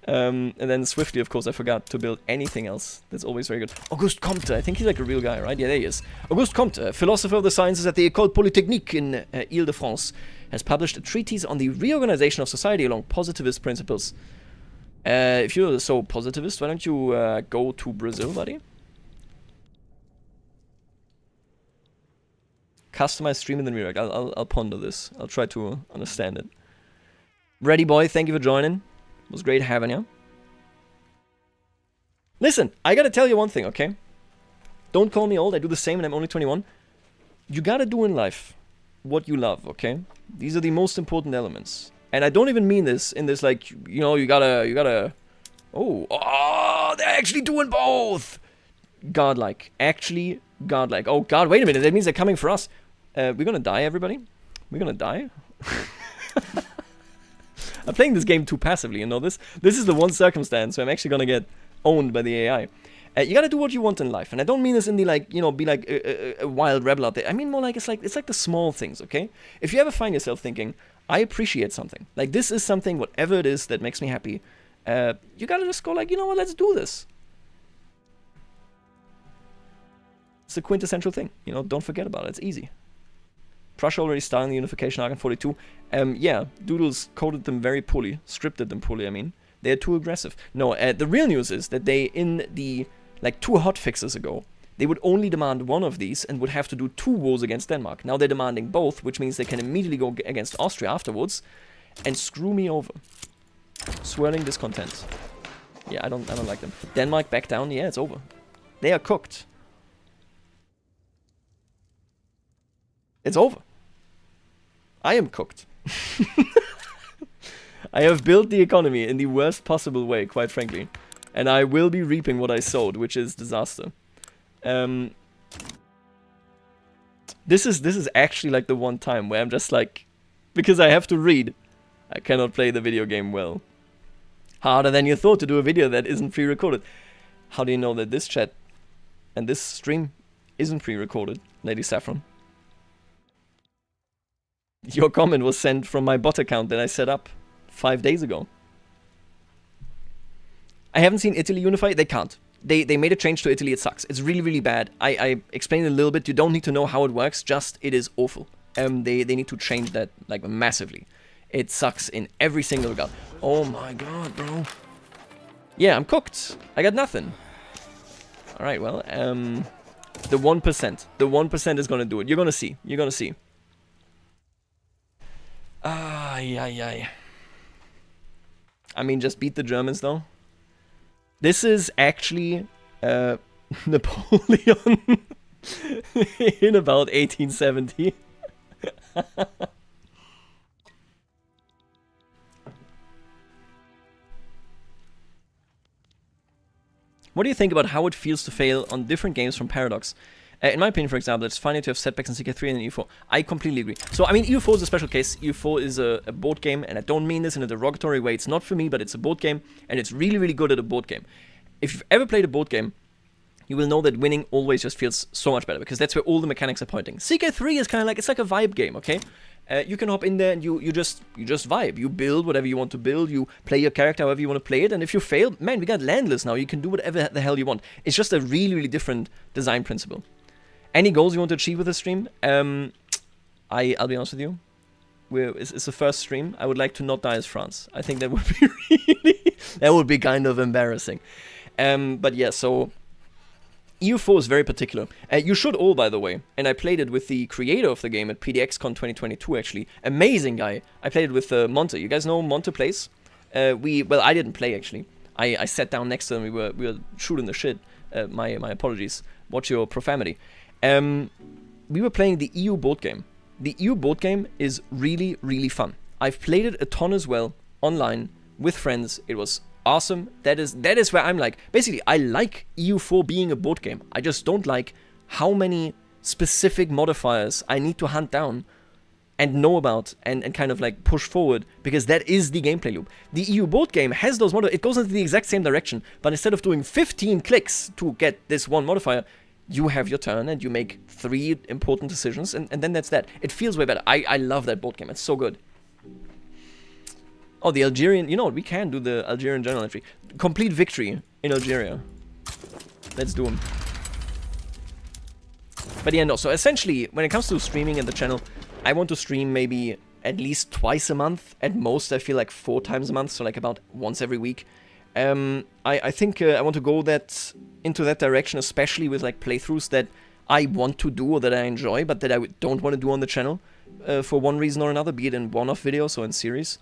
And then swiftly, of course, I forgot to build anything else. That's always very good. Auguste Comte, I think he's like a real guy, right? Yeah, there he is. Auguste Comte, philosopher of the sciences at the École Polytechnique in Ile-de-France, has published a treatise on the reorganization of society along positivist principles. If you're so positivist, why don't you go to Brazil, buddy? Customize stream and then redirect. I'll ponder this. I'll try to understand it. Ready boy, thank you for joining. It was great having you. Listen, I gotta tell you one thing, okay? Don't call me old, I do the same and I'm only 21. You gotta do in life what you love, okay? These are the most important elements. And I don't even mean this in this like, you know, you gotta... Oh, they're actually doing both! Godlike. Actually, godlike. Oh god, wait a minute, that means they're coming for us. We're gonna die, everybody? We're gonna die? I'm playing this game too passively, you know this? This is the one circumstance where I'm actually gonna get owned by the AI. You gotta do what you want in life, and I don't mean this in the like, you know, be like a wild rebel out there. I mean more like it's like the small things, okay? If you ever find yourself thinking, I appreciate something, like this is something, whatever it is that makes me happy, you gotta just go like, you know what, let's do this. It's the quintessential thing, you know, don't forget about it, it's easy. Prussia already starting the unification arc in 42. Yeah, Doodles coded them very poorly, scripted them poorly, I mean. They're too aggressive. No, the real news is that they, in the, like 2 hotfixes ago, they would only demand one of these and would have to do 2 wars against Denmark. Now they're demanding both, which means they can immediately go against Austria afterwards and screw me over. Swirling discontent. Yeah, I don't like them. Denmark back down, yeah, it's over. They are cooked. It's over. I am cooked. I have built the economy in the worst possible way, quite frankly. And I will be reaping what I sowed, which is disaster. This is actually like the one time where I'm just like, because I have to read, I cannot play the video game well. Harder than you thought to do a video that isn't pre-recorded. How do you know that this chat and this stream isn't pre-recorded, Lady Saffron? Your comment was sent from my bot account that I set up 5 days ago. I haven't seen Italy unify. They can't. They made a change to Italy. It sucks. It's really, really bad. I explained it a little bit. You don't need to know how it works. Just, it is awful. They need to change that, like, massively. It sucks in every single regard. Oh my god, bro. Yeah, I'm cooked. I got nothing. Alright, well, the 1%. The 1% is gonna do it. You're gonna see. You're gonna see. Ay. I mean, just beat the Germans, though. This is actually Napoleon in about 1870. What do you think about how it feels to fail on different games from Paradox? In my opinion, for example, it's funny to have setbacks in CK3 and in EU4. I completely agree. So, I mean, EU4 is a special case. EU4 is a board game, and I don't mean this in a derogatory way. It's not for me, but it's a board game, and it's really, really good at a board game. If you've ever played a board game, you will know that winning always just feels so much better, because that's where all the mechanics are pointing. CK3 is kind of like, it's like a vibe game, okay? You can hop in there and you just vibe. You build whatever you want to build, you play your character however you want to play it, and if you fail, man, we got landless now. You can do whatever the hell you want. It's just a really, really different design principle. Any goals you want to achieve with the stream? I'll be honest with you. It's the first stream. I would like to not die as France. I think that would be really... that would be kind of embarrassing. But yeah, so... EU4 is very particular. You should all, by the way. And I played it with the creator of the game at PDXCon 2022, actually. Amazing guy. I played it with Monte. You guys know Monte plays? Well, I didn't play, actually. I sat down next to him. We were shooting the shit. My apologies. Watch your profanity. We were playing the EU board game. The EU board game is really, really fun. I've played it a ton as well, online, with friends. It was awesome. That is where I'm like, basically, I like EU4 being a board game. I just don't like how many specific modifiers I need to hunt down and know about and kind of like push forward, because that is the gameplay loop. The EU board game has those modifiers. It goes into the exact same direction, but instead of doing 15 clicks to get this one modifier, you have your turn and you make 3 important decisions, and then that's that. It feels way better. I love that board game. It's so good. Oh, the Algerian... You know what? We can do the Algerian journal entry. Complete victory in Algeria. Let's do them. But yeah, no. So essentially, when it comes to streaming in the channel, I want to stream maybe at least twice a month. At most, I feel like 4 times a month. So like about once every week. I think I want to go into that direction, especially with like playthroughs that I want to do or that I enjoy, but that I don't want to do on the channel for one reason or another, be it in one-off videos or in series.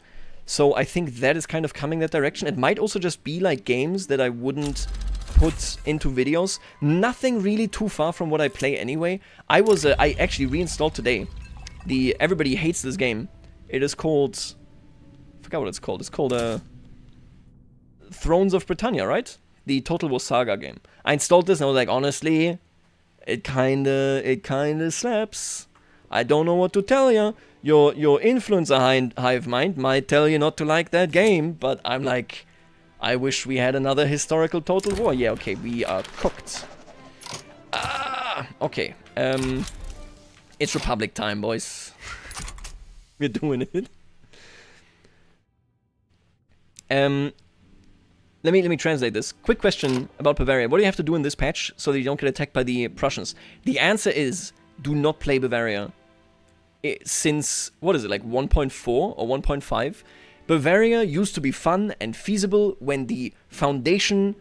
So I think that is kind of coming that direction. It might also just be like games that I wouldn't put into videos. Nothing really too far from what I play anyway. I actually reinstalled today. Everybody hates this game. It is called... I forgot what it's called. It's called Thrones of Britannia, right? The Total War Saga game. I installed this and I was like, honestly, it kinda slaps. I don't know what to tell you. Your influencer hive mind might tell you not to like that game, but I'm like, I wish we had another historical Total War. Yeah, okay, we are cooked. Okay. It's Republic time, boys. We're doing it. Let me translate this. Quick question about Bavaria. What do you have to do in this patch so that you don't get attacked by the Prussians? The answer is, do not play Bavaria. Since, what is it, like 1.4 or 1.5? Bavaria used to be fun and feasible when the foundation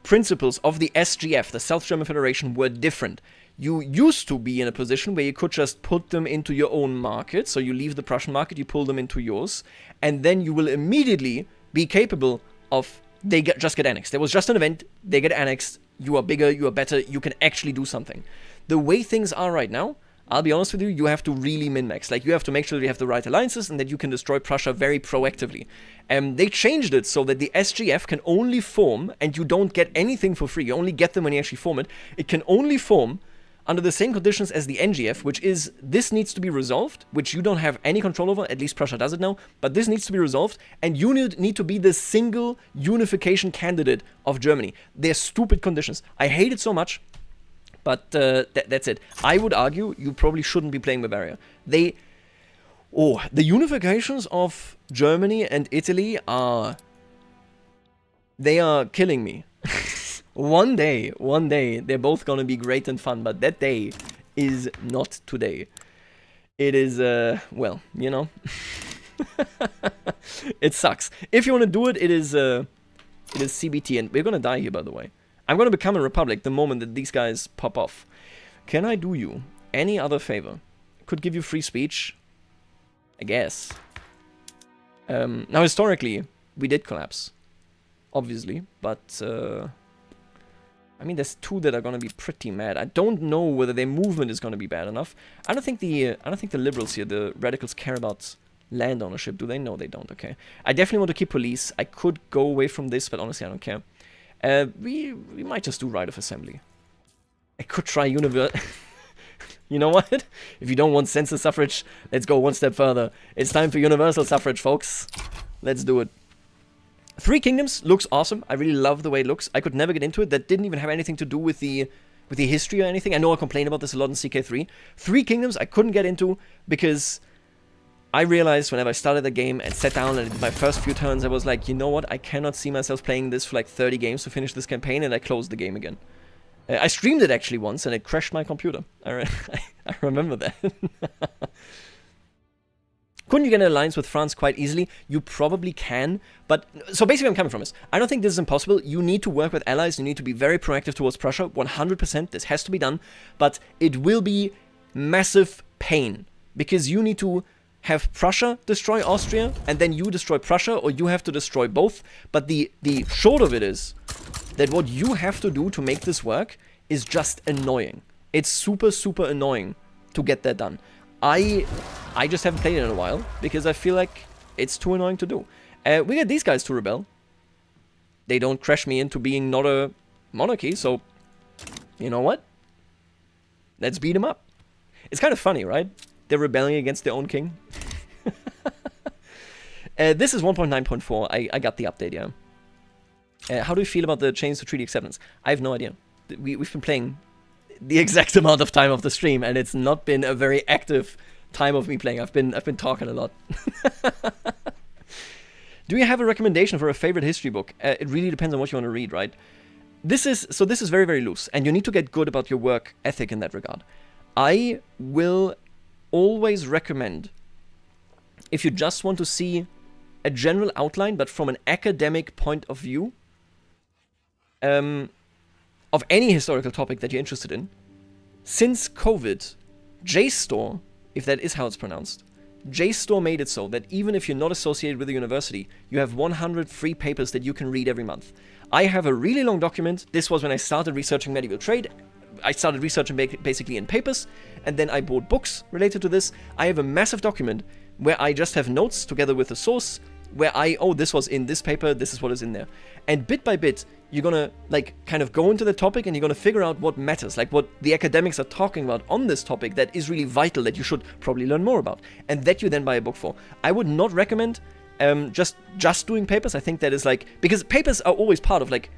principles of the SGF, the South German Federation, were different. You used to be in a position where you could just put them into your own market, so you leave the Prussian market, you pull them into yours, and then you will immediately be capable of, just get annexed. There was just an event, they get annexed, you are bigger, you are better, you can actually do something. The way things are right now, I'll be honest with you, you have to really min-max. Like, you have to make sure that you have the right alliances and that you can destroy Prussia very proactively. They changed it so that the SGF can only form, and you don't get anything for free, you only get them when you actually form it. It can only form under the same conditions as the NGF, which is, this needs to be resolved, which you don't have any control over, at least Prussia does it now, but this needs to be resolved, and you need to be the single unification candidate of Germany. They're stupid conditions. I hate it so much. But that's it. I would argue you probably shouldn't be playing Bavaria. The unifications of Germany and Italy they are killing me. One day, they're both gonna be great and fun, but that day is not today. It is, well, you know. It sucks. If you want to do it, it is CBT, and we're gonna die here, by the way. I'm going to become a republic the moment that these guys pop off. Can I do you any other favor? Could give you free speech? I guess. Now, historically, we did collapse. Obviously, but... I mean, there's two that are going to be pretty mad. I don't know whether their movement is going to be bad enough. I don't think the liberals here, the radicals, care about land ownership. Do they? No, they don't. Okay. I definitely want to keep police. I could go away from this, but honestly, I don't care. We might just do right of assembly. I could try universal... You know what? If you don't want census suffrage, let's go one step further. It's time for universal suffrage, folks. Let's do it. 3 Kingdoms looks awesome. I really love the way it looks. I could never get into it. That didn't even have anything to do with the history or anything. I know I complain about this a lot in CK3. 3 Kingdoms I couldn't get into because... I realized whenever I started the game and sat down and did my first few turns, I was like, you know what, I cannot see myself playing this for like 30 games to finish this campaign, and I closed the game again. I streamed it actually once, and it crashed my computer. I remember that. Couldn't you get an alliance with France quite easily? You probably can, but... So basically what I'm coming from is, I don't think this is impossible. You need to work with allies, you need to be very proactive towards Prussia, 100%, this has to be done, but it will be massive pain, because you need to... have Prussia destroy Austria, and then you destroy Prussia, or you have to destroy both. But the short of it is that what you have to do to make this work is just annoying. It's super, super annoying to get that done. I just haven't played it in a while, because I feel like it's too annoying to do. We get these guys to rebel. They don't crash me into being not a monarchy, so... You know what? Let's beat them up. It's kind of funny, right? They're rebelling against their own king. This is 1.9.4. I got the update, yeah. How do you feel about the change to treaty acceptance? I have no idea. We've been playing the exact amount of time of the stream, and it's not been a very active time of me playing. I've been talking a lot. Do you have a recommendation for a favorite history book? It really depends on what you want to read, right? This is very, very loose, and you need to get good about your work ethic in that regard. I will always recommend, if you just want to see a general outline, but from an academic point of view, of any historical topic that you're interested in, since COVID, JSTOR, if that is how it's pronounced, JSTOR made it so that even if you're not associated with a university, you have 100 free papers that you can read every month. I have a really long document. This was when I started researching medieval trade. I started researching basically in papers, and then I bought books related to this. I have a massive document where I just have notes together with a source, where this was in this paper, this is what is in there. And bit by bit, you're gonna like kind of go into the topic and you're gonna figure out what matters, like what the academics are talking about on this topic that is really vital, that you should probably learn more about, and that you then buy a book for. I would not recommend just doing papers. I think that is like, because papers are always part of like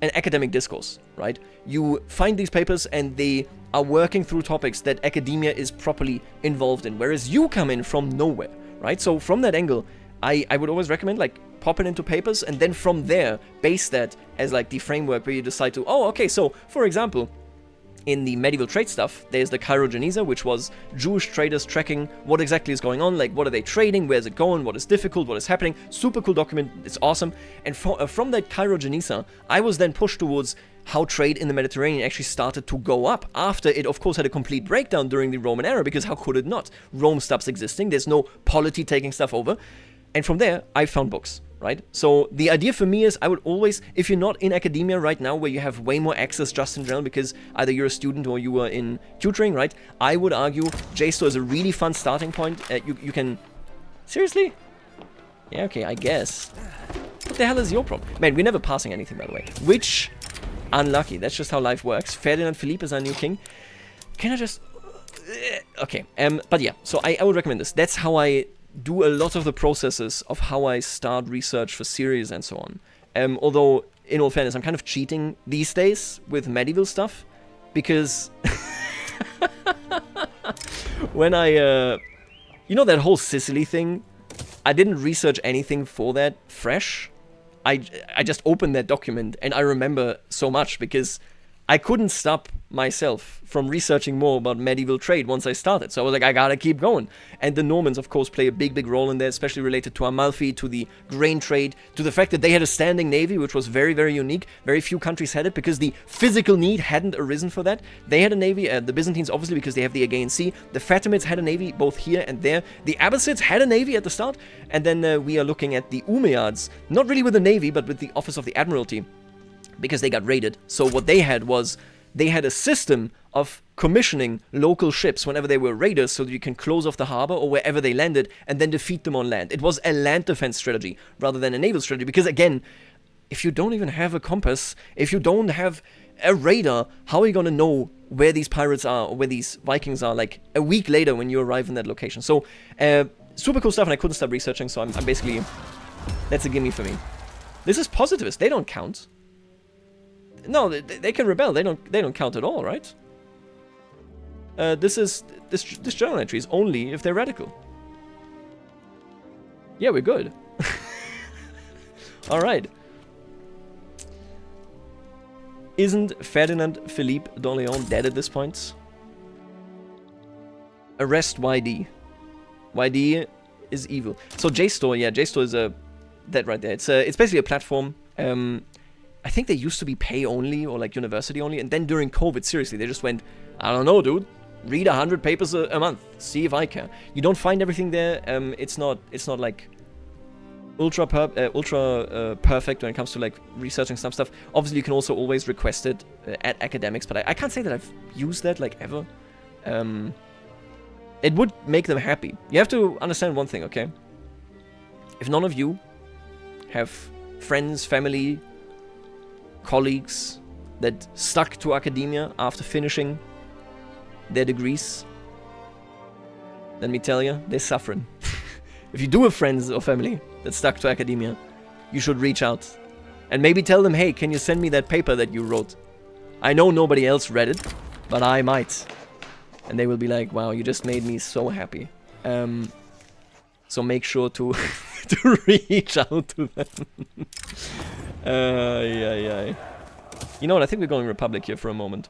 an academic discourse, right? You find these papers and they are working through topics that academia is properly involved in, whereas you come in from nowhere, right? So from that angle, I would always recommend like popping into papers, and then from there base that as like the framework where you decide to, okay, so for example, in the medieval trade stuff, there's the Chirogenesa, which was Jewish traders tracking what exactly is going on, like what are they trading, where's it going, what is difficult, what is happening. Super cool document, it's awesome. And from that Chirogenesa, I was then pushed towards how trade in the Mediterranean actually started to go up after it, of course, had a complete breakdown during the Roman era, because how could it not? Rome stops existing, there's no polity taking stuff over. And from there, I found books, right? So the idea for me is I would always, if you're not in academia right now where you have way more access just in general because either you're a student or you are in tutoring, right? I would argue JSTOR is a really fun starting point. You can... Seriously? Yeah, okay, I guess. What the hell is your problem? Man, we're never passing anything, by the way. Which... Unlucky. That's just how life works. Ferdinand Philippe is our new king. Can I just... Okay. But yeah, so I would recommend this. That's how I do a lot of the processes of how I start research for series and so on. Although, in all fairness, I'm kind of cheating these days with medieval stuff, because when I, you know that whole Sicily thing? I didn't research anything for that fresh. I just opened that document and I remember so much because I couldn't stop myself from researching more about medieval trade once I started. So I was like, I gotta keep going. And the Normans, of course, play a big role in there, especially related to Amalfi, to the grain trade, to the fact that they had a standing navy, which was very unique. Very few countries had it because the physical need hadn't arisen for that. They had a navy, the Byzantines, obviously, because they have the Aegean Sea. The Fatimids had a navy both here and there. The Abbasids had a navy at the start. And then we are looking at the Umayyads, not really with a navy, but with the Office of the Admiralty, because they got raided. So what they had was, they had a system of commissioning local ships whenever they were raiders so that you can close off the harbor or wherever they landed and then defeat them on land. It was a land defense strategy rather than a naval strategy, because again, if you don't even have a compass, if you don't have a radar, how are you going to know where these pirates are or where these Vikings are like a week later when you arrive in that location? So super cool stuff, and I couldn't stop researching, so I'm basically, that's a gimme for me. This is positivist, they don't count. No, they can rebel. They don't count at all, right? This journal entry is only if they're radical. Yeah, we're good. All right. Isn't Ferdinand Philippe d'Orléans dead at this point? Arrest YD. YD is evil. So JSTOR, yeah, JSTOR is that right there. It's basically a platform. I think they used to be pay only or like university only, and then during COVID, seriously, they just went, I don't know, dude, read 100 papers a month, see if I can. You don't find everything there. It's not like ultra perfect when it comes to like researching some stuff. Obviously, you can also always request it at academics, but I can't say that I've used that like ever. It would make them happy. You have to understand one thing, okay? If none of you have friends, family, colleagues that stuck to academia after finishing their degrees, let me tell you, they're suffering. If you do have friends or family that stuck to academia, you should reach out and maybe tell them, hey, can you send me that paper that you wrote? I know nobody else read it, but I might. And they will be like, wow, you just made me so happy. So make sure to to reach out to them. Yeah. You know what? I think we're going Republic here for a moment.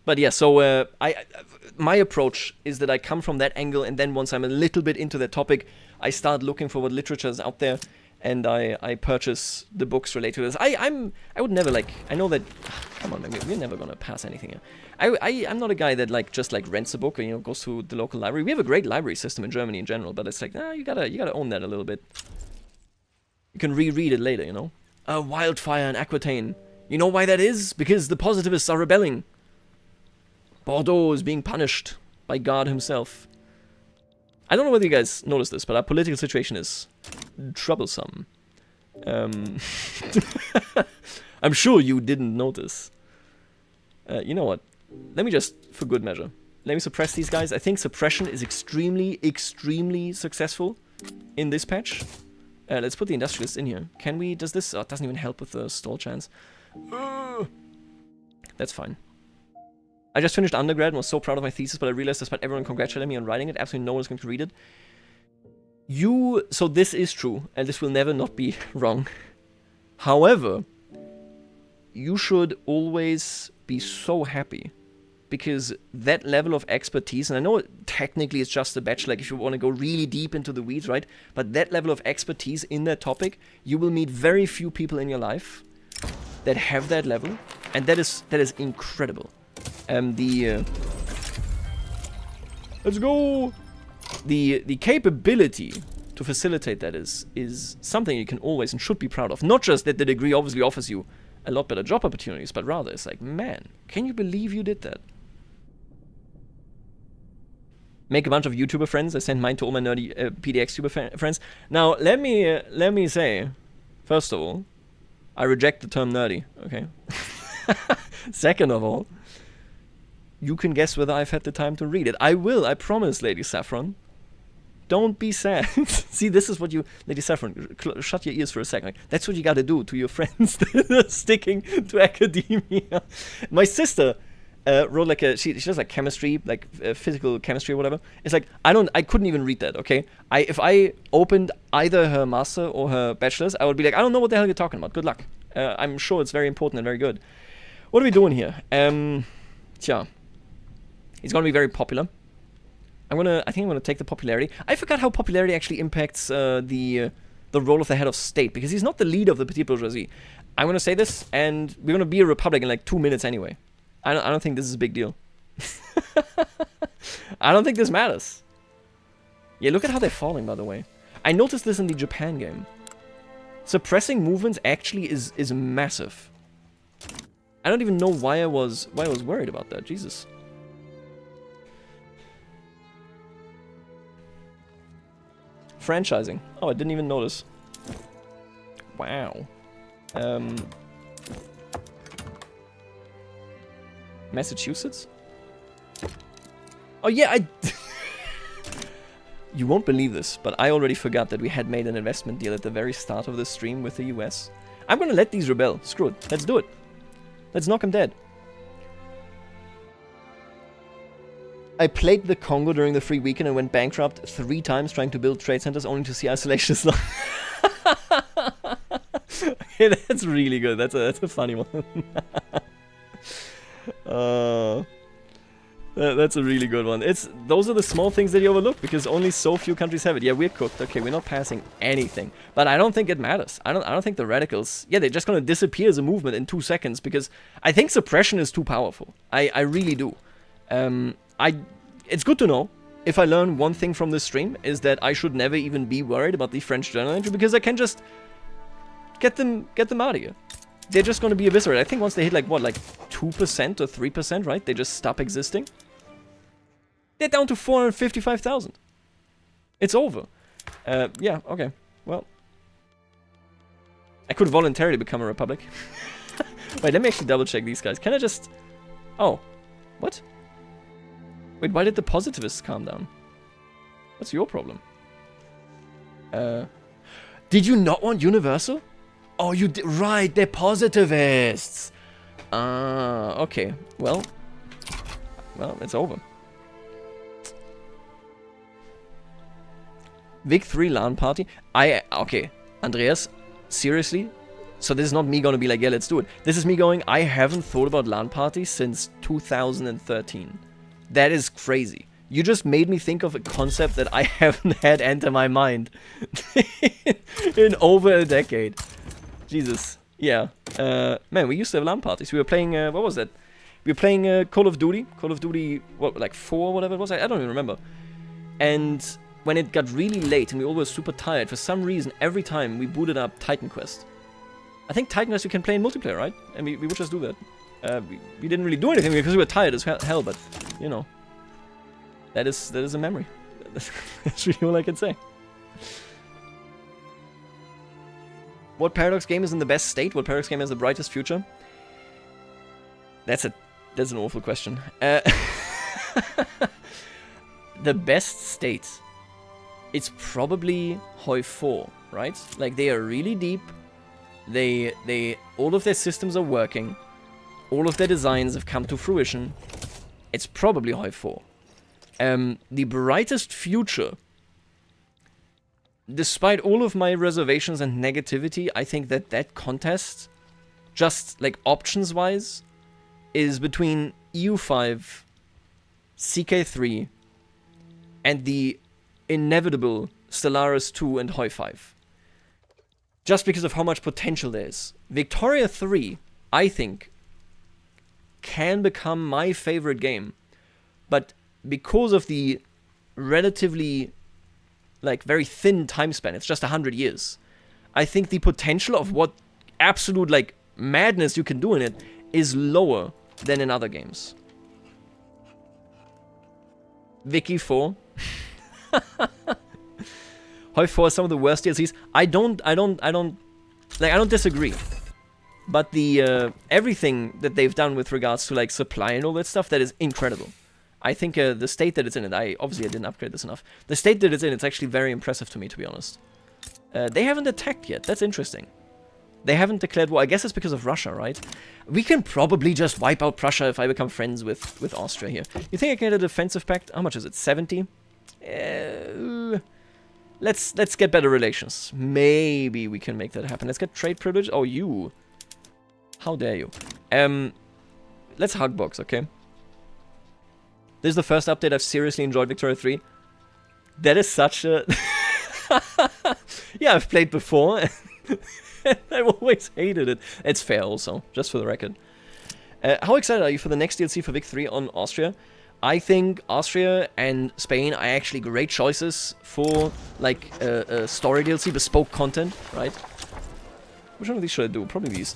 But yeah, so my approach is that I come from that angle, and then once I'm a little bit into that topic, I start looking for what literature is out there. and I purchase the books related to this. I would never like, I know that, come on man, we're never gonna pass anything here. I'm not a guy that like just like rents a book or, you know, goes to the local library. We have a great library system in Germany in general, but it's like, nah, you gotta own that a little bit. You can reread it later, you know. A wildfire in Aquitaine. You know why that is? Because the positivists are rebelling. Bordeaux is being punished by God himself. I don't know whether you guys noticed this, but our political situation is troublesome. I'm sure you didn't notice. You know what? Let me just, for good measure, let me suppress these guys. I think suppression is extremely, extremely successful in this patch. Let's put the industrialists in here. Can we, does this, oh, it doesn't even help with the stall chance. That's fine. I just finished undergrad and was so proud of my thesis, but I realized despite everyone congratulating me on writing it, absolutely no one is going to read it. So this is true, and this will never not be wrong. However, you should always be so happy, because that level of expertise, and I know technically it's just a bachelor, like if you want to go really deep into the weeds, right? But that level of expertise in that topic, you will meet very few people in your life that have that level, and that is incredible. Let's go. The capability to facilitate that is something you can always and should be proud of. Not just that the degree obviously offers you a lot better job opportunities, but rather it's like, man, can you believe you did that? Make a bunch of YouTuber friends. I sent mine to all my nerdy PDX-tuber friends. Now, let me say, first of all, I reject the term nerdy, okay? Second of all, you can guess whether I've had the time to read it. I will, I promise, Lady Saffron. Don't be sad. See, this is what you... Lady Saffron, shut your ears for a second. Like, that's what you gotta do to your friends that are sticking to academia. My sister wrote like a... She does like chemistry, like physical chemistry or whatever. It's like, I couldn't even read that, okay? If I opened either her master or her bachelor's, I would be like, I don't know what the hell you're talking about. Good luck. I'm sure it's very important and very good. What are we doing here? Tja. He's gonna be very popular. I think I'm gonna take the popularity. I forgot how popularity actually impacts the role of the head of state, because he's not the leader of the petite bourgeoisie. I'm gonna say this, and we're gonna be a republic in like 2 minutes anyway. I don't think this is a big deal. I don't think this matters. Yeah, look at how they're falling, by the way. I noticed this in the Japan game. Suppressing movements actually is massive. I don't even know why I was worried about that. Jesus. Franchising. Oh, I didn't even notice. Wow. Massachusetts? Oh yeah, You won't believe this, but I already forgot that we had made an investment deal at the very start of this stream with the US. I'm gonna let these rebel. Screw it. Let's do it. Let's knock them dead. I played the Congo during the free weekend and went bankrupt 3 times trying to build trade centers only to see isolation Islam. Okay, that's really good. That's a funny one. That's a really good one. Those are the small things that you overlook because only so few countries have it. Yeah, we're cooked. Okay, we're not passing anything, but I don't think it matters. I don't think the radicals. Yeah, they're just gonna disappear as a movement in 2 seconds because I think suppression is too powerful. I really do. It's good to know. If I learn one thing from this stream is that I should never even be worried about the French journal entry because I can just get them out of here. They're just gonna be eviscerated. I think once they hit like what, like 2% or 3%, right? They just stop existing. They're down to 455,000. It's over. Yeah, okay. Well, I could voluntarily become a republic. Wait, let me actually double check these guys. Can I just... Oh. What? Wait, why did the positivists calm down? What's your problem? Did you not want universal? Oh, you did. Right, they're positivists. Okay. Well, it's over. Vic 3 LAN party. Okay, Andreas, seriously? So this is not me gonna be like, yeah, let's do it. This is me going, I haven't thought about LAN parties since 2013. That is crazy. You just made me think of a concept that I haven't had enter my mind in over a decade. Jesus. Yeah. Man, we used to have LAN parties. We were playing, what was that? We were playing Call of Duty. Call of Duty, what, like 4 or whatever it was? I don't even remember. And when it got really late and we all were super tired, for some reason, every time we booted up Titan Quest. I think Titan Quest you can play in multiplayer, right? And we would just do that. We didn't really do anything because we were tired as hell, but, you know. That is a memory. That's really all I can say. What Paradox game is in the best state? What Paradox game has the brightest future? That's an awful question. The best state. It's probably Hoi 4, right? Like, they are really deep. All of their systems are working. All of their designs have come to fruition. It's probably Hoi 4. The brightest future. Despite all of my reservations and negativity, I think that contest, just like options-wise, is between EU5, CK3, and the inevitable Stellaris 2 and Hoi 5. Just because of how much potential there is. Victooooooria 3, I think, can become my favorite game. But because of the relatively, like, very thin time span, it's just 100 years, I think the potential of what absolute, like, madness you can do in it is lower than in other games. Vicky 4. Hoi 4 is some of the worst DLCs. I don't disagree. But the, everything that they've done with regards to, like, supply and all that stuff, that is incredible. I think the state that it's in, and obviously I didn't upgrade this enough. The state that it's in, it's actually very impressive to me, to be honest. They haven't attacked yet. That's interesting. They haven't declared war. I guess it's because of Russia, right? We can probably just wipe out Prussia if I become friends with Austria here. You think I can get a defensive pact? How much is it? 70? Let's get better relations. Maybe we can make that happen. Let's get trade privilege. Oh, you. How dare you? Let's hugbox, okay? This is the first update I've seriously enjoyed Victooooooria 3. That is such a... Yeah, I've played before. I've always hated it. It's fair also, just for the record. How excited are you for the next DLC for Vic 3 on Austria? I think Austria and Spain are actually great choices for, like, story DLC, bespoke content, right? Which one of these should I do? Probably these.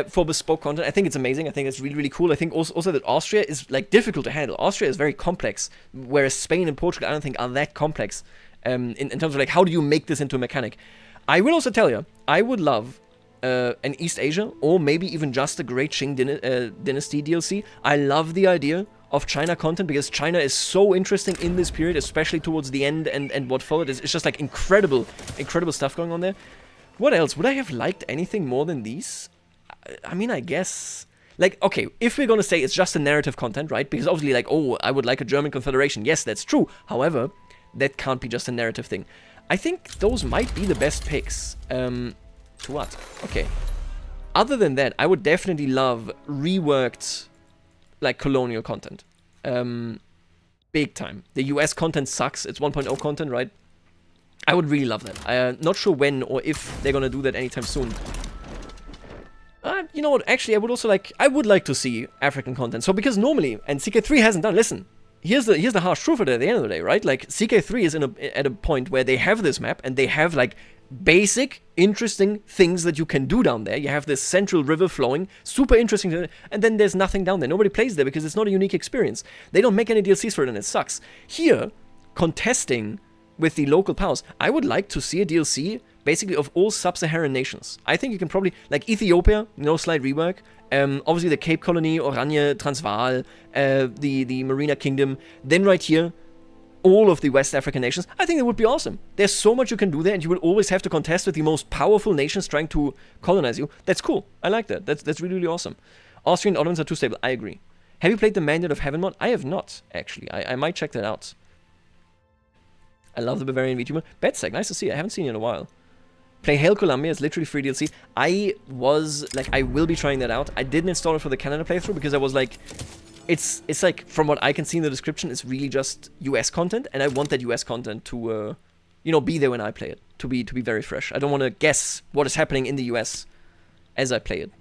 For bespoke content, I think it's amazing. I think it's really, really cool. I think also that Austria is, like, difficult to handle. Austria is very complex, whereas Spain and Portugal, I don't think, are that complex in terms of, like, how do you make this into a mechanic. I will also tell you, I would love an East Asia, or maybe even just a Great Qing Dynasty DLC. I love the idea of China content, because China is so interesting in this period, especially towards the end and what followed. It's just, like, incredible stuff going on there. What else? Would I have liked anything more than these? I mean, I guess... Like, okay, if we're gonna say it's just a narrative content, right? Because obviously, like, oh, I would like a German Confederation. Yes, that's true. However, that can't be just a narrative thing. I think those might be the best picks. To what? Okay. Other than that, I would definitely love reworked, like, colonial content. Big time. The US content sucks. It's 1.0 content, right? I would really love that. I'm not sure when or if they're gonna do that anytime soon. You know what? Actually, I would like to see African content. So because normally, and CK3 hasn't done. Listen, here's the harsh truth of it at the end of the day, right? Like, CK3 is at a point where they have this map and they have, like, basic, interesting things that you can do down there. You have this central river flowing, super interesting, and then there's nothing down there. Nobody plays there because it's not a unique experience. They don't make any DLCs for it, and it sucks. Here, contesting with the local powers, I would like to see a DLC basically of all sub-Saharan nations. I think you can probably, like, Ethiopia, no slight rework, obviously the Cape Colony, Oranje, Transvaal, the Marina Kingdom, then right here, all of the West African nations. I think it would be awesome. There's so much you can do there, and you will always have to contest with the most powerful nations trying to colonize you. That's cool. I like that. That's really, really awesome. Austrian Ottomans are too stable. I agree. Have you played the Mandate of Heaven mod? I have not, actually. I might check that out. I love the Bavarian VTuber. Betsec, nice to see you. I haven't seen you in a while. Play Hail Columbia, it's literally free DLC. I will be trying that out. I didn't install it for the Canada playthrough because I was like, it's like, from what I can see in the description, it's really just US content, and I want that US content to, you know, be there when I play it, to be very fresh. I don't want to guess what is happening in the US as I play it.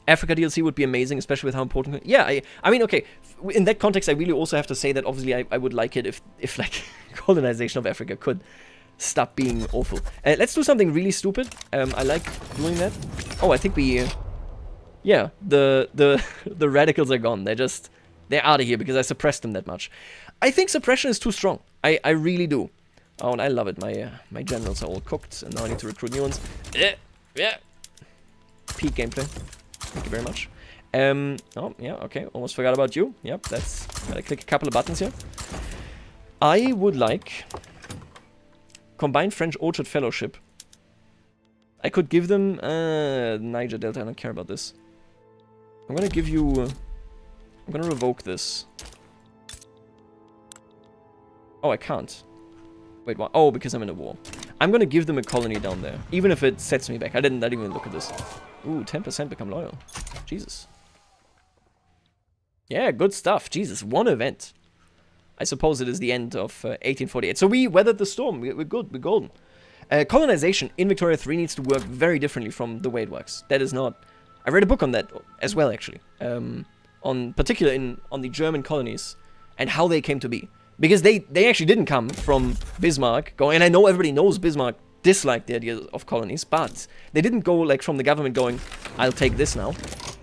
Africa DLC would be amazing, especially with how important... Yeah, I mean, okay, in that context, I really also have to say that obviously I would like it if like, colonization of Africa could stop being awful. Let's do something really stupid. I like doing that. Oh, I think we... yeah, the radicals are gone. They're out of here because I suppressed them that much. I think suppression is too strong. I really do. Oh, and I love it. My generals are all cooked, and now I need to recruit new ones. Yeah. Peak gameplay. Thank you very much. Oh, yeah, okay. Almost forgot about you. Yep, gotta click a couple of buttons here. I would like Combined French Orchard Fellowship. I could give them Niger Delta. I don't care about this. I'm gonna give you... I'm gonna revoke this. Oh, I can't. Wait, what? Oh, because I'm in a war. I'm gonna give them a colony down there, even if it sets me back. I didn't even look at this. Ooh, 10% become loyal. Jesus. Yeah, good stuff. Jesus, one event. I suppose it is the end of 1848. So we weathered the storm. We're good. We're golden. Colonization in Victoria 3 needs to work very differently from the way it works. That is not... I read a book on that as well, actually. On particular on the German colonies and how they came to be. Because they actually didn't come from Bismarck going... And I know everybody knows Bismarck disliked the idea of colonies, but they didn't go like from the government going, I'll take this now.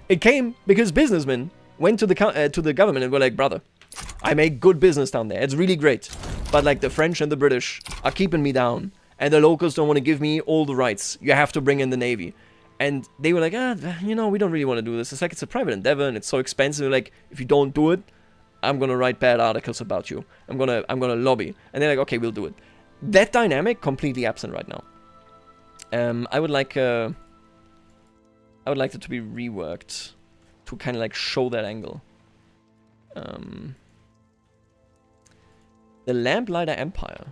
It came because businessmen went to the government and were like, brother, I make good business down there. It's really great. But like the French and the British are keeping me down, and the locals don't want to give me all the rights. You have to bring in the Navy. And they were like, you know, we don't really want to do this. It's like it's a private endeavor and it's so expensive. Like, if you don't do it, I'm gonna write bad articles about you. I'm gonna lobby. And they're like, okay, we'll do it. That dynamic completely absent right now. I would like it to be reworked to kind of like show that angle. The Lamplighter Empire.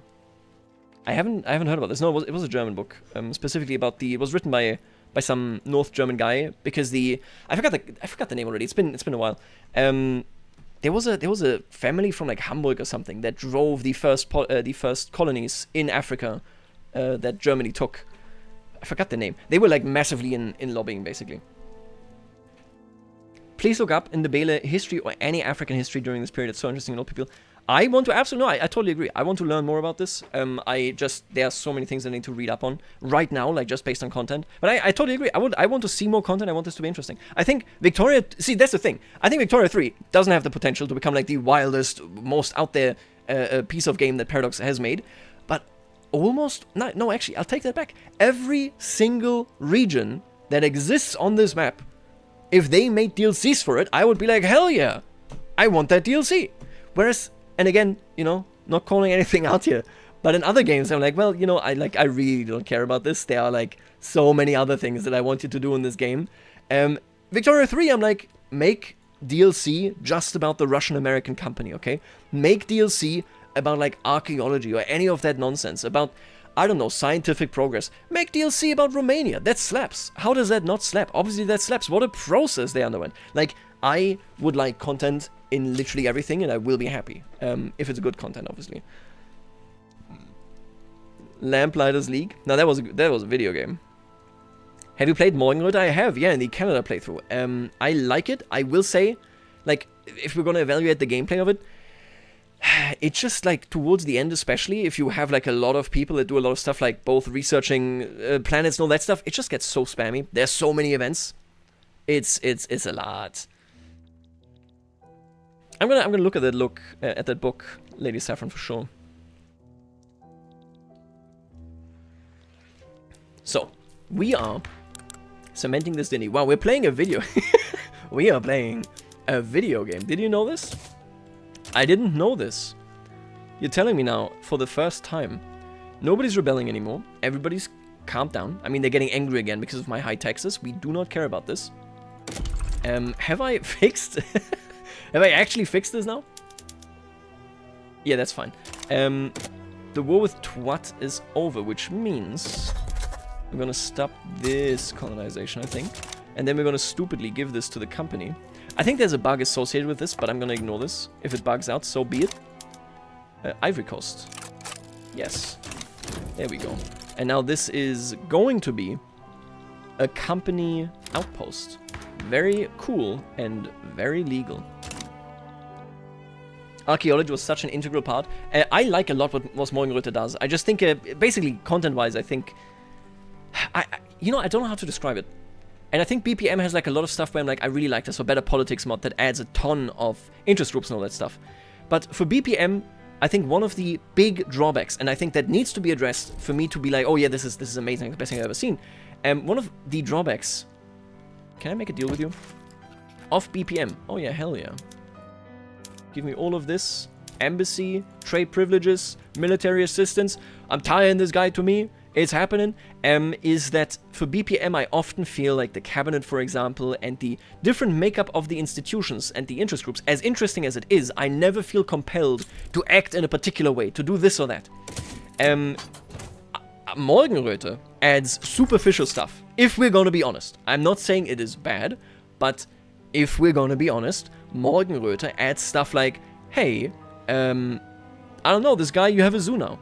I haven't heard about this. No, it was a German book. Specifically about it was written by some North German guy because I forgot the name already. It's been a while. There was a family from like Hamburg or something that drove the first colonies in Africa that Germany took. I forgot the name. They were like massively in lobbying basically. Please look up in the Bele history or any African history during this period. It's so interesting to know people. I want to absolutely, no, I totally agree. I want to learn more about this. There are so many things I need to read up on right now, like just based on content. But I totally agree. I want to see more content. I want this to be interesting. I think Victoria, see, that's the thing. I think Victoria 3 doesn't have the potential to become like the wildest, most out there piece of game that Paradox has made. But almost, no, actually, I'll take that back. Every single region that exists on this map, if they made DLCs for it, I would be like, hell yeah, I want that DLC. Whereas, and again, you know, not calling anything out here, but in other games, I'm like, well, you know, I really don't care about this. There are like so many other things that I want you to do in this game. Victoria 3, I'm like, make DLC just about the Russian-American company, okay? Make DLC about like archaeology or any of that nonsense, about, I don't know, scientific progress. Make DLC about Romania. That slaps. How does that not slap? Obviously that slaps. What a process they underwent. Like, I would like content in literally everything, and I will be happy. If it's good content, obviously. Lamplighters League. Now that was a video game. Have you played Morgenröte? I have, yeah, in the Canada playthrough. I like it. I will say, like, if we're gonna evaluate the gameplay of it, it's just like towards the end, especially if you have like a lot of people that do a lot of stuff, like both researching planets and all that stuff, it just gets so spammy. There's so many events. It's a lot. I'm gonna look at that book, Lady Saffron, for sure. So we are cementing this Dinny. Wow, we're playing a video. We are playing a video game. Did you know this? I didn't know this. You're telling me now, for the first time, nobody's rebelling anymore. Everybody's calmed down. I mean, they're getting angry again because of my high taxes. We do not care about this. Have I fixed... Have I actually fixed this now? Yeah, that's fine. The war with Twat is over, which means I'm gonna stop this colonization, I think. And then we're gonna stupidly give this to the company. I think there's a bug associated with this, but I'm gonna ignore this. If it bugs out, so be it. Ivory Coast. Yes. There we go. And now this is going to be a company outpost. Very cool and very legal. Archaeology was such an integral part. I like a lot what Morgenröte does. I just think, basically, content-wise, I think... you know, I don't know how to describe it. And I think BPM has like a lot of stuff where I'm like, I really like this. So Better Politics mod that adds a ton of interest groups and all that stuff. But for BPM, I think one of the big drawbacks, and I think that needs to be addressed for me to be like, oh yeah, this is amazing, the best thing I've ever seen. One of the drawbacks... Can I make a deal with you? Of BPM. Oh yeah, hell yeah. Give me all of this. Embassy, trade privileges, military assistance. I'm tying this guy to me. It's happening. Is that for BPM, I often feel like the cabinet, for example, and the different makeup of the institutions and the interest groups, as interesting as it is, I never feel compelled to act in a particular way, to do this or that. Morgenröte adds superficial stuff, if we're gonna be honest. I'm not saying it is bad, but if we're gonna be honest, Morgenröte adds stuff like, hey, I don't know, this guy, you have a zoo now.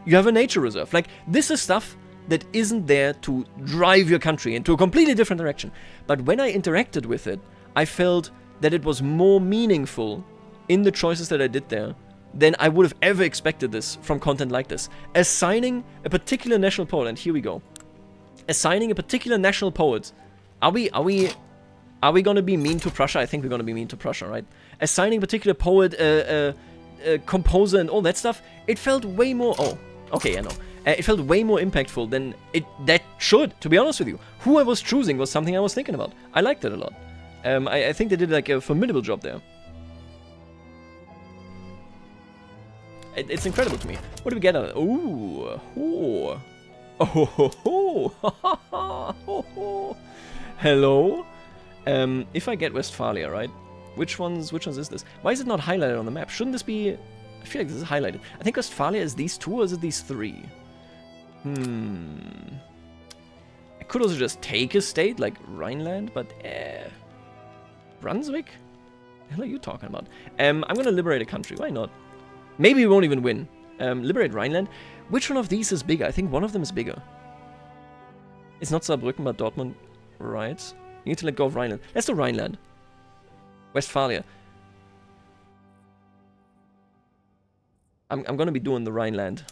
You have a nature reserve. Like, this is stuff that isn't there to drive your country into a completely different direction. But when I interacted with it, I felt that it was more meaningful in the choices that I did there than I would have ever expected this from content like this. Assigning a particular national poet, and here we go. Assigning a particular national poet. Are we gonna be mean to Prussia? I think we're gonna be mean to Prussia, right? Assigning a particular poet, a composer and all that stuff, it felt way more... Oh, okay, I know. It felt way more impactful than that should, to be honest with you. Who I was choosing was something I was thinking about. I liked it a lot. I think they did like a formidable job there. It's incredible to me. What do we get out of it? Ooh, oh, oh, oh, hello. If I get Westphalia, right? Which ones is this? Why is it not highlighted on the map? Shouldn't this be... I feel like this is highlighted. I think Westphalia is these two, or is it these three? I could also just take a state, like Rhineland, but... Brunswick? What the hell are you talking about? I'm gonna liberate a country. Why not? Maybe we won't even win. Liberate Rhineland. Which one of these is bigger? I think one of them is bigger. It's not Saarbrücken, but Dortmund. Right. You need to let go of Rhineland. Let's do Rhineland. Westphalia. I'm gonna be doing the Rhineland.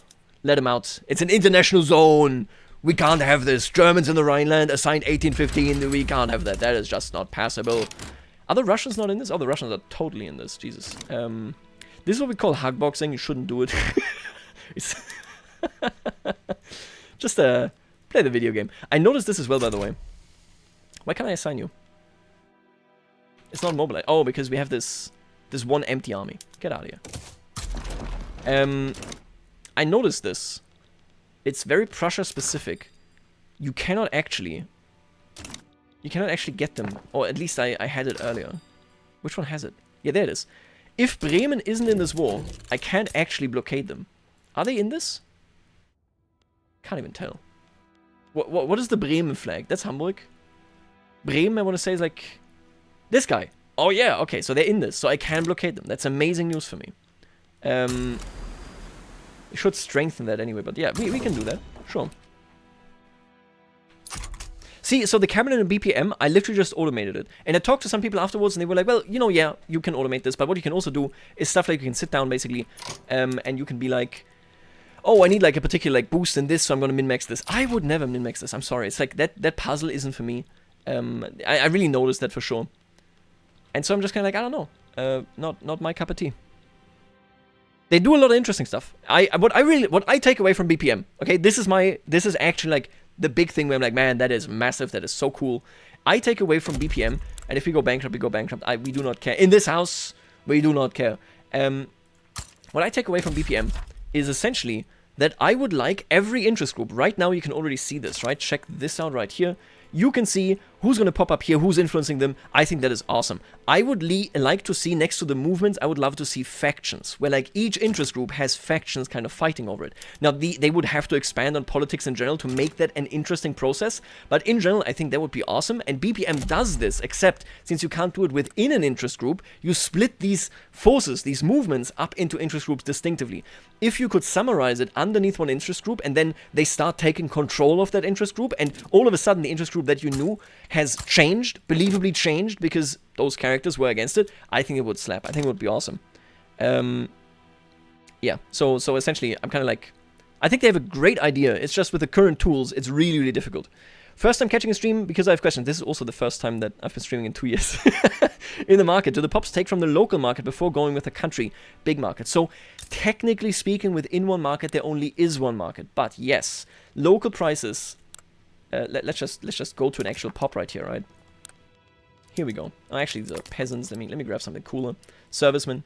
Let him out. It's an international zone. We can't have this. Germans in the Rhineland assigned 1815. We can't have that. That is just not passable. Are the Russians not in this? Oh, the Russians are totally in this. Jesus. This is what we call hug boxing. You shouldn't do it. Just play the video game. I noticed this as well, by the way. Why can't I assign you? It's not mobilized. Oh, because we have this one empty army. Get out of here. I noticed this. It's very Prussia specific. You cannot actually get them. Or at least I had it earlier. Which one has it? Yeah, there it is. If Bremen isn't in this war, I can't actually blockade them. Are they in this? Can't even tell. What is the Bremen flag? That's Hamburg. Bremen, I want to say, is like this guy. Oh yeah, okay, so they're in this, so I can blockade them. That's amazing news for me. We should strengthen that anyway, but yeah, we can do that. Sure. See, so the cabinet in BPM, I literally just automated it. And I talked to some people afterwards, and they were like, well, you know, yeah, you can automate this, but what you can also do is stuff like you can sit down, basically, and you can be like, oh, I need like a particular like boost in this, so I'm gonna min-max this. I would never min-max this, I'm sorry. It's like, that puzzle isn't for me. I really noticed that for sure. And so I'm just kind of like, I don't know, not my cup of tea. They do a lot of interesting stuff. What I take away from BPM, okay, this is actually like the big thing where I'm like, man, that is massive, that is so cool. I take away from BPM, and if we go bankrupt, we go bankrupt. We do not care. In this house, we do not care. What I take away from BPM is essentially that I would like every interest group. Right now, you can already see this, right? Check this out right here. You can see who's going to pop up here, who's influencing them. I think that is awesome. I would like to see, next to the movements, I would love to see factions, where like each interest group has factions kind of fighting over it. Now, they would have to expand on politics in general to make that an interesting process, but in general, I think that would be awesome, and BPM does this, except since you can't do it within an interest group, you split these forces, these movements, up into interest groups distinctively. If you could summarize it underneath one interest group, and then they start taking control of that interest group, and all of a sudden the interest group that you knew has changed, believably changed, because those characters were against it, I think it would slap. I think it would be awesome. Yeah, so essentially, I'm kind of like, I think they have a great idea. It's just with the current tools, it's really, really difficult. First time catching a stream because I have questions. This is also the first time that I've been streaming in 2 years. In the market, do the pops take from the local market before going with the country big market? So technically speaking, within one market, there only is one market. But yes, local prices. Let's just go to an actual pop right here, right? Here we go. Oh, actually, these are peasants. Let me grab something cooler. Servicemen.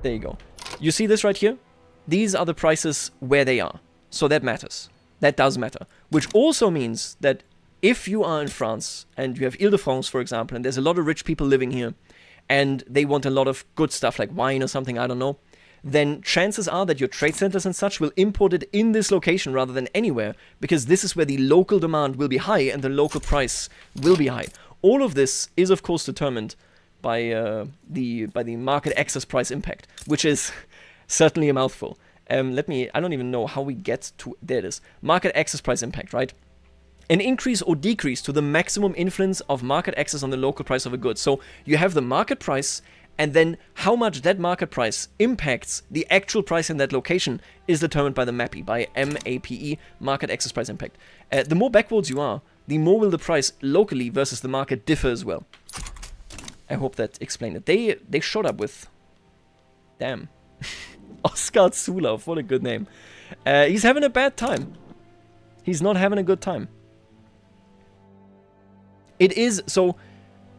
There you go. You see this right here? These are the prices where they are. So that matters. That does matter. Which also means that if you are in France and you have Ile-de-France, for example, and there's a lot of rich people living here and they want a lot of good stuff like wine or something, I don't know, then chances are that your trade centers and such will import it in this location rather than anywhere, because this is where the local demand will be high and the local price will be high. All of this is, of course, determined by the market access price impact, which is certainly a mouthful. I don't even know how we get to, there it is. Market access price impact, right? An increase or decrease to the maximum influence of market access on the local price of a good. So you have the market price, and then how much that market price impacts the actual price in that location is determined by the MAPE, by MAPE, market access price impact. The more backwards you are, the more will the price locally versus the market differ as well. I hope that explained it. They showed up with, damn. Oskar Zulov, what a good name. He's having a bad time. He's not having a good time. It is, so,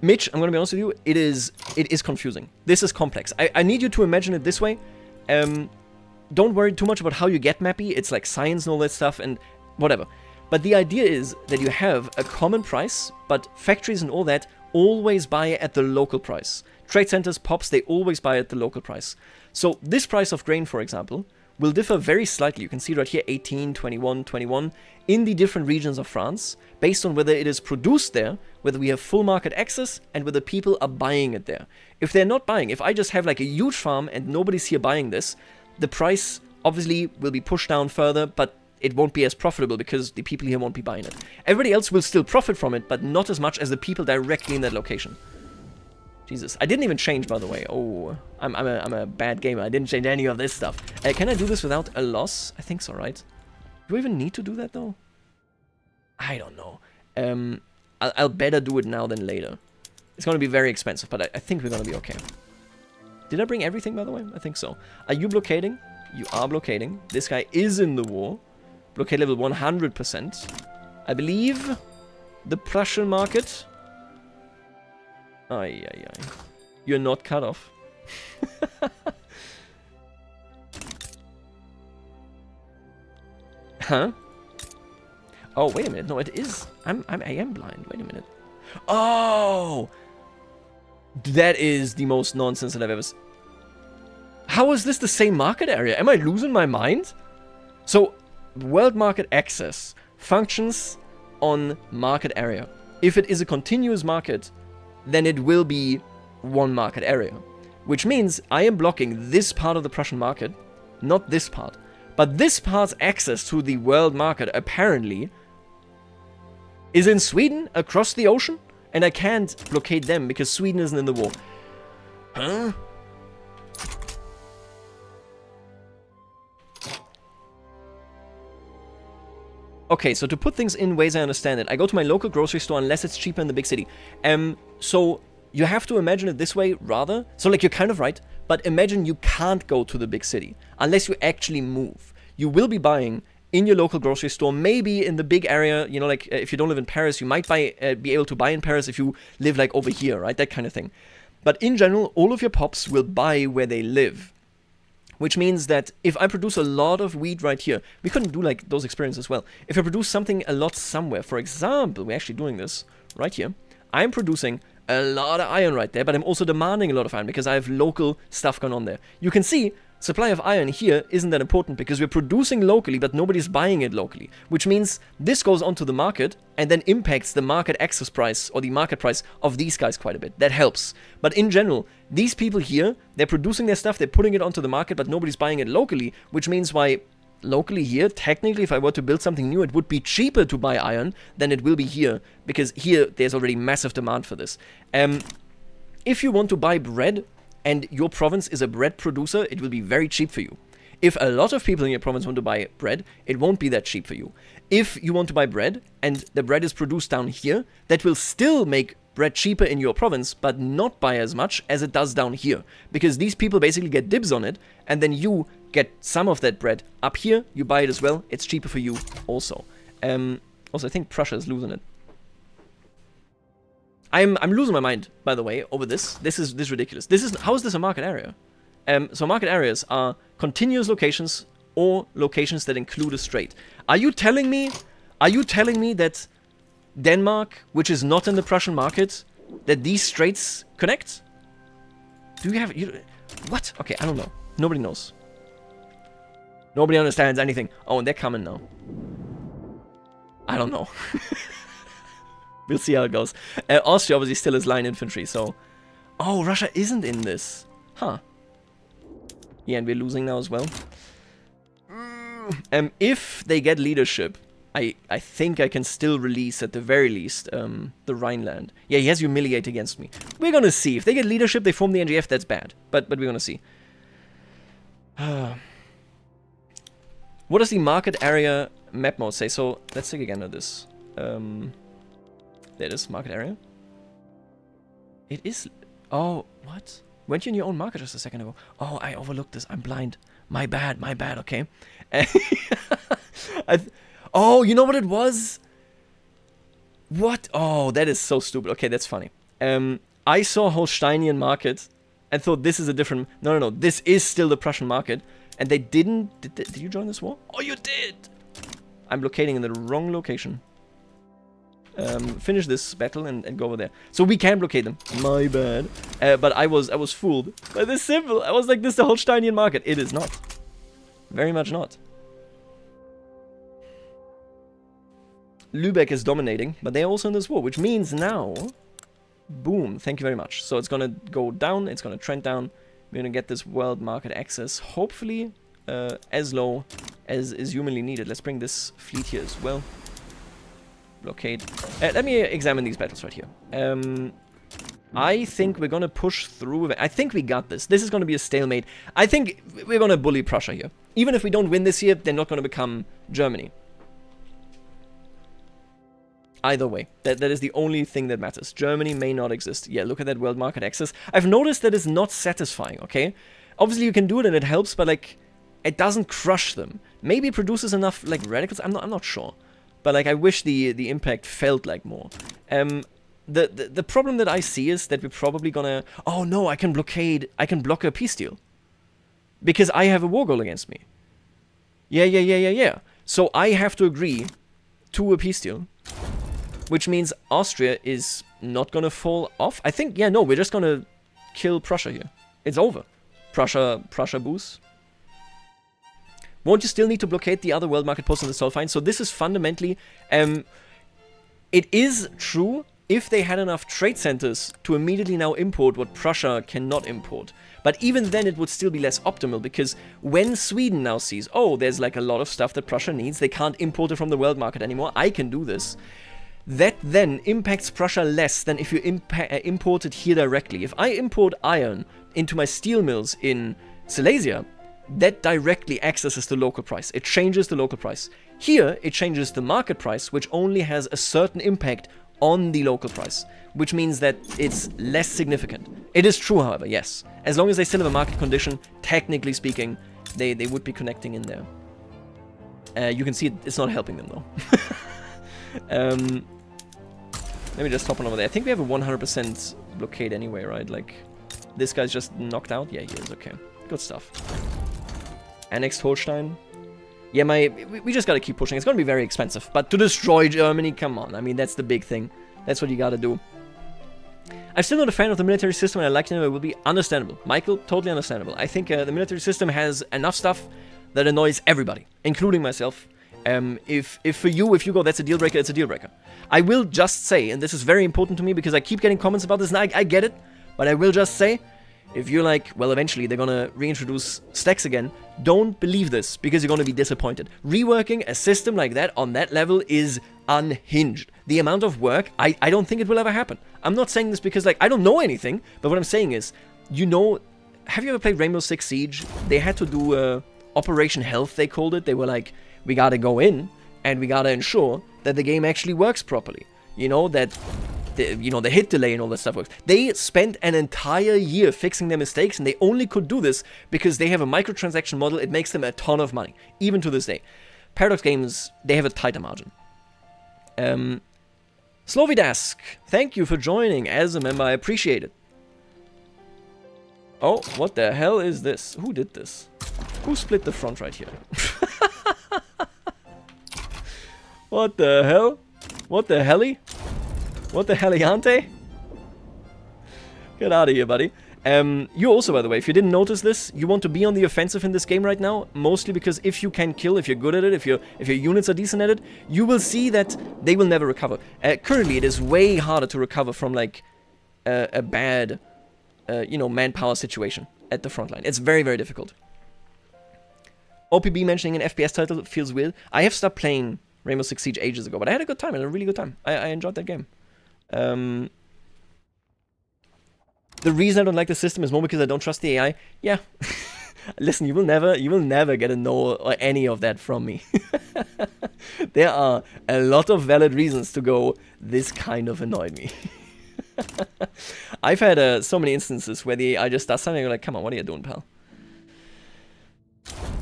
Mitch, I'm going to be honest with you, it is confusing. This is complex. I need you to imagine it this way. Don't worry too much about how you get MAPE. It's like science and all that stuff and whatever. But the idea is that you have a common price, but factories and all that always buy at the local price. Trade centers, pops, they always buy at the local price. So this price of grain, for example, will differ very slightly. You can see right here 18, 21, 21 in the different regions of France based on whether it is produced there, whether we have full market access, and whether people are buying it there. If they're not buying, if I just have like a huge farm and nobody's here buying this, the price obviously will be pushed down further, but it won't be as profitable because the people here won't be buying it. Everybody else will still profit from it, but not as much as the people directly in that location. Jesus, I didn't even change, by the way. Oh, I'm a bad gamer. I didn't change any of this stuff. Can I do this without a loss? I think so, right? Do I even need to do that, though? I don't know. I'll better do it now than later. It's going to be very expensive, but I think we're going to be okay. Did I bring everything, by the way? I think so. Are you blockading? You are blockading. This guy is in the war. Blockade level 100%. I believe the Prussian market... Ay. You're not cut off. Huh? Oh, wait a minute. No, it is. I am blind. Wait a minute. Oh! That is the most nonsense that I've ever seen. How is this the same market area? Am I losing my mind? So, world market access functions on market area. If it is a continuous market, then it will be one market area. Which means I am blocking this part of the Prussian market, not this part. But this part's access to the world market, apparently, is in Sweden, across the ocean, and I can't blockade them because Sweden isn't in the war. Huh? Okay, so to put things in ways I understand it, I go to my local grocery store unless it's cheaper in the big city. So you have to imagine it this way, rather. So, like, you're kind of right, but imagine you can't go to the big city unless you actually move. You will be buying in your local grocery store, maybe in the big area, you know, like, if you don't live in Paris, you might be able to buy in Paris if you live, like, over here, right? That kind of thing. But in general, all of your pops will buy where they live. Which means that if I produce a lot of wheat right here, we couldn't do like those experiments as well. If I produce something a lot somewhere, for example, we're actually doing this right here. I'm producing a lot of iron right there, but I'm also demanding a lot of iron because I have local stuff going on there. You can see supply of iron here isn't that important because we're producing locally, but nobody's buying it locally, which means this goes onto the market and then impacts the market access price or the market price of these guys quite a bit. That helps. But in general, these people here, they're producing their stuff, they're putting it onto the market, but nobody's buying it locally, which means why locally here, technically, if I were to build something new, it would be cheaper to buy iron than it will be here, because here there's already massive demand for this. If you want to buy bread, and your province is a bread producer, it will be very cheap for you. If a lot of people in your province want to buy bread, it won't be that cheap for you. If you want to buy bread, and the bread is produced down here, that will still make bread cheaper in your province, but not by as much as it does down here. Because these people basically get dibs on it, and then you get some of that bread up here, you buy it as well, it's cheaper for you also. Also, I think Prussia is losing it. I'm losing my mind, by the way, over this. This is ridiculous. How is this a market area? So market areas are continuous locations or locations that include a strait. Are you telling me that Denmark, which is not in the Prussian market, that these straits connect? Do you have what? Okay, I don't know. Nobody knows. Nobody understands anything. Oh, and they're coming now. I don't know. We'll see how it goes. Austria obviously still has line infantry, so... Oh, Russia isn't in this. Huh. Yeah, and we're losing now as well. If they get leadership, I think I can still release, at the very least, the Rhineland. Yeah, he has humiliate against me. We're gonna see. If they get leadership, they form the NGF, that's bad. But we're gonna see. What does the market area map mode say? So, let's take again at this. There it is, market area. It is... Oh, what? Weren't you in your own market just a second ago? Oh, I overlooked this. I'm blind. My bad, okay. Oh, you know what it was? What? Oh, that is so stupid. Okay, that's funny. I saw Holsteinian market and thought this is a different... No. This is still the Prussian market. And they didn't... Did you join this war? Oh, you did! I'm locating in the wrong location. Finish this battle and go over there. So we can blockade them. My bad. But I was fooled by this symbol. I was like, this is the Holsteinian market. It is not. Very much not. Lübeck is dominating, but they're also in this war, which means now... Boom. Thank you very much. So it's gonna go down. It's gonna trend down. We're gonna get this world market access, hopefully, as low as is humanly needed. Let's bring this fleet here as well. Blockade. Let me examine these battles right here. I think we're gonna push through. I think we got this. This is gonna be a stalemate. I think we're gonna bully Prussia here. Even if we don't win this year, they're not gonna become Germany. Either way. That is the only thing that matters. Germany may not exist. Yeah, look at that world market access. I've noticed that it's not satisfying, okay? Obviously you can do it and it helps, but like, it doesn't crush them. Maybe it produces enough like radicals. I'm not sure. But like, I wish the impact felt like more. The problem that I see is that we're probably gonna... Oh no, I can block a peace deal. Because I have a war goal against me. Yeah. So I have to agree to a peace deal. Which means Austria is not gonna fall off. I think, yeah, no, we're just gonna kill Prussia here. It's over. Prussia boost. Won't you still need to blockade the other world market posts on the Soul Fine? So this is fundamentally... it is true if they had enough trade centers to immediately now import what Prussia cannot import. But even then it would still be less optimal, because when Sweden now sees, oh, there's like a lot of stuff that Prussia needs, they can't import it from the world market anymore, I can do this. That then impacts Prussia less than if you import it here directly. If I import iron into my steel mills in Silesia, that directly accesses the local price. It changes the local price. Here, it changes the market price, which only has a certain impact on the local price, which means that it's less significant. It is true, however, yes. As long as they still have a market condition, technically speaking, they would be connecting in there. You can see it's not helping them, though. Let me just hop on over there. I think we have a 100% blockade anyway, right? Like, this guy's just knocked out? Yeah, he is. Okay. Good stuff. Annexed Holstein. Yeah, we just gotta keep pushing. It's gonna be very expensive. But to destroy Germany, come on. I mean, that's the big thing. That's what you gotta do. I'm still not a fan of the military system, and I like to know it will be understandable. Michael, totally understandable. I think the military system has enough stuff that annoys everybody, including myself. If for you, if you go, that's a deal breaker, it's a deal breaker. I will just say, and this is very important to me because I keep getting comments about this, and I get it, but I will just say, if you're like, well, eventually they're gonna reintroduce stacks again, don't believe this, because you're gonna be disappointed. Reworking a system like that on that level is unhinged. The amount of work, I don't think it will ever happen. I'm not saying this because, like, I don't know anything, but what I'm saying is, you know, have you ever played Rainbow Six Siege? They had to do Operation Health, they called it. They were like, we gotta go in, and we gotta ensure that the game actually works properly. You know, that the hit delay and all that stuff works. They spent an entire year fixing their mistakes, and they only could do this because they have a microtransaction model. It makes them a ton of money, even to this day. Paradox Games, they have a tighter margin. Slovidask, thank you for joining as a member. I appreciate it. Oh, what the hell is this? Who did this? Who split the front right here? What the hell? What the helly? What the heliante? Get out of here, buddy. You also, by the way, if you didn't notice this, you want to be on the offensive in this game right now, mostly because if you can kill, if you're good at it, if your units are decent at it, you will see that they will never recover. Currently, it is way harder to recover from, like, a bad, manpower situation at the front line. It's very, very difficult. OPB mentioning an FPS title feels weird. I have stopped playing Rainbow Six Siege ages ago, but I had a good time, and a really good time. I enjoyed that game. The reason I don't like the system is more because I don't trust the AI. Yeah. Listen, you will never get a no or any of that from me. There are a lot of valid reasons to go, this kind of annoyed me. I've had so many instances where the AI just does something and you're like, come on, what are you doing, pal?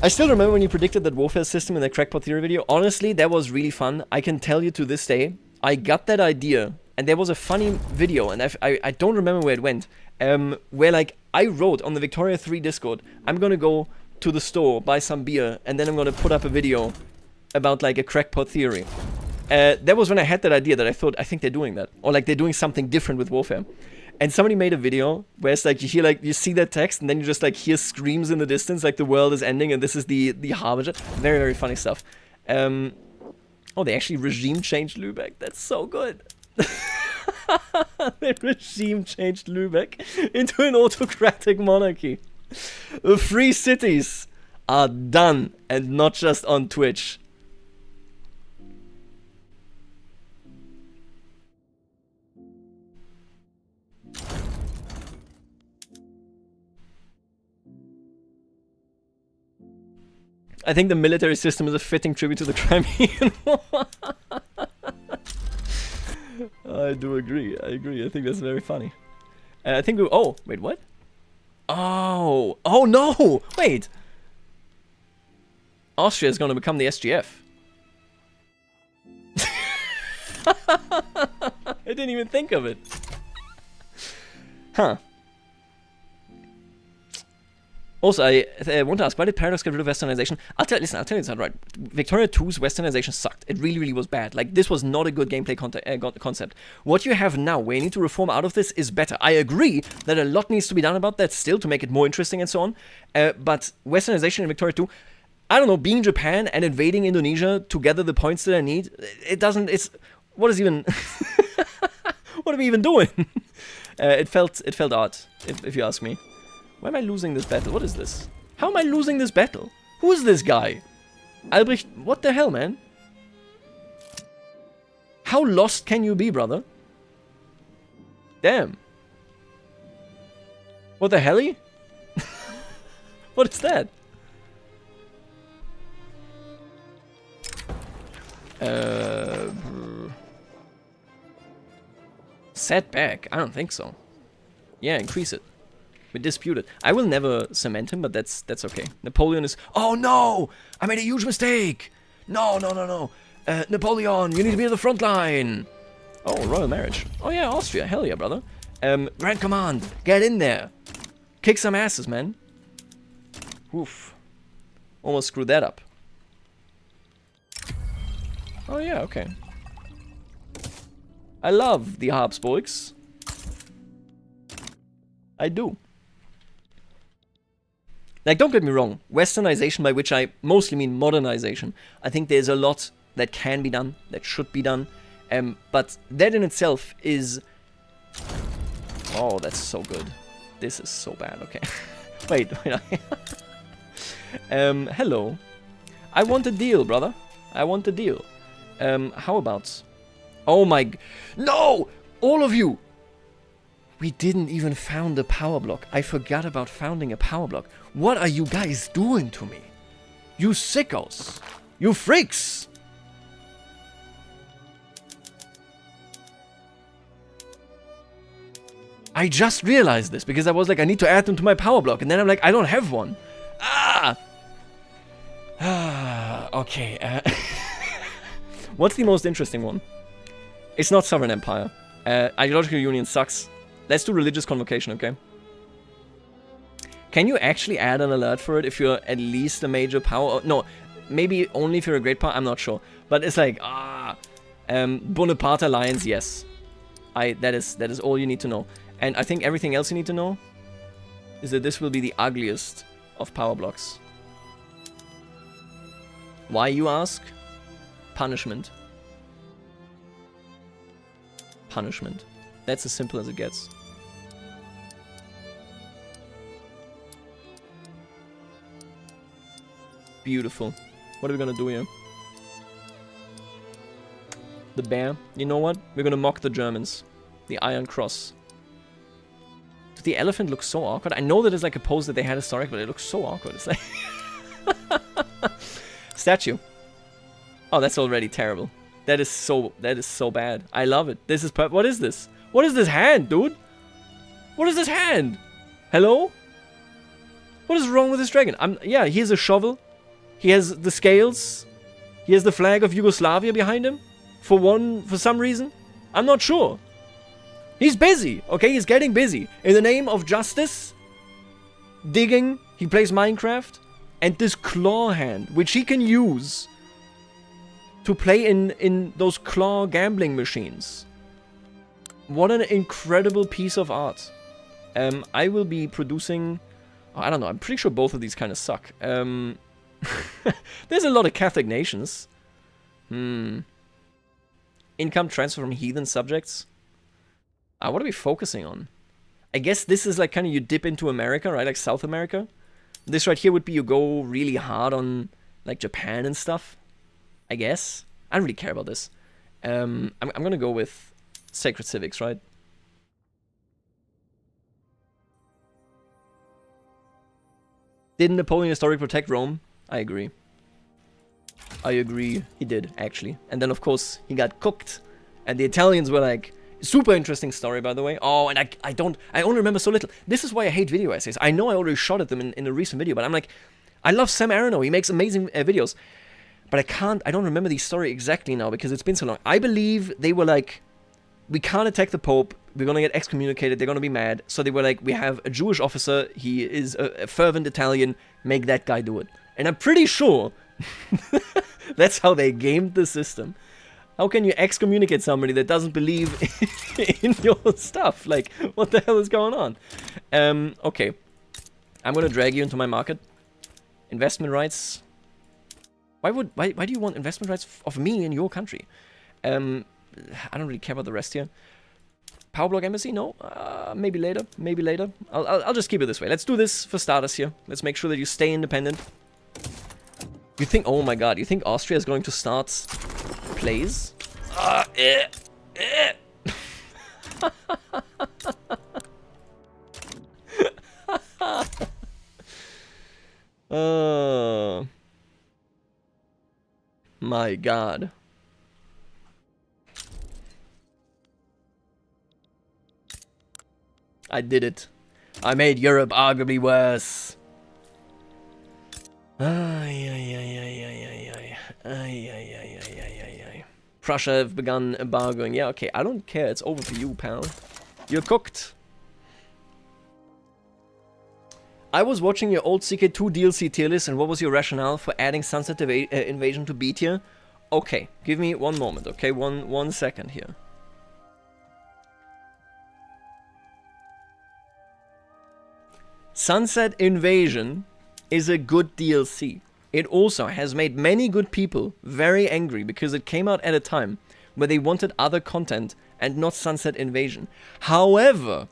I still remember when you predicted that warfare system in the crackpot theory video. Honestly, that was really fun. I can tell you to this day, I got that idea, and there was a funny video, and I don't remember where it went, where, like, I wrote on the Victoria 3 Discord, I'm gonna go to the store, buy some beer, and then I'm gonna put up a video about, like, a crackpot theory. That was when I had that idea that I thought, I think they're doing that. Or, like, they're doing something different with warfare. And somebody made a video where it's like, you hear, like, you see that text, and then you just, like, hear screams in the distance, like the world is ending, and this is the harbinger. Very, very funny stuff. Oh, they actually regime changed Lübeck. That's so good. They regime changed Lübeck into an autocratic monarchy. The free cities are done, and not just on Twitch. I think the military system is a fitting tribute to the Crimean War. I do agree. I agree. I think that's very funny. I think we... Oh, wait, what? Oh. Oh, no! Wait! Austria is going to become the SGF. I didn't even think of it. Huh. Also, I want to ask, why did Paradox get rid of westernization? I'll tell you this outright. Victoria 2's westernization sucked. It really, really was bad. Like, this was not a good gameplay concept. What you have now, where you need to reform out of this, is better. I agree that a lot needs to be done about that still to make it more interesting and so on. But westernization in Victoria 2, I don't know, being Japan and invading Indonesia to gather the points that I need, it doesn't, it's, what is even, what are we even doing? It felt odd, if you ask me. Why am I losing this battle? What is this? How am I losing this battle? Who is this guy? Albrecht, what the hell, man? How lost can you be, brother? Damn. What the helly? What is that? Set back? I don't think so. Yeah, increase it. We dispute it. I will never cement him, but that's okay. Napoleon is... Oh, no! I made a huge mistake! No. Napoleon, you need to be at the front line! Oh, royal marriage. Oh, yeah, Austria. Hell yeah, brother. Grand Command, get in there! Kick some asses, man. Oof. Almost screwed that up. Oh yeah, okay. I love the Habsburgs. I do. Like, don't get me wrong. Westernization, by which I mostly mean modernization. I think there's a lot that can be done, that should be done. But that in itself is... Oh, that's so good. This is so bad, okay. wait. Hello. I want a deal, brother. I want a deal. How about... Oh my... No! All of you! We didn't even found a power block. I forgot about founding a power block. What are you guys doing to me? You sickos! You freaks! I just realized this because I was like, I need to add them to my power block. And then I'm like, I don't have one. Okay. What's the most interesting one? It's not Sovereign Empire. Ideological Union sucks. Let's do Religious Convocation, okay? Can you actually add an alert for it if you're at least a major power? No, maybe only if you're a great power. I'm not sure. But it's like, Bonaparte Alliance, yes. That is all you need to know. And I think everything else you need to know is that this will be the ugliest of power blocks. Why, you ask? Punishment. Punishment. That's as simple as it gets. Beautiful. What are we gonna do here? The bear. You know what? We're gonna mock the Germans. The Iron Cross. The elephant looks so awkward. I know that it's like a pose that they had historic, but it looks so awkward. It's like... Statue. Oh, that's already terrible. That is so bad. I love it. This is what is this? What is this hand, dude? What is this hand? Hello? What is wrong with this dragon? Yeah, he has a shovel. He has the scales. He has the flag of Yugoslavia behind him. For some reason. I'm not sure. He's busy, okay? He's getting busy. In the name of justice, digging, he plays Minecraft, and this claw hand, which he can use to play in those claw gambling machines. What an incredible piece of art. I will be producing... Oh, I don't know, I'm pretty sure both of these kind of suck. There's a lot of Catholic nations. Income transfer from heathen subjects. What are we focusing on? I guess this is like kind of you dip into America, right? Like South America. This right here would be you go really hard on like Japan and stuff. I guess. I don't really care about this. I'm gonna go with Sacred Civics, right? Didn't Napoleon historically protect Rome? I agree. I agree. He did, actually. And then, of course, he got cooked. And the Italians were like... Super interesting story, by the way. Oh, and I only remember so little. This is why I hate video essays. I know I already shot at them in a recent video, but I'm like... I love Sam Aronow. He makes amazing videos. But I don't remember the story exactly now because it's been so long. I believe they were like... We can't attack the Pope. We're going to get excommunicated. They're going to be mad. So they were like, we have a Jewish officer. He is a fervent Italian. Make that guy do it. And I'm pretty sure that's how they gamed the system. How can you excommunicate somebody that doesn't believe in your stuff? Like, what the hell is going on? Okay. I'm going to drag you into my market. Investment rights. Why do you want investment rights of me in your country? I don't really care about the rest here. Power block embassy? No. Maybe later. Maybe later. I'll just keep it this way. Let's do this for starters here. Let's make sure that you stay independent. You think... Oh my god. You think Austria is going to start plays? My god. I did it. I made Europe arguably worse. Prussia have begun embargoing. Yeah, okay, I don't care. It's over for you, pal. You're cooked. I was watching your old CK2 DLC tier list, and what was your rationale for adding Sunset Invasion to B tier? Okay, give me one moment, okay? One second here. Sunset Invasion is a good DLC. It also has made many good people very angry because it came out at a time where they wanted other content and not Sunset Invasion. However,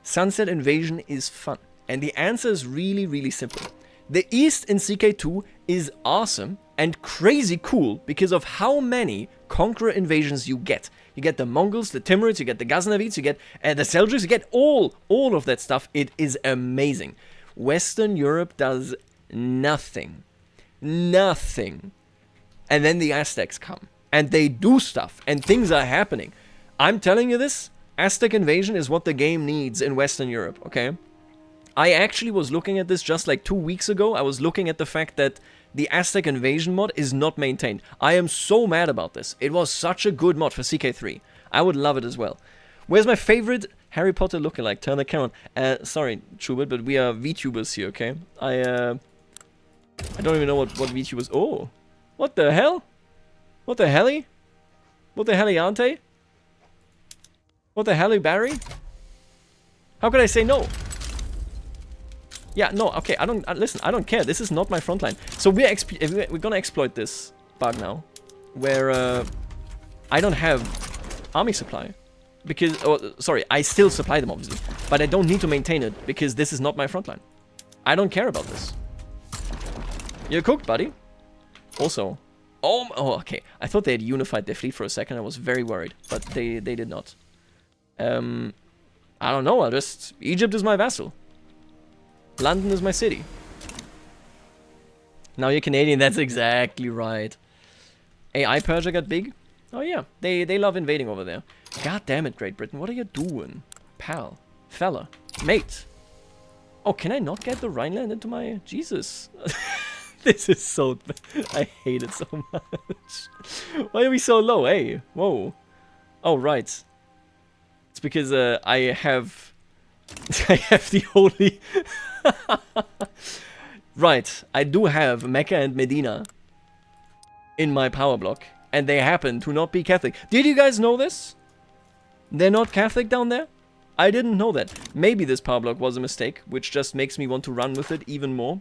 Sunset Invasion is fun. And the answer is really, really simple. The East in CK2 is awesome and crazy cool because of how many Conqueror invasions you get. You get the Mongols, the Timurids, you get the Ghaznavids, you get the Seljuks, you get all of that stuff. It is amazing. Western Europe does nothing. Nothing. And then the Aztecs come. And they do stuff. And things are happening. I'm telling you this. Aztec invasion is what the game needs in Western Europe, okay? I actually was looking at this just like 2 weeks ago. I was looking at the fact that the Aztec invasion mod is not maintained. I am so mad about this. It was such a good mod for CK3. I would love it as well. Where's my favorite Harry Potter lookalike? Turn the camera on. Sorry, Schubert, but we are VTubers here, okay? I don't even know what VTubers... Oh! What the hell? What the helly? What the heliante? What the helly, Barry? How could I say no? Yeah, no, okay, I don't... listen, I don't care. This is not my frontline. So we're gonna exploit this bug now. Where, I don't have army supply. Because... Oh, sorry, I still supply them, obviously. But I don't need to maintain it, because this is not my frontline. I don't care about this. You're cooked, buddy. Also... Oh, okay. I thought they had unified their fleet for a second. I was very worried. But they did not. I don't know. Egypt is my vassal. London is my city. Now you're Canadian. That's exactly right. AI Persia got big. Oh, yeah. They love invading over there. God damn it, Great Britain. What are you doing? Pal. Fella. Mate. Oh, can I not get the Rhineland into my... Jesus. This is so... I hate it so much. Why are we so low? Hey, whoa. Oh, right. It's because I have... I have the holy... Right, I do have Mecca and Medina in my power block. And they happen to not be Catholic. Did you guys know this? They're not Catholic down there? I didn't know that. Maybe this power block was a mistake, which just makes me want to run with it even more.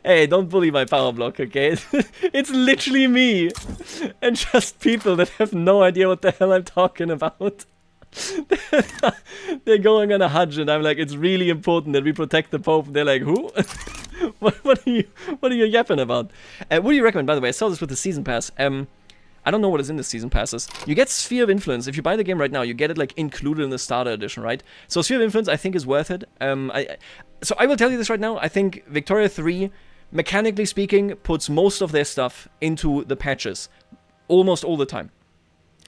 Hey, don't bully my power block, okay? It's literally me. And just people that have no idea what the hell I'm talking about. They're going on a Hajj and I'm like, it's really important that we protect the Pope. And they're like, who? What are you yapping about? What do you recommend, by the way? I saw this with the Season Pass. I don't know what is in the Season Passes. You get Sphere of Influence. If you buy the game right now, you get it like included in the Starter Edition, right? So Sphere of Influence, I think, is worth it. So I will tell you this right now. I think Victoria 3, mechanically speaking, puts most of their stuff into the patches. Almost all the time.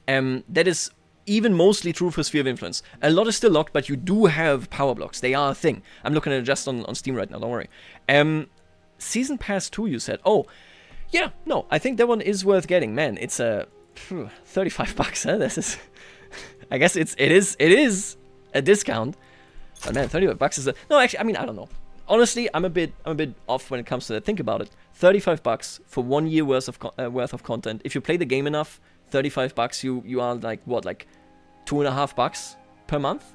That is even mostly true for Sphere of Influence. A lot is still locked, but you do have power blocks. They are a thing. I'm looking at it just on Steam right now, don't worry. Season Pass 2, you said. Oh, yeah, no, I think that one is worth getting. Man, it's a 35 bucks, huh? This is... I guess it is a discount. But man, 35 bucks is a... No, actually, I mean, I don't know. Honestly, I'm a bit off when it comes to that. Think about it. 35 bucks for 1 year worth of content. If you play the game enough, 35 bucks, you are like, what, like 2.5 bucks per month?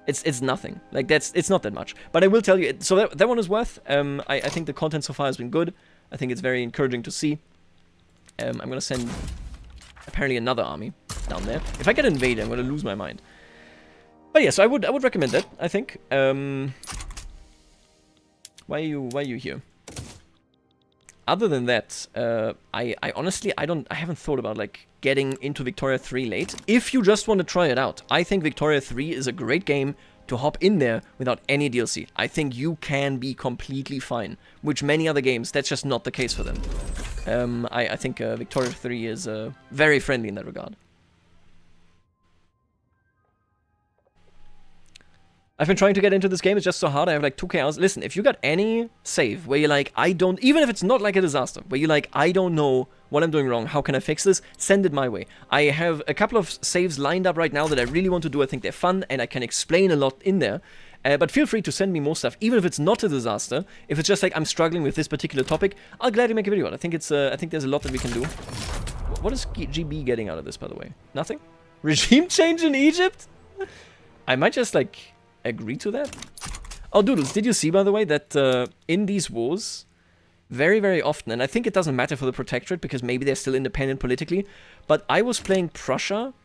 It's nothing. Like, it's not that much. But I will tell you, so that one is worth. I think the content so far has been good. I think it's very encouraging to see. I'm going to send, apparently, another army down there. If I get invaded, I'm going to lose my mind. But yeah, so I would recommend that, I think. Why are you here? Other than that, I honestly, I haven't thought about, like, getting into Victoria 3 late. If you just want to try it out, I think Victoria 3 is a great game to hop in there without any DLC. I think you can be completely fine, which many other games, that's just not the case for them. I think Victoria 3 is very friendly in that regard. I've been trying to get into this game, it's just so hard, I have like 2k hours. Listen, if you got any save where you're like, I don't, even if it's not like a disaster, where you're like, I don't know what I'm doing wrong, how can I fix this, send it my way. I have a couple of saves lined up right now that I really want to do, I think they're fun, and I can explain a lot in there. But feel free to send me more stuff, even if it's not a disaster. If it's just like, I'm struggling with this particular topic, I'll gladly make a video on it. I think there's a lot that we can do. What is GB getting out of this, by the way? Nothing? Regime change in Egypt? I might just like agree to that. Oh, Doodles, did you see, by the way, that in these wars, very, very often, and I think it doesn't matter for the Protectorate because maybe they're still independent politically, but I was playing Prussia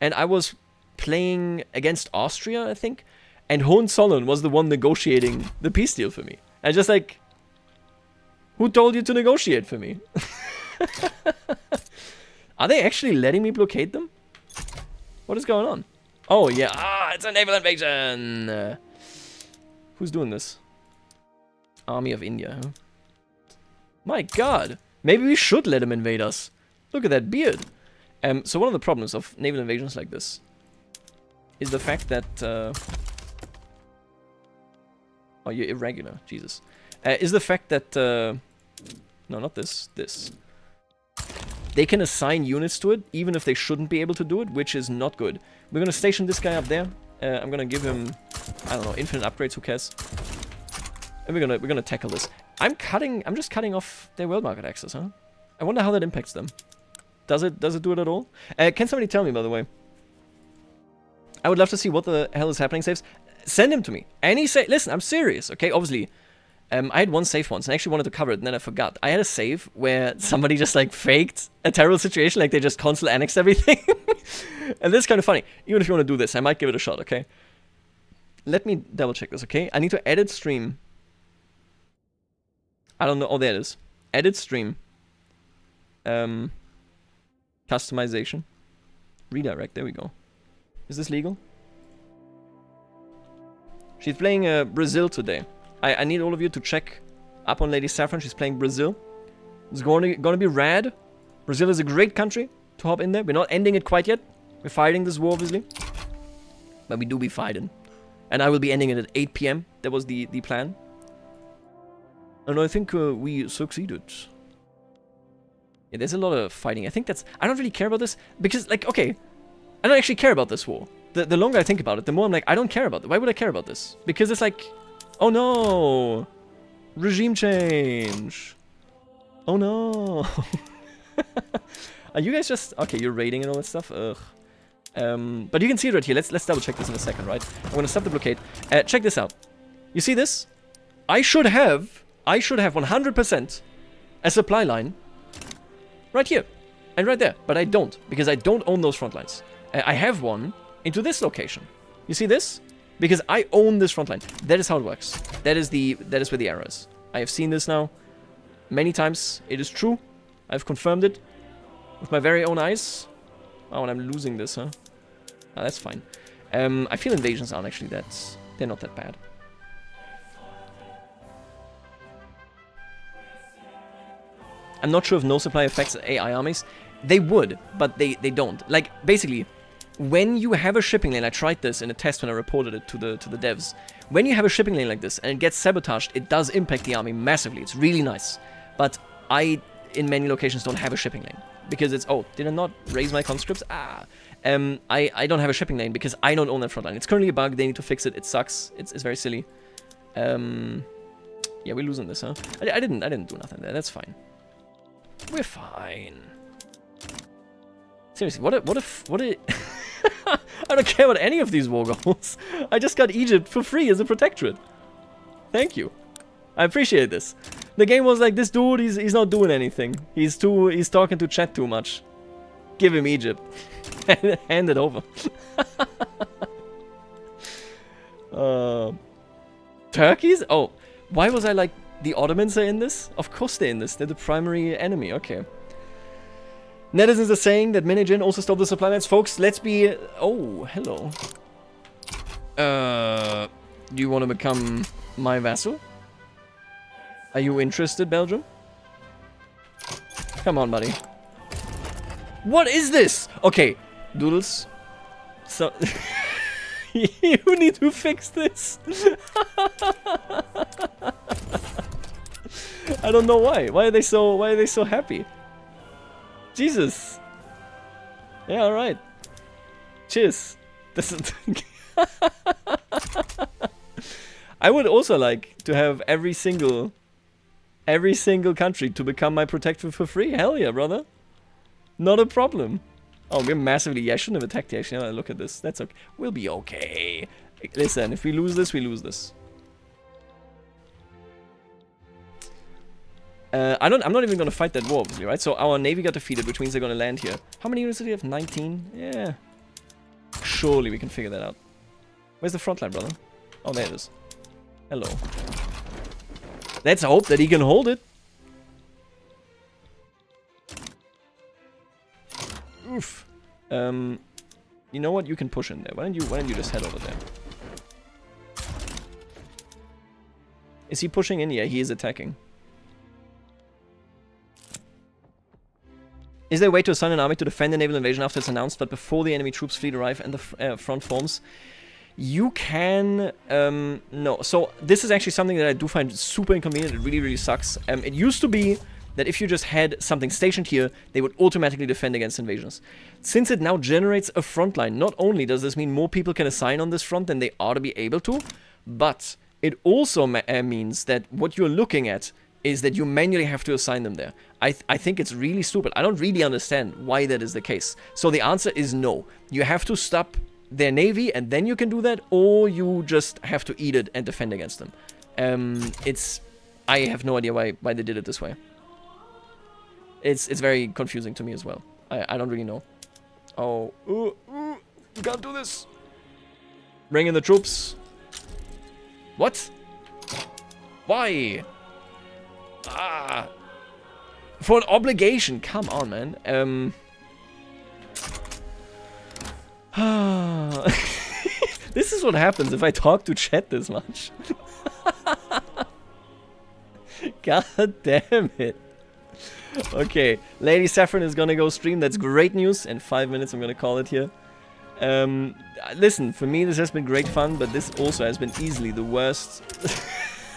and I was playing against Austria, I think, and Hohenzollern was the one negotiating the peace deal for me. And just like, who told you to negotiate for me? Are they actually letting me blockade them? What is going on? Oh, yeah. It's a naval invasion. Who's doing this? Army of India, huh? My god. Maybe we should let him invade us. Look at that beard. So one of the problems of naval invasions like this is the fact that... oh, you're irregular. Jesus. Is the fact that... no, not this. This. They can assign units to it, even if they shouldn't be able to do it, which is not good. We're gonna station this guy up there. I'm gonna give him, I don't know, infinite upgrades, who cares? And we're gonna tackle this. I'm just cutting off their world market access, huh? I wonder how that impacts them. Does it do it at all? Can somebody tell me, by the way? I would love to see what the hell is happening, saves. Send him to me. Any save. Listen, I'm serious, okay? Obviously, I had one save once, and I actually wanted to cover it, and then I forgot. I had a save where somebody just, like, faked a terrible situation, like they just consul annexed everything. And this is kind of funny. Even if you want to do this, I might give it a shot, okay? Let me double check this, okay? I need to edit stream. I don't know. Oh, there it is. Edit stream. Customization. Redirect. There we go. Is this legal? She's playing Brazil today. I need all of you to check up on Lady Saffron. She's playing Brazil. It's gonna be rad. Brazil is a great country to hop in there. We're not ending it quite yet. We're fighting this war, obviously. But we do be fighting. And I will be ending it at 8 PM. That was the plan. And I think we succeeded. Yeah, there's a lot of fighting. I think that's... I don't really care about this. Because, like, okay. I don't actually care about this war. The longer I think about it, the more I'm like, I don't care about it. Why would I care about this? Because it's like... Oh no! Regime change! Oh no! Are you guys just... Okay, you're raiding and all that stuff? Ugh. But you can see it right here. Let's double check this in a second, right? I'm gonna stop the blockade. Check this out. You see this? I should have 100% a supply line right here and right there, but I don't, because I don't own those front lines. I have one into this location. You see this? Because I own this front line. That is how it works. That is where the error is. I have seen this now many times. It is true. I've confirmed it with my very own eyes. Oh, and I'm losing this, huh? Oh, that's fine. I feel invasions aren't actually they're not that bad. I'm not sure if no supply affects AI armies. They would, but they don't. Like, basically, when you have a shipping lane, I tried this in a test when I reported it to the devs. When you have a shipping lane like this and it gets sabotaged, it does impact the army massively. It's really nice. But I, in many locations, don't have a shipping lane. Because it's... Oh, did I not raise my conscripts? I don't have a shipping lane because I don't own that front line. It's currently a bug. They need to fix it. It sucks. It's very silly. Yeah, we're losing this, huh? I didn't do nothing there. That's fine. We're fine. Seriously, what if I don't care about any of these war goals. I just got Egypt for free as a protectorate. Thank you. I appreciate this. The game was like, this dude, he's not doing anything. He's talking to chat too much. Give him Egypt. Hand it over. Turkeys? Oh, why was I like, the Ottomans are in this? Of course they're in this. They're the primary enemy. Okay. Netizens are saying that Minijin also stole the supply lines. Folks, let's be... Oh, hello. Do you want to become my vassal? Are you interested, Belgium? Come on, buddy. What is this? Okay, Doodles. So... You need to fix this. I don't know why. Why are they so happy? Jesus. Yeah, alright. Cheers. This is I would also like to have every single country to become my protectorate for free. Hell yeah, brother. Not a problem. Oh, we're massively... Yeah, I shouldn't have attacked you, actually. Look at this. That's okay. We'll be okay. Listen, if we lose this, we lose this. I'm not even gonna fight that war, obviously, right? So our navy got defeated, which means they're gonna land here. How many units do we have? 19? Yeah. Surely we can figure that out. Where's the front line, brother? Oh, there it is. Hello. Let's hope that he can hold it. Oof. You know what? You can push in there. Why don't you just head over there? Is he pushing in? Yeah, he is attacking. Is there a way to assign an army to defend a naval invasion after it's announced, but before the enemy troops fleet arrive and the front forms? You can... no. So, this is actually something that I do find super inconvenient. It really, really sucks. It used to be that if you just had something stationed here, they would automatically defend against invasions. Since it now generates a front line, not only does this mean more people can assign on this front than they ought to be able to, but it also means that what you're looking at is that you manually have to assign them there. I think it's really stupid. I don't really understand why that is the case. So the answer is no. You have to stop their navy and then you can do that, or you just have to eat it and defend against them. I have no idea why they did it this way. It's very confusing to me as well. I don't really know. Oh, you can't do this. Bring in the troops. What? Why? Ah. For an obligation. Come on, man. This is what happens if I talk to chat this much. God damn it. Okay, Lady Saffron is gonna go stream. That's great news. In 5 minutes, I'm gonna call it here. Listen, for me, this has been great fun, but this also has been easily the worst,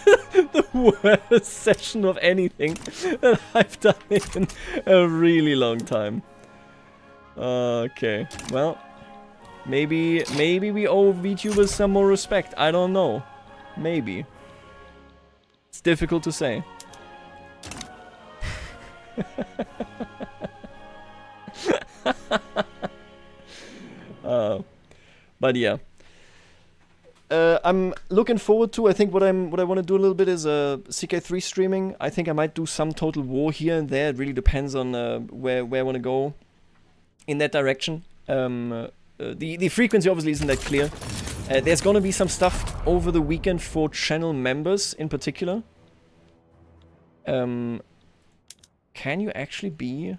the worst session of anything that I've done in a really long time. Okay, well, maybe we owe VTubers some more respect. I don't know. Maybe. It's difficult to say. But yeah, I'm looking forward to. I think what I want to do a little bit is CK3 streaming. I think I might do some Total War here and there. It really depends on where I want to go in that direction. The frequency obviously isn't that clear. There's gonna be some stuff over the weekend for channel members in particular. Can you actually be...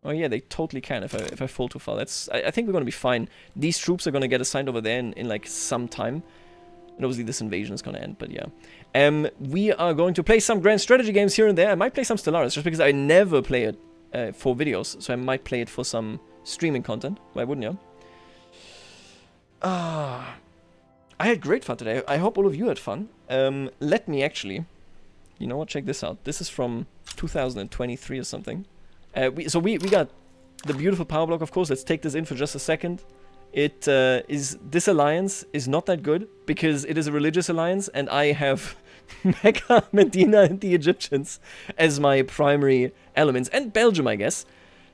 Oh yeah, they totally can if I fall too far. I think we're gonna be fine. These troops are gonna get assigned over there in like some time. And obviously this invasion is gonna end, but yeah. We are going to play some grand strategy games here and there. I might play some Stellaris, just because I never play it for videos. So I might play it for some streaming content. Why wouldn't you? I had great fun today. I hope all of you had fun. Let me actually... You know what? Check this out. This is from 2023 or something. So we got the beautiful power block, of course. Let's take this in for just a second. This alliance is not that good because it is a religious alliance, and I have Mecca, Medina, and the Egyptians as my primary elements, and Belgium, I guess.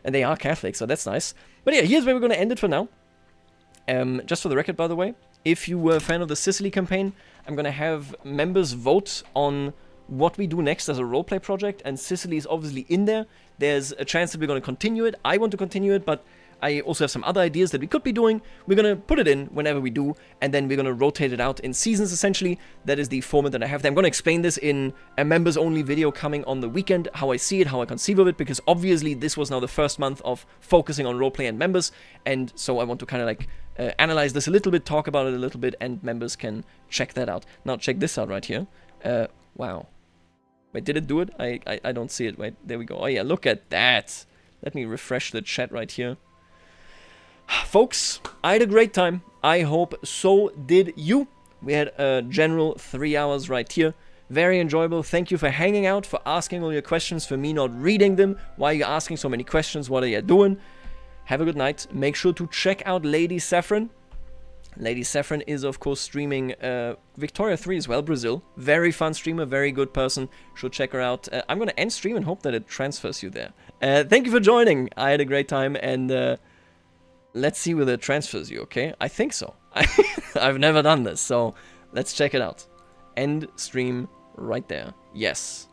And they are Catholic, so that's nice. But yeah, here's where we're going to end it for now. Just for the record, by the way, if you were a fan of the Sicily campaign, I'm going to have members vote on what we do next as a roleplay project, and Sicily is obviously in there. There's a chance that we're going to continue it. I want to continue it, but I also have some other ideas that we could be doing. We're going to put it in whenever we do, and then we're going to rotate it out in seasons, essentially. That is the format that I have there. I'm going to explain this in a members-only video coming on the weekend, how I see it, how I conceive of it, because obviously this was now the first month of focusing on roleplay and members, and so I want to kind of like analyze this a little bit, talk about it a little bit, and members can check that out. Now check this out right here. Wow. Wait, did it do it? I don't see it. Wait, there we go. Oh yeah, look at that. Let me refresh the chat right here. Folks, I had a great time. I hope so did you. We had a general 3 hours right here. Very enjoyable. Thank you for hanging out, for asking all your questions, for me not reading them. Why are you asking so many questions? What are you doing? Have a good night. Make sure to check out Lady Saffron. Lady Saffron is, of course, streaming Victoria 3 as well, Brazil. Very fun streamer, very good person. Should check her out. I'm going to end stream and hope that it transfers you there. Thank you for joining. I had a great time, and let's see whether it transfers you, okay? I think so. I've never done this, so let's check it out. End stream right there. Yes.